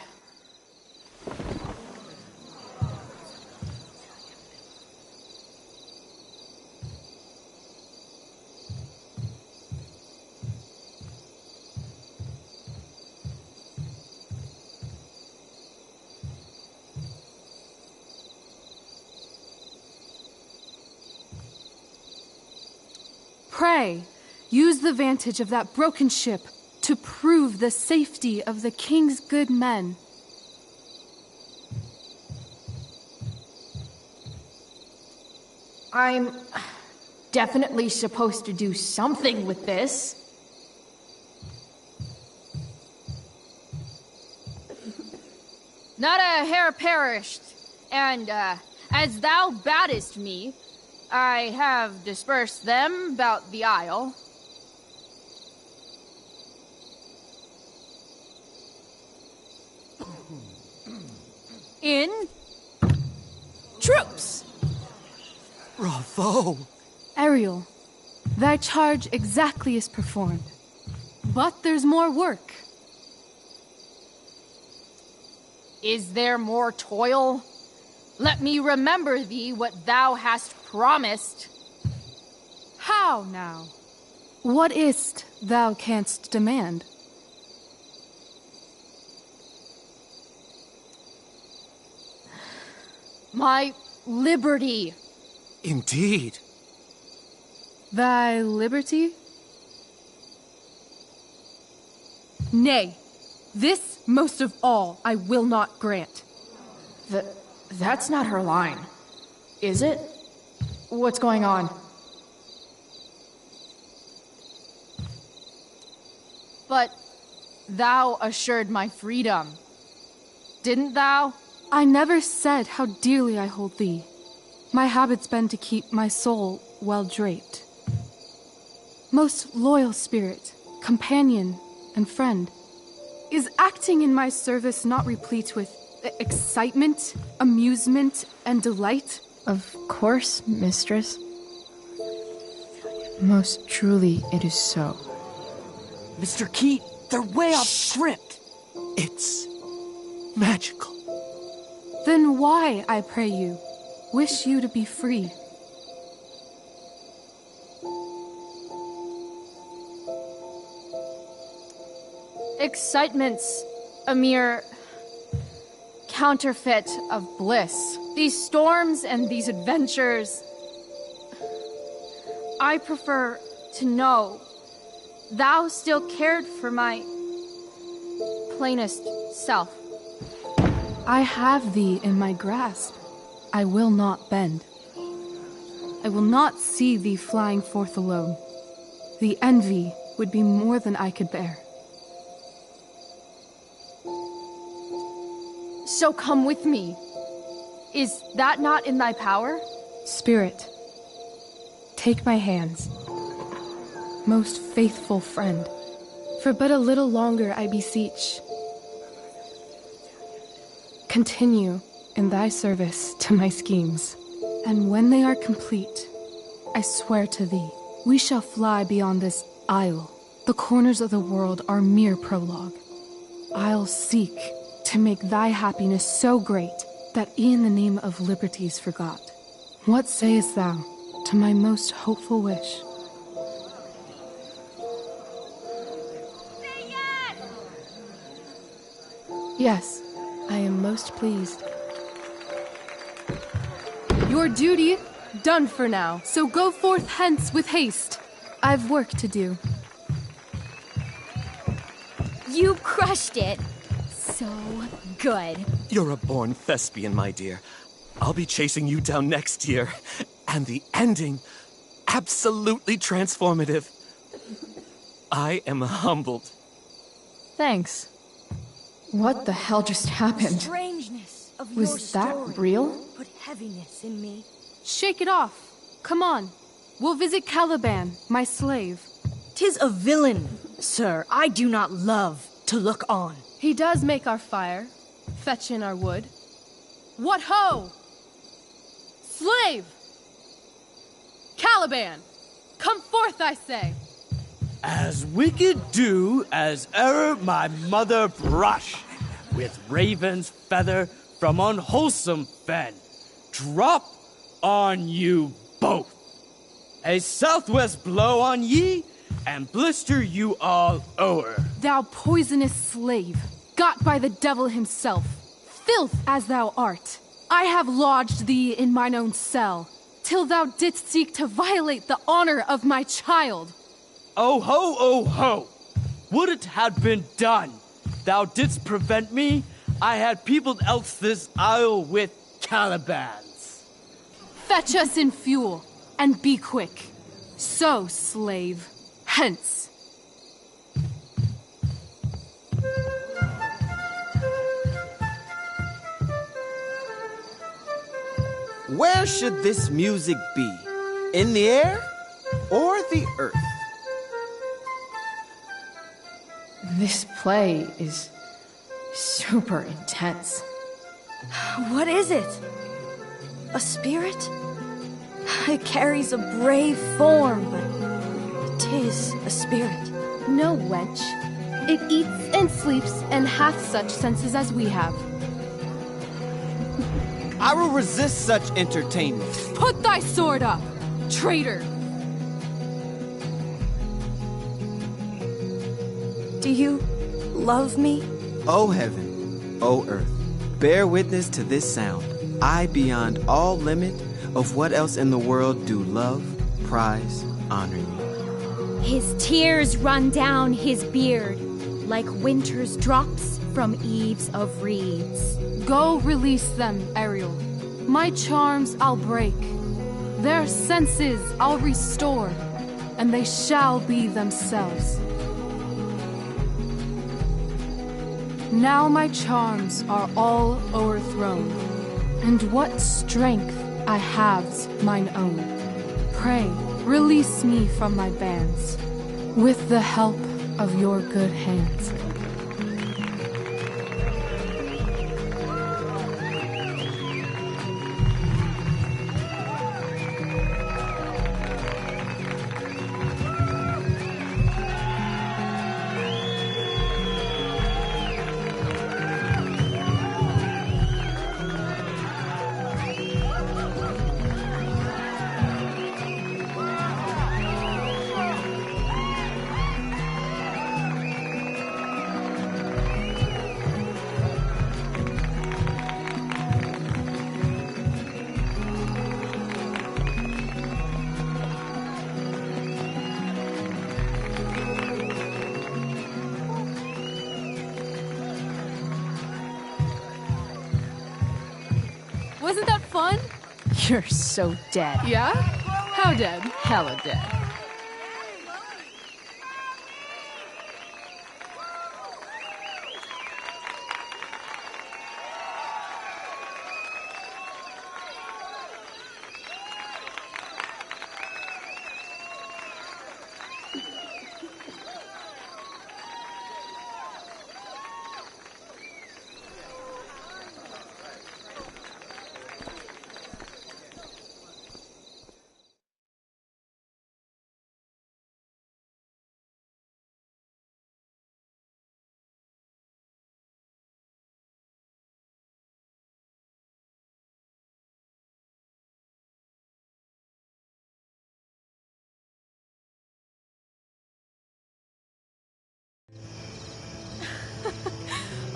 Pray, use the vantage of that broken ship to prove the safety of the king's good men. I'm definitely supposed to do something with this. Not a hair perished. And, as thou badest me, I have dispersed them about the isle. In troops! Bravo! Ariel, thy charge exactly is performed. But there's more work. Is there more toil? Let me remember thee what thou hast promised. How now? What is't thou canst demand? My liberty. Indeed. Thy liberty? Nay, this most of all I will not grant. That's not her line. Is it? What's going on? But thou assured my freedom. Didn't thou? I never said how dearly I hold thee. My habit's been to keep my soul well draped. Most loyal spirit, companion, and friend, is acting in my service not replete with excitement, amusement, and delight? Of course, mistress. Most truly it is so. Mr. Keat, they're way off script. It's magical. Then why, I pray you, wish you to be free? Excitement's a mere counterfeit of bliss. These storms and these adventures, I prefer to know thou still cared for my plainest self. I have thee in my grasp. I will not bend. I will not see thee flying forth alone. The envy would be more than I could bear. So come with me. Is that not in thy power? Spirit, take my hands. Most faithful friend, for but a little longer I beseech. Continue in thy service to my schemes, and when they are complete, I swear to thee, we shall fly beyond this isle. The corners of the world are mere prologue. I'll seek to make thy happiness so great that e'en the name of liberty's forgot. What sayest thou to my most hopeful wish? Say yes! Yes, I am most pleased. Your duty done for now, so go forth hence with haste. I've work to do. You crushed it. So good. You're a born thespian, my dear. I'll be chasing you down next year. And the ending, absolutely transformative. I am humbled. Thanks. What the hell just happened? Strangeness of your Was that story real? Put heaviness in me. Shake it off. Come on. We'll visit Caliban, my slave. 'Tis a villain, sir, I do not love to look on. He does make our fire, fetch in our wood. What ho! Slave! Caliban! Come forth, I say! As wicked do as e'er my mother brush, with raven's feather from unwholesome fen, drop on you both. A southwest blow on ye, and blister you all o'er. Thou poisonous slave, got by the devil himself, filth as thou art, I have lodged thee in mine own cell, till thou didst seek to violate the honor of my child. Oh ho, oh ho! Would it had been done! Thou didst prevent me, I had peopled else this isle with Calibans. Fetch us in fuel, and be quick. So, slave, hence. Where should this music be? In the air or the earth? This play is super intense. What is it? A spirit? It carries a brave form, but it is a spirit. No, wench. It eats and sleeps and hath such senses as we have. I will resist such entertainment. Put thy sword up, traitor! Do you love me? O heaven, O earth, bear witness to this sound. I, beyond all limit of what else in the world do love, prize, honor you. His tears run down his beard like winter's drops from eaves of reeds. Go release them, Ariel. My charms I'll break. Their senses I'll restore, and they shall be themselves. Now my charms are all o'erthrown, and what strength I have's mine own. Pray, release me from my bands, with the help of your good hands. Wasn't that fun? You're so dead. Yeah? How dead? Hella dead.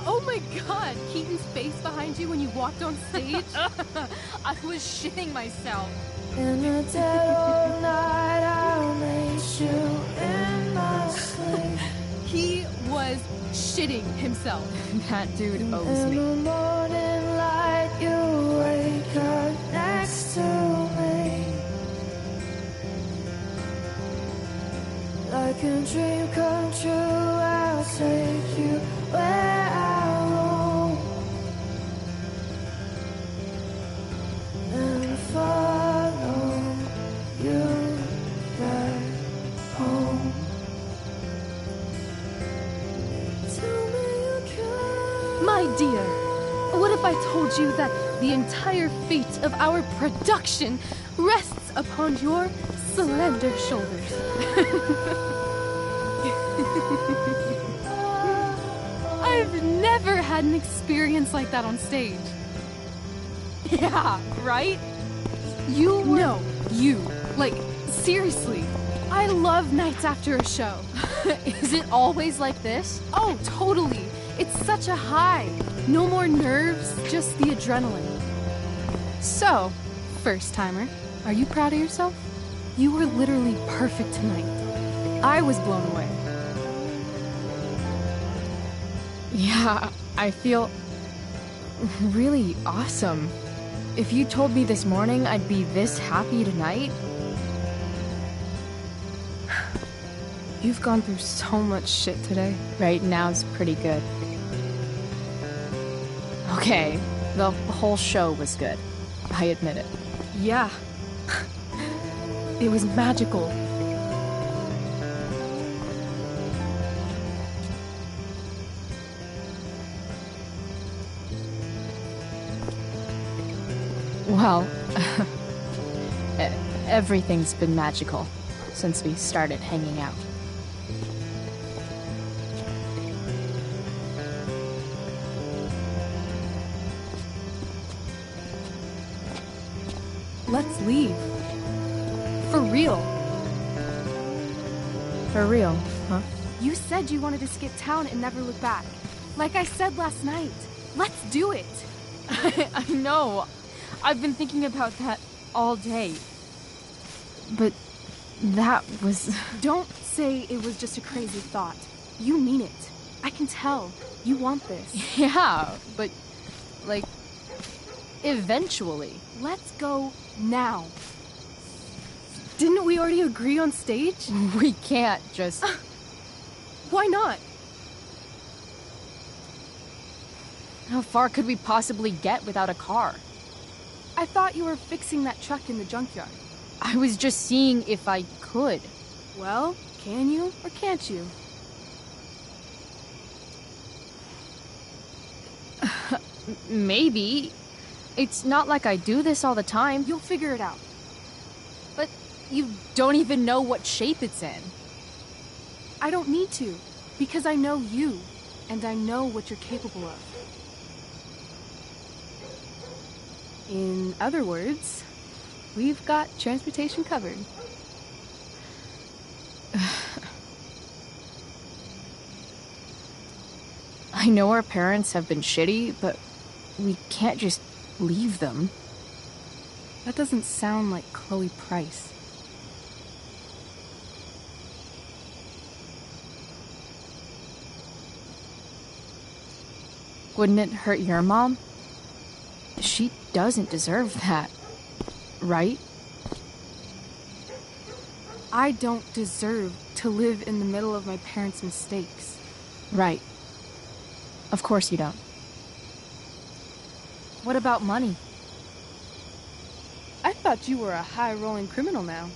Oh my god, Keaton's face behind you when you walked on stage? I was shitting myself. In the dead of night, I'll meet you in my sleep. He was shitting himself. That dude owes In me. the morning light, you wake up next to me. Like a dream come true, I'll take you where I roam and follow you back home. Tell me you can. My dear, what if I told you that the entire fate of our production rests upon your slender shoulders? I've never had an experience like that on stage. Yeah, right? You were... No, you. Like, seriously. I love nights after a show. Is it always like this? Oh, totally. It's such a high. No more nerves, just the adrenaline. So, first timer, are you proud of yourself? You were literally perfect tonight. I was blown away. Yeah, I feel really awesome. If you told me this morning I'd be this happy tonight... You've gone through so much shit today. Right now's pretty good. Okay, the whole show was good. I admit it. Yeah. It was magical. Well, everything's been magical since we started hanging out. Let's leave. For real. For real, huh? You said you wanted to skip town and never look back. Like I said last night. Let's do it. I know. I've been thinking about that all day. But that was... Don't say it was just a crazy thought. You mean it. I can tell. You want this. Yeah, but... like... eventually. Let's go now. Didn't we already agree on stage? We can't just... Why not? How far could we possibly get without a car? I thought you were fixing that truck in the junkyard. I was just seeing if I could. Well, can you or can't you? Maybe. It's not like I do this all the time. You'll figure it out. But you don't even know what shape it's in. I don't need to, because I know you, and I know what you're capable of. In other words, we've got transportation covered. I know our parents have been shitty, but we can't just leave them. That doesn't sound like Chloe Price. Wouldn't it hurt your mom? She doesn't deserve that, right? I don't deserve to live in the middle of my parents' mistakes. Right. Of course you don't. What about money? I thought you were a high-rolling criminal now.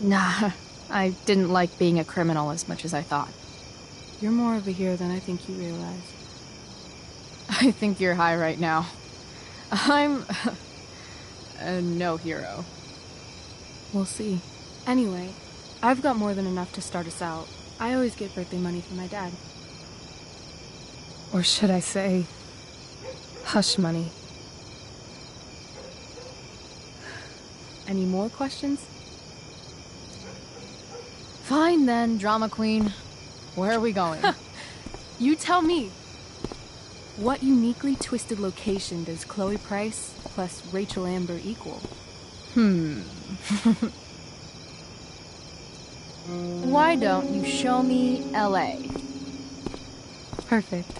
Nah, I didn't like being a criminal as much as I thought. You're more of a hero than I think you realize. I think you're high right now. I'm... no hero. We'll see. Anyway, I've got more than enough to start us out. I always get birthday money from my dad. Or should I say, hush money. Any more questions? Fine then, drama queen. Where are we going? You tell me. What uniquely twisted location does Chloe Price plus Rachel Amber equal? Why don't you show me LA? Perfect.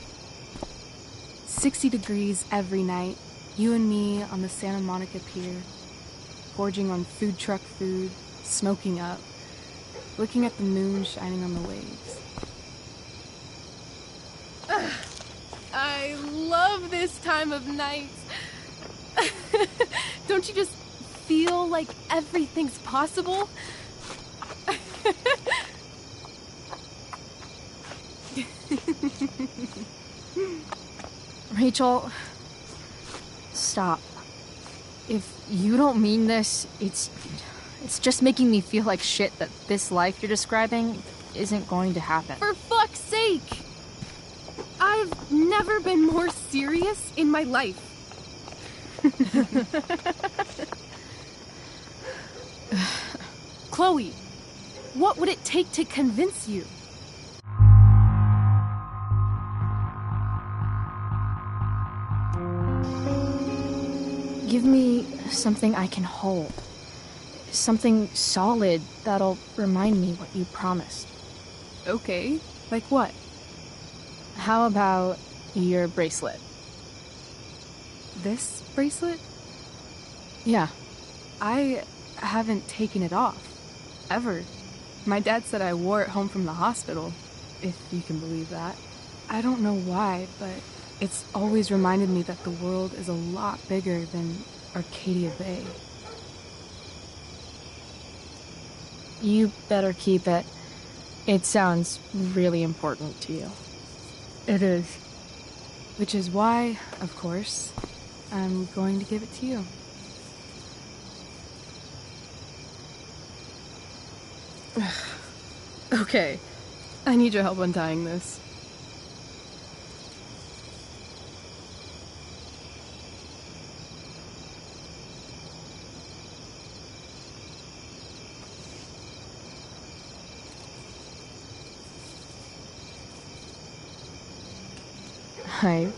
60 degrees every night, you and me on the Santa Monica Pier, gorging on food truck food, smoking up, looking at the moon shining on the waves. I love this time of night. Don't you just feel like everything's possible? Rachel, stop. If you don't mean this, it's just making me feel like shit that this life you're describing isn't going to happen. For fuck's sake! I've never been more serious in my life. Chloe, what would it take to convince you? Give me something I can hold. Something solid that'll remind me what you promised. Okay, like what? How about your bracelet? This bracelet? Yeah. I haven't taken it off. Ever. My dad said I wore it home from the hospital, if you can believe that. I don't know why, but It's always reminded me that the world is a lot bigger than Arcadia Bay. You better keep it. It sounds really important to you. It is. Which is why, of course, I'm going to give it to you. Okay, I need your help untying this. I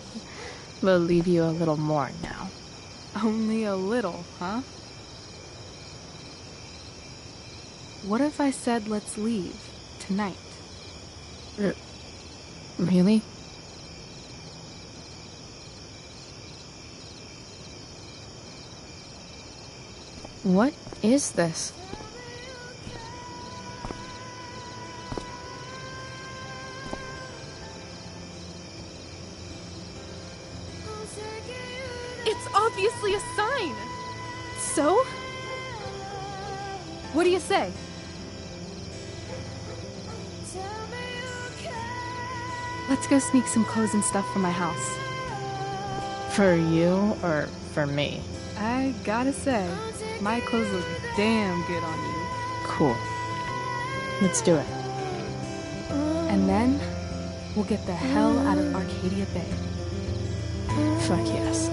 will leave you a little more now. Only a little, huh? What if I said let's leave tonight? Really? What is this? It's obviously a sign! So? What do you say? Let's go sneak some clothes and stuff from my house. For you or for me? I gotta say, my clothes look damn good on you. Cool. Let's do it. And then, we'll get the hell out of Arcadia Bay. Fuck yes.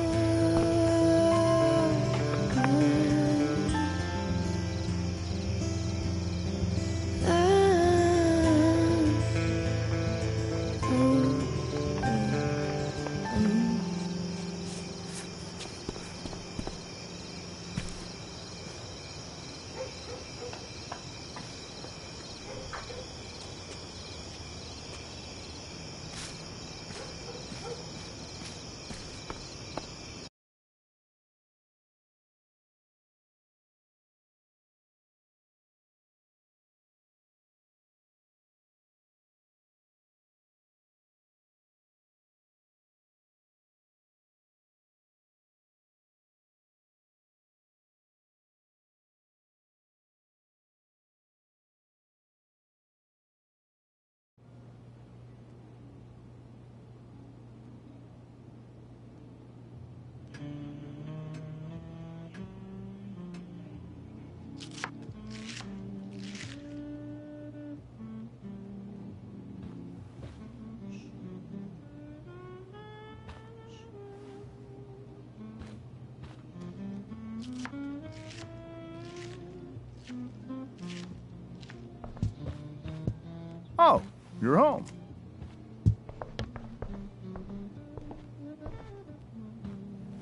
Oh, you're home.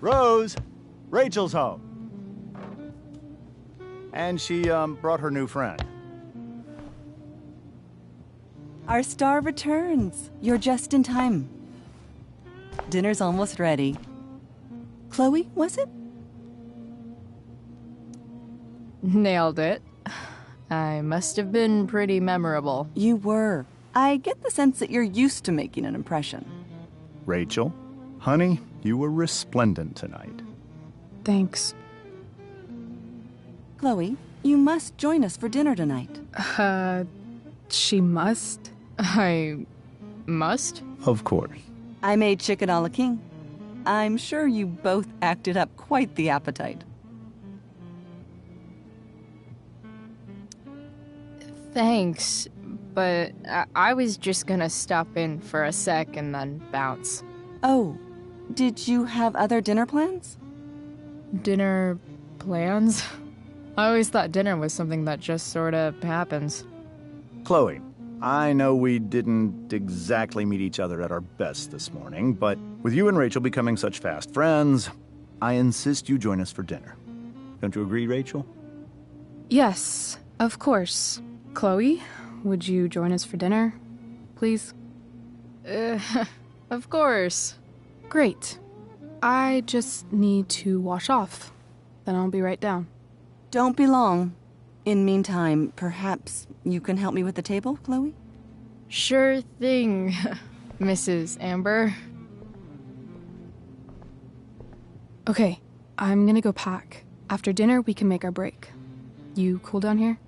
Rose, Rachel's home. And she, brought her new friend. Our star returns. You're just in time. Dinner's almost ready. Chloe, was it? Nailed it. I must have been pretty memorable. You were. I get the sense that you're used to making an impression. Rachel, honey, you were resplendent tonight. Thanks. Chloe, you must join us for dinner tonight. She must? I must? Of course. I made chicken a la king. I'm sure you both acted up quite the appetite. Thanks, but I was just gonna stop in for a sec and then bounce. Oh, did you have other dinner plans? Dinner plans? I always thought dinner was something that just sorta happens. Chloe, I know we didn't exactly meet each other at our best this morning, but with you and Rachel becoming such fast friends, I insist you join us for dinner. Don't you agree, Rachel? Yes, of course. Chloe, would you join us for dinner, please? Of course. Great. I just need to wash off. Then I'll be right down. Don't be long. In meantime, perhaps you can help me with the table, Chloe? Sure thing, Mrs. Amber. Okay, I'm gonna go pack. After dinner, we can make our break. You cool down here?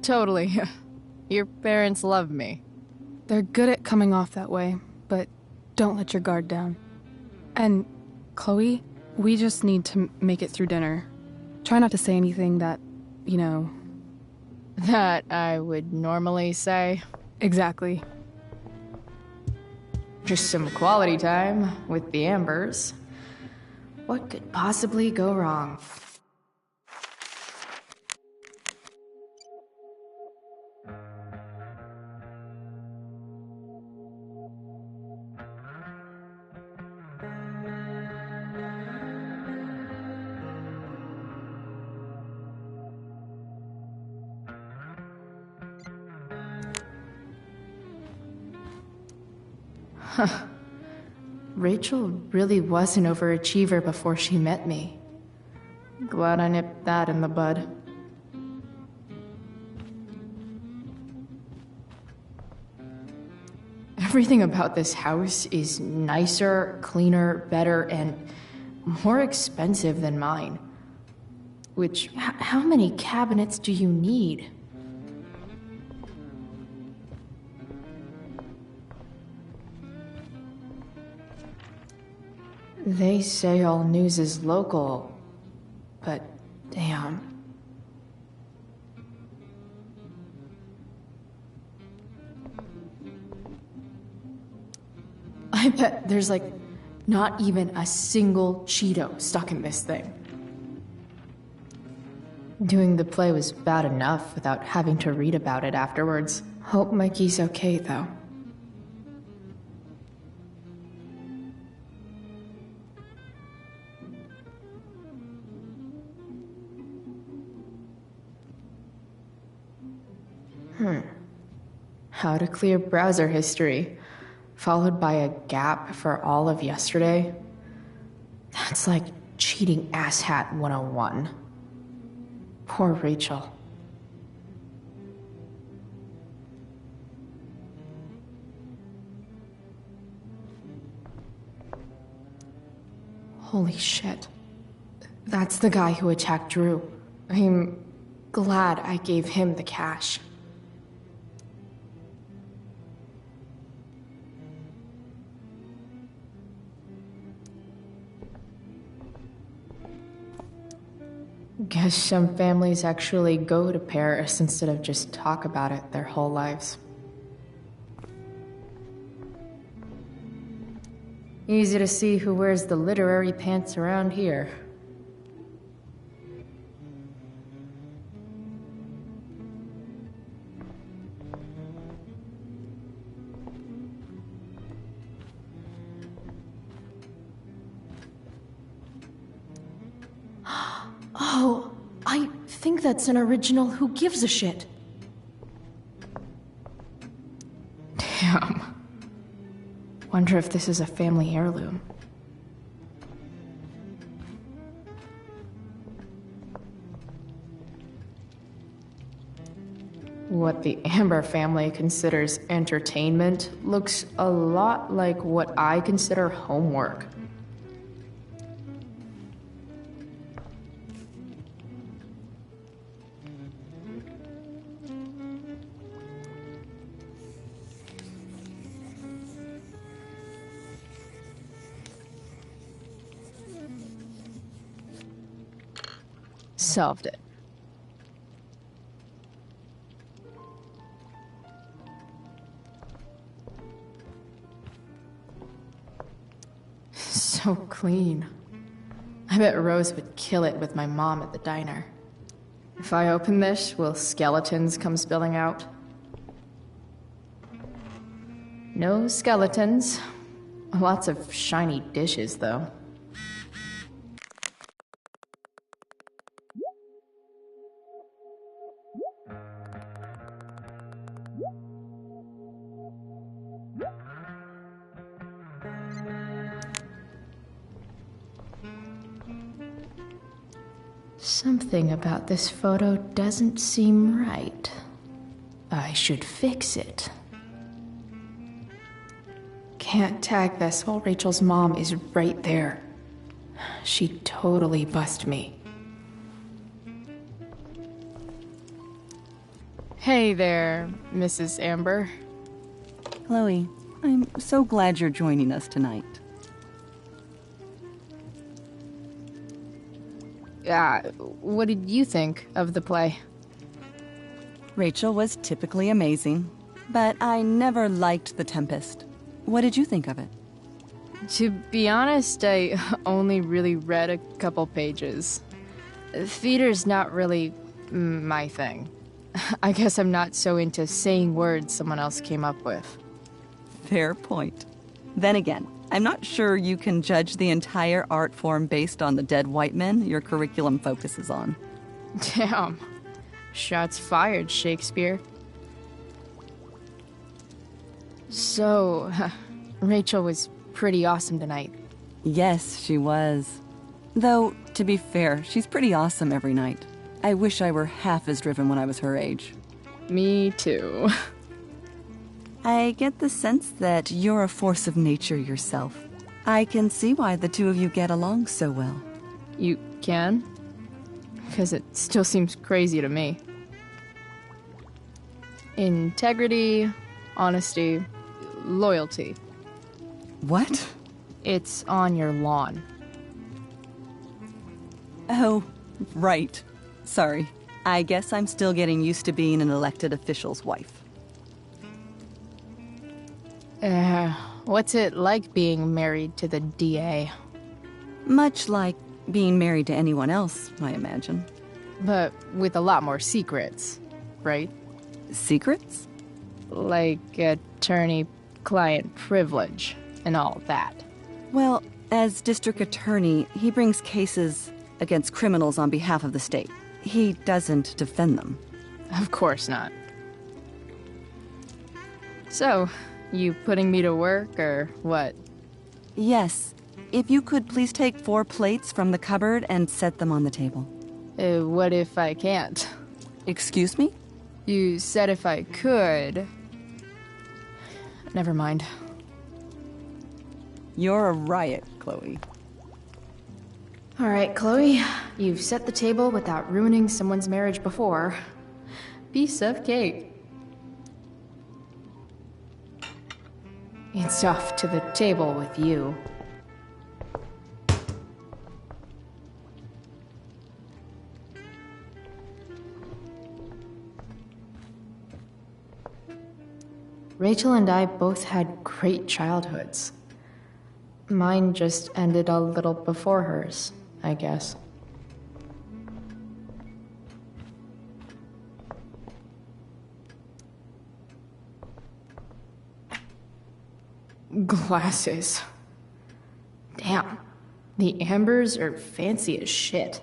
Totally. Your parents love me. They're good at coming off that way, but don't let your guard down. And, Chloe, we just need to make it through dinner. Try not to say anything that, you know... That I would normally say. Exactly. Just some quality time with the Ambers. What could possibly go wrong? Huh. Rachel really was an overachiever before she met me. Glad I nipped that in the bud. Everything about this house is nicer, cleaner, better, and more expensive than mine. Which, how many cabinets do you need? They say all news is local, but damn. I bet there's like not even a single Cheeto stuck in this thing. Doing the play was bad enough without having to read about it afterwards. Hope Mikey's okay though. How to clear browser history, followed by a gap for all of yesterday. That's like cheating asshat 101. Poor Rachel. Holy shit. That's the guy who attacked Drew. I'm glad I gave him the cash. Guess some families actually go to Paris instead of just talk about it their whole lives. Easy to see who wears the literary pants around here. Oh, I think that's an original Who Gives a Shit. Damn. Wonder if this is a family heirloom. What the Amber family considers entertainment looks a lot like what I consider homework. Solved it. So clean. I bet Rose would kill it with my mom at the diner. If I open this, will skeletons come spilling out? No skeletons. Lots of shiny dishes, though. Something about this photo doesn't seem right. I should fix it. can't tag this while Rachel's mom is right there. She'd totally bust me. Hey there, Mrs. Amber. Chloe, I'm so glad you're joining us tonight. What did you think of the play? Rachel was typically amazing, but I never liked The Tempest. What did you think of it? To be honest, I only really read a couple pages. Theater's not really my thing. I guess I'm not so into saying words someone else came up with. Fair point. Then again, I'm not sure you can judge the entire art form based on the dead white men your curriculum focuses on. Damn. Shots fired, Shakespeare. So, Rachel was pretty awesome tonight. Yes, she was. Though, to be fair, she's pretty awesome every night. I wish I were half as driven when I was her age. Me too. I get the sense that you're a force of nature yourself. I can see why the two of you get along so well. You can? Because it still seems crazy to me. Integrity, honesty, loyalty. What? It's on your lawn. Oh, right. Sorry. I guess I'm still getting used to being an elected official's wife. What's it like being married to the DA? Much like being married to anyone else, I imagine. But with a lot more secrets, right? Secrets? Like attorney-client privilege and all that. Well, as district attorney, he brings cases against criminals on behalf of the state. He doesn't defend them. Of course not. So, you putting me to work, or what? Yes. If you could please take 4 plates from the cupboard and set them on the table. What if I can't? Excuse me? You said if I could. Never mind. You're a riot, Chloe. Alright, Chloe. You've set the table without ruining someone's marriage before. Piece of cake. It's off to the table with you. Rachel and I both had great childhoods. Mine just ended a little before hers, I guess. Glasses. Damn. The Ambers are fancy as shit.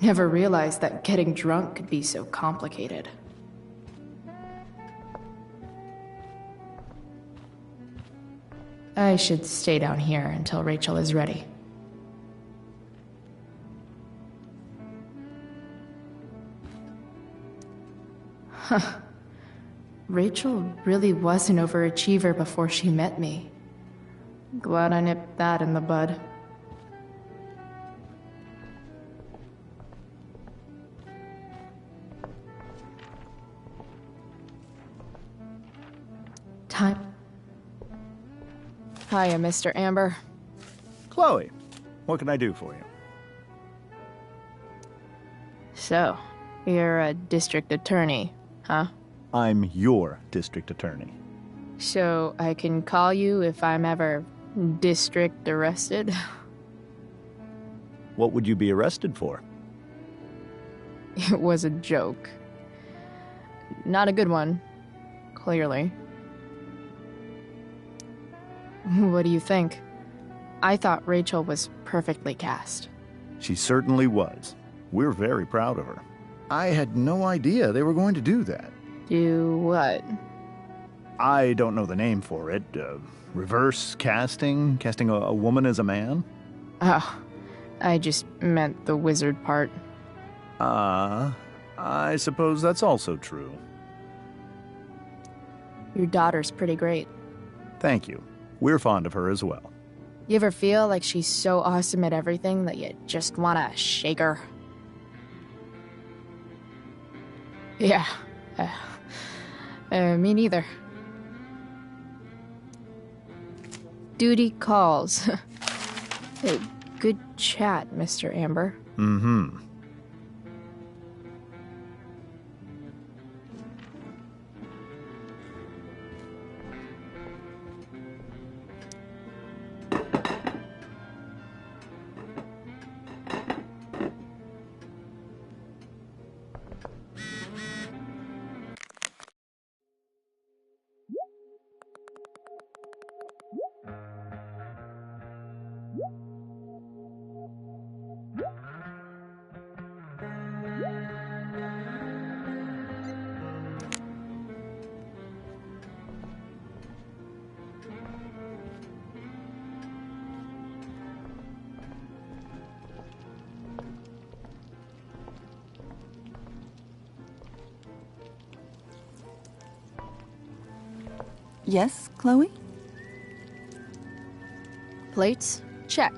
Never realized that getting drunk could be so complicated. I should stay down here until Rachel is ready. Huh. Rachel really was an overachiever before she met me. Glad I nipped that in the bud. Time. Hiya, Mr. Amber. Chloe, what can I do for you? So, you're a district attorney, huh? I'm your district attorney. So I can call you if I'm ever district arrested? What would you be arrested for? It was a joke. Not a good one, clearly. What do you think? I thought Rachel was perfectly cast. She certainly was. We're very proud of her. I had no idea they were going to do that. Do what? I don't know the name for it. Reverse casting? Casting a woman as a man? Oh, I just meant the wizard part. I suppose that's also true. Your daughter's pretty great. Thank you. We're fond of her as well. You ever feel like she's so awesome at everything that you just want to shake her? Yeah. Me neither. Duty calls. Hey, good chat, Mr. Amber. Mm-hmm. Yes, Chloe? Plates? Check.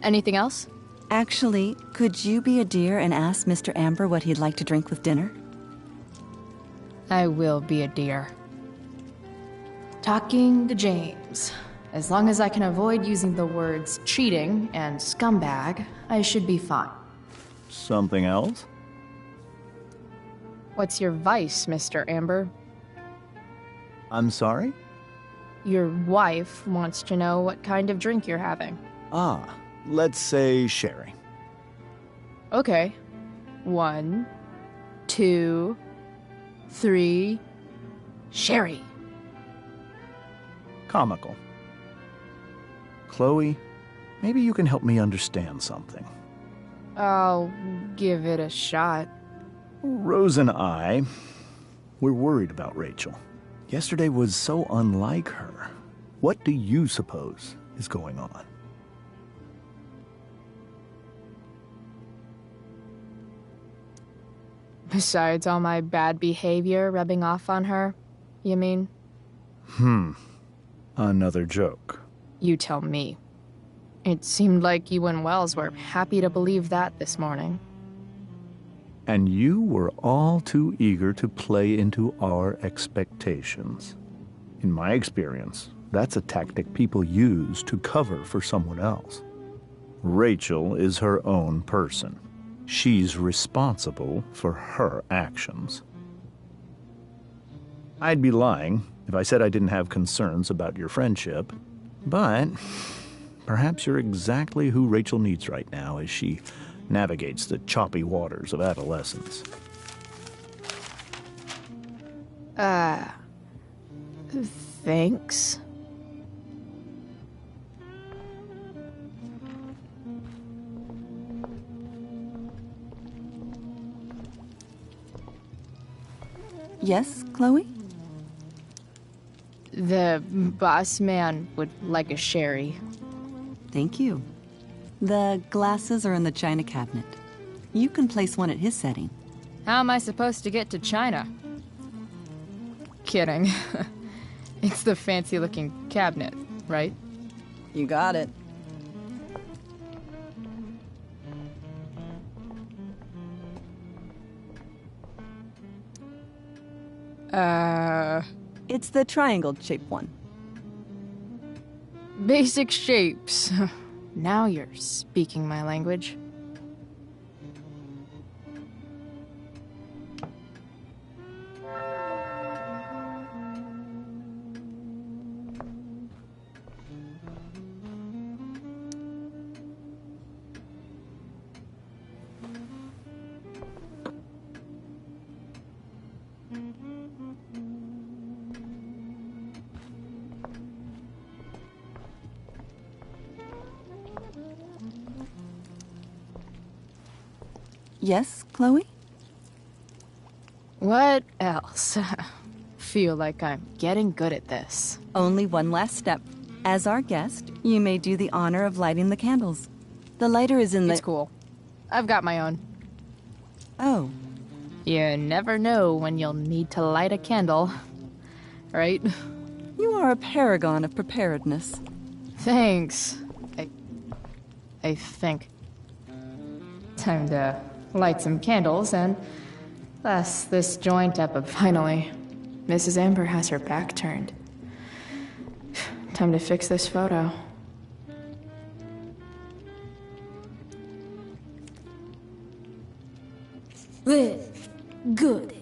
Anything else? Actually, could you be a dear and ask Mr. Amber what he'd like to drink with dinner? I will be a dear. Talking to James. As long as I can avoid using the words cheating and scumbag, I should be fine. Something else? What's your vice, Mr. Amber? I'm sorry? Your wife wants to know what kind of drink you're having. Ah, let's say sherry. Okay. 1, 2, 3... Sherry. Comical. Chloe, maybe you can help me understand something. I'll give it a shot. Rose and I, we're worried about Rachel. Yesterday was so unlike her. What do you suppose is going on? Besides all my bad behavior rubbing off on her, you mean? Another joke. You tell me. It seemed like you and Wells were happy to believe that this morning. And you were all too eager to play into our expectations. In my experience, that's a tactic people use to cover for someone else. Rachel is her own person. She's responsible for her actions. I'd be lying if I said I didn't have concerns about your friendship, but perhaps you're exactly who Rachel needs right now as she navigates the choppy waters of adolescence. Thanks. Yes, Chloe? The boss man would like a sherry. Thank you. The glasses are in the china cabinet. You can place one at his setting. How am I supposed to get to China? Kidding. It's the fancy-looking cabinet, right? You got it. It's the triangle-shaped one. Basic shapes. Now you're speaking my language. Yes, Chloe? What else? Feel like I'm getting good at this. Only one last step. As our guest, you may do the honor of lighting the candles. The lighter is in the... It's cool. I've got my own. Oh. You never know when you'll need to light a candle. right? You are a paragon of preparedness. Thanks. I think. Time to light some candles and bless this joint up finally. Mrs. Amber has her back turned. Time to fix this photo. Well, good.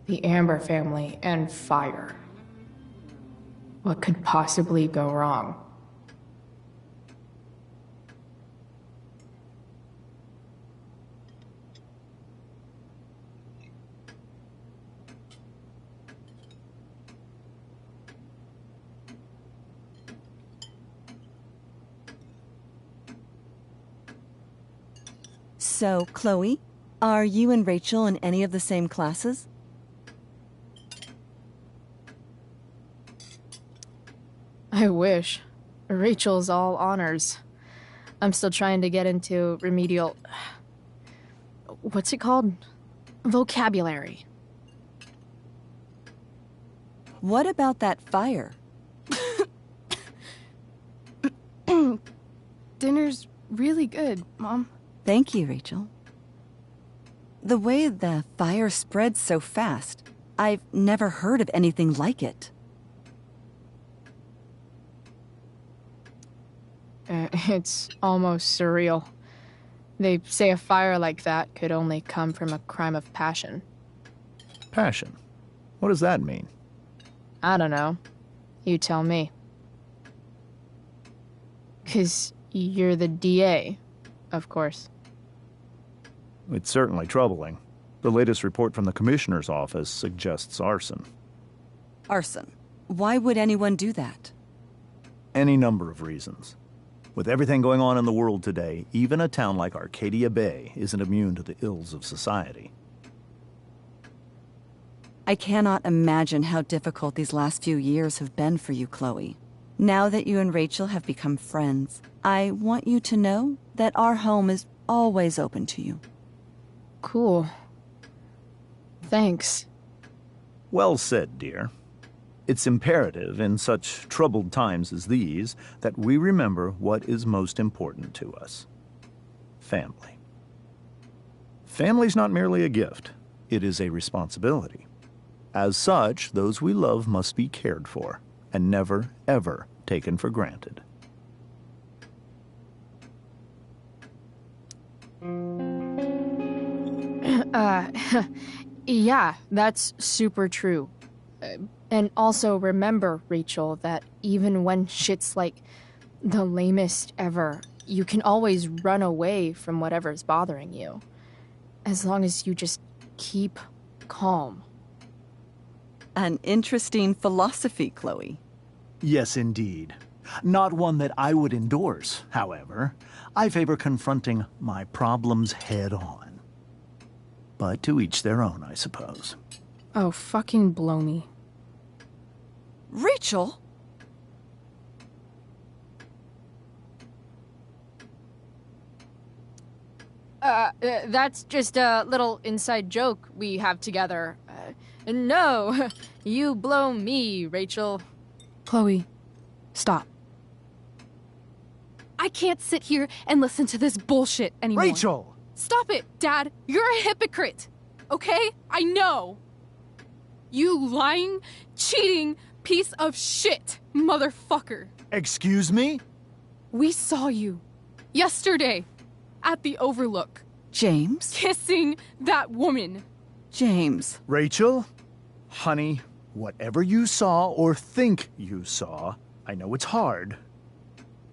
The Amber family and fire. What could possibly go wrong? So, Chloe, are you and Rachel in any of the same classes? I wish. Rachel's all honors. I'm still trying to get into remedial... What's it called? Vocabulary. What about that fire? Dinner's really good, Mom. Thank you, Rachel. The way the fire spreads so fast, I've never heard of anything like it. It's almost surreal. They say a fire like that could only come from a crime of passion. Passion? What does that mean? I don't know. You tell me. 'Cause you're the DA, of course. It's certainly troubling. The latest report from the Commissioner's office suggests arson. Arson? Why would anyone do that? Any number of reasons. With everything going on in the world today, even a town like Arcadia Bay isn't immune to the ills of society. I cannot imagine how difficult these last few years have been for you, Chloe. Now that you and Rachel have become friends, I want you to know that our home is always open to you. Cool. Thanks. Well said, dear. It's imperative in such troubled times as these that we remember what is most important to us. Family. Family's not merely a gift. It is a responsibility. As such, those we love must be cared for and never, ever taken for granted. Yeah, that's super true. And also remember, Rachel, that even when shit's like the lamest ever, you can always run away from whatever's bothering you. As long as you just keep calm. An interesting philosophy, Chloe. Yes, indeed. Not one that I would endorse, however. I favor confronting my problems head on. But to each their own, I suppose. Oh, fucking blow me. Rachel? That's just a little inside joke we have together. No, you blow me, Rachel. Chloe, stop. I can't sit here and listen to this bullshit anymore. Rachel! Stop it, Dad. You're a hypocrite. Okay? I know. You lying, cheating piece of shit, motherfucker. Excuse me? We saw you yesterday at the Overlook. James? Kissing that woman. James. Rachel? Honey, whatever you saw or think you saw, I know it's hard,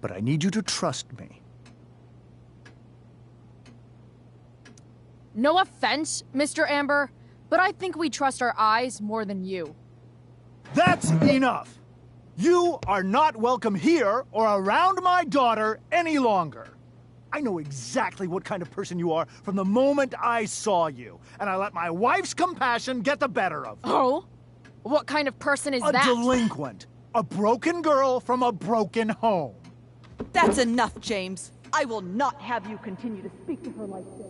but I need you to trust me. No offense, Mr. Amber, but I think we trust our eyes more than you. That's enough! You are not welcome here or around my daughter any longer. I know exactly what kind of person you are from the moment I saw you, and I let my wife's compassion get the better of me. Oh? What kind of person is that? A delinquent. A broken girl from a broken home. That's enough, James. I will not have you continue to speak to her like this.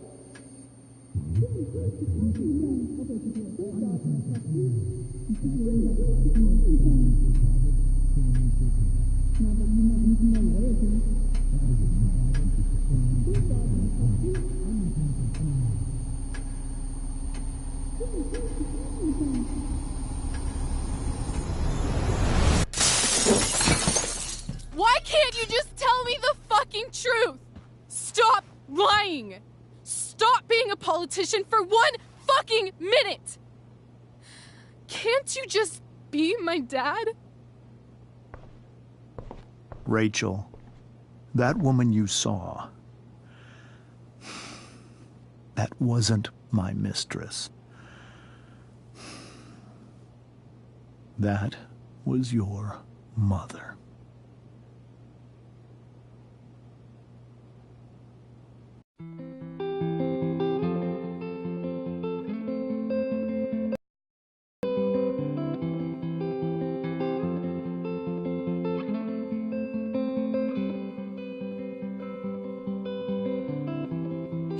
Why can't you just tell me the fucking truth? Stop lying! Stop being a politician for 1 fucking minute! Can't you just be my dad? Rachel, that woman you saw, that wasn't my mistress. That was your mother.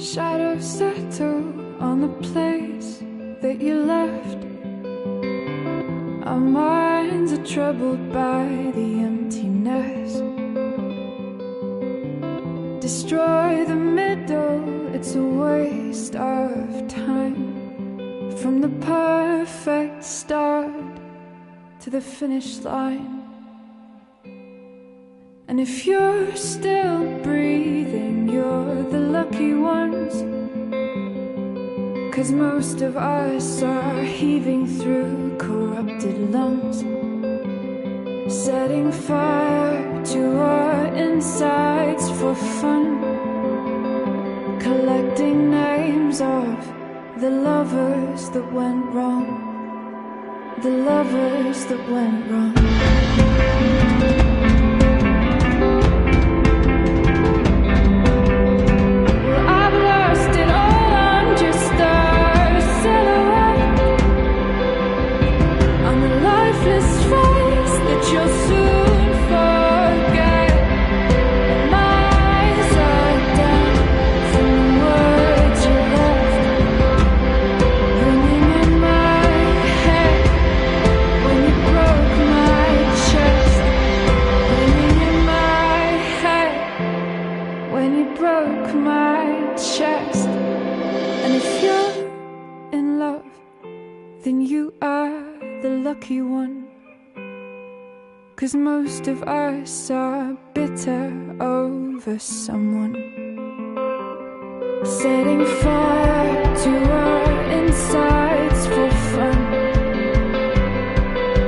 Shadows settle on the place that you left. Our minds are troubled by the emptiness. Destroy the middle, it's a waste of time. From the perfect start to the finish line. And if you're still breathing, you're the lucky ones. 'Cause most of us are heaving through corrupted lungs, setting fire to our insides for fun, collecting names of the lovers that went wrong, the lovers that went wrong. Then you are the lucky one. 'Cause most of us are bitter over someone, setting fire to our insides for fun,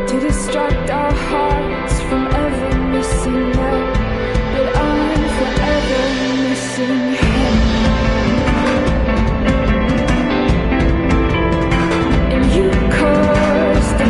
to distract our hearts from ever missing that. But I'm forever missing him. And you caused it.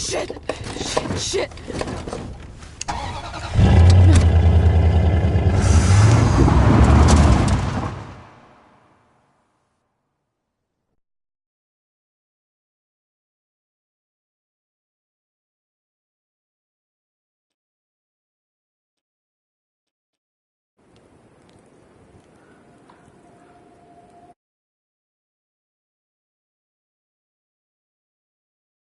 Shit! Shit! Shit!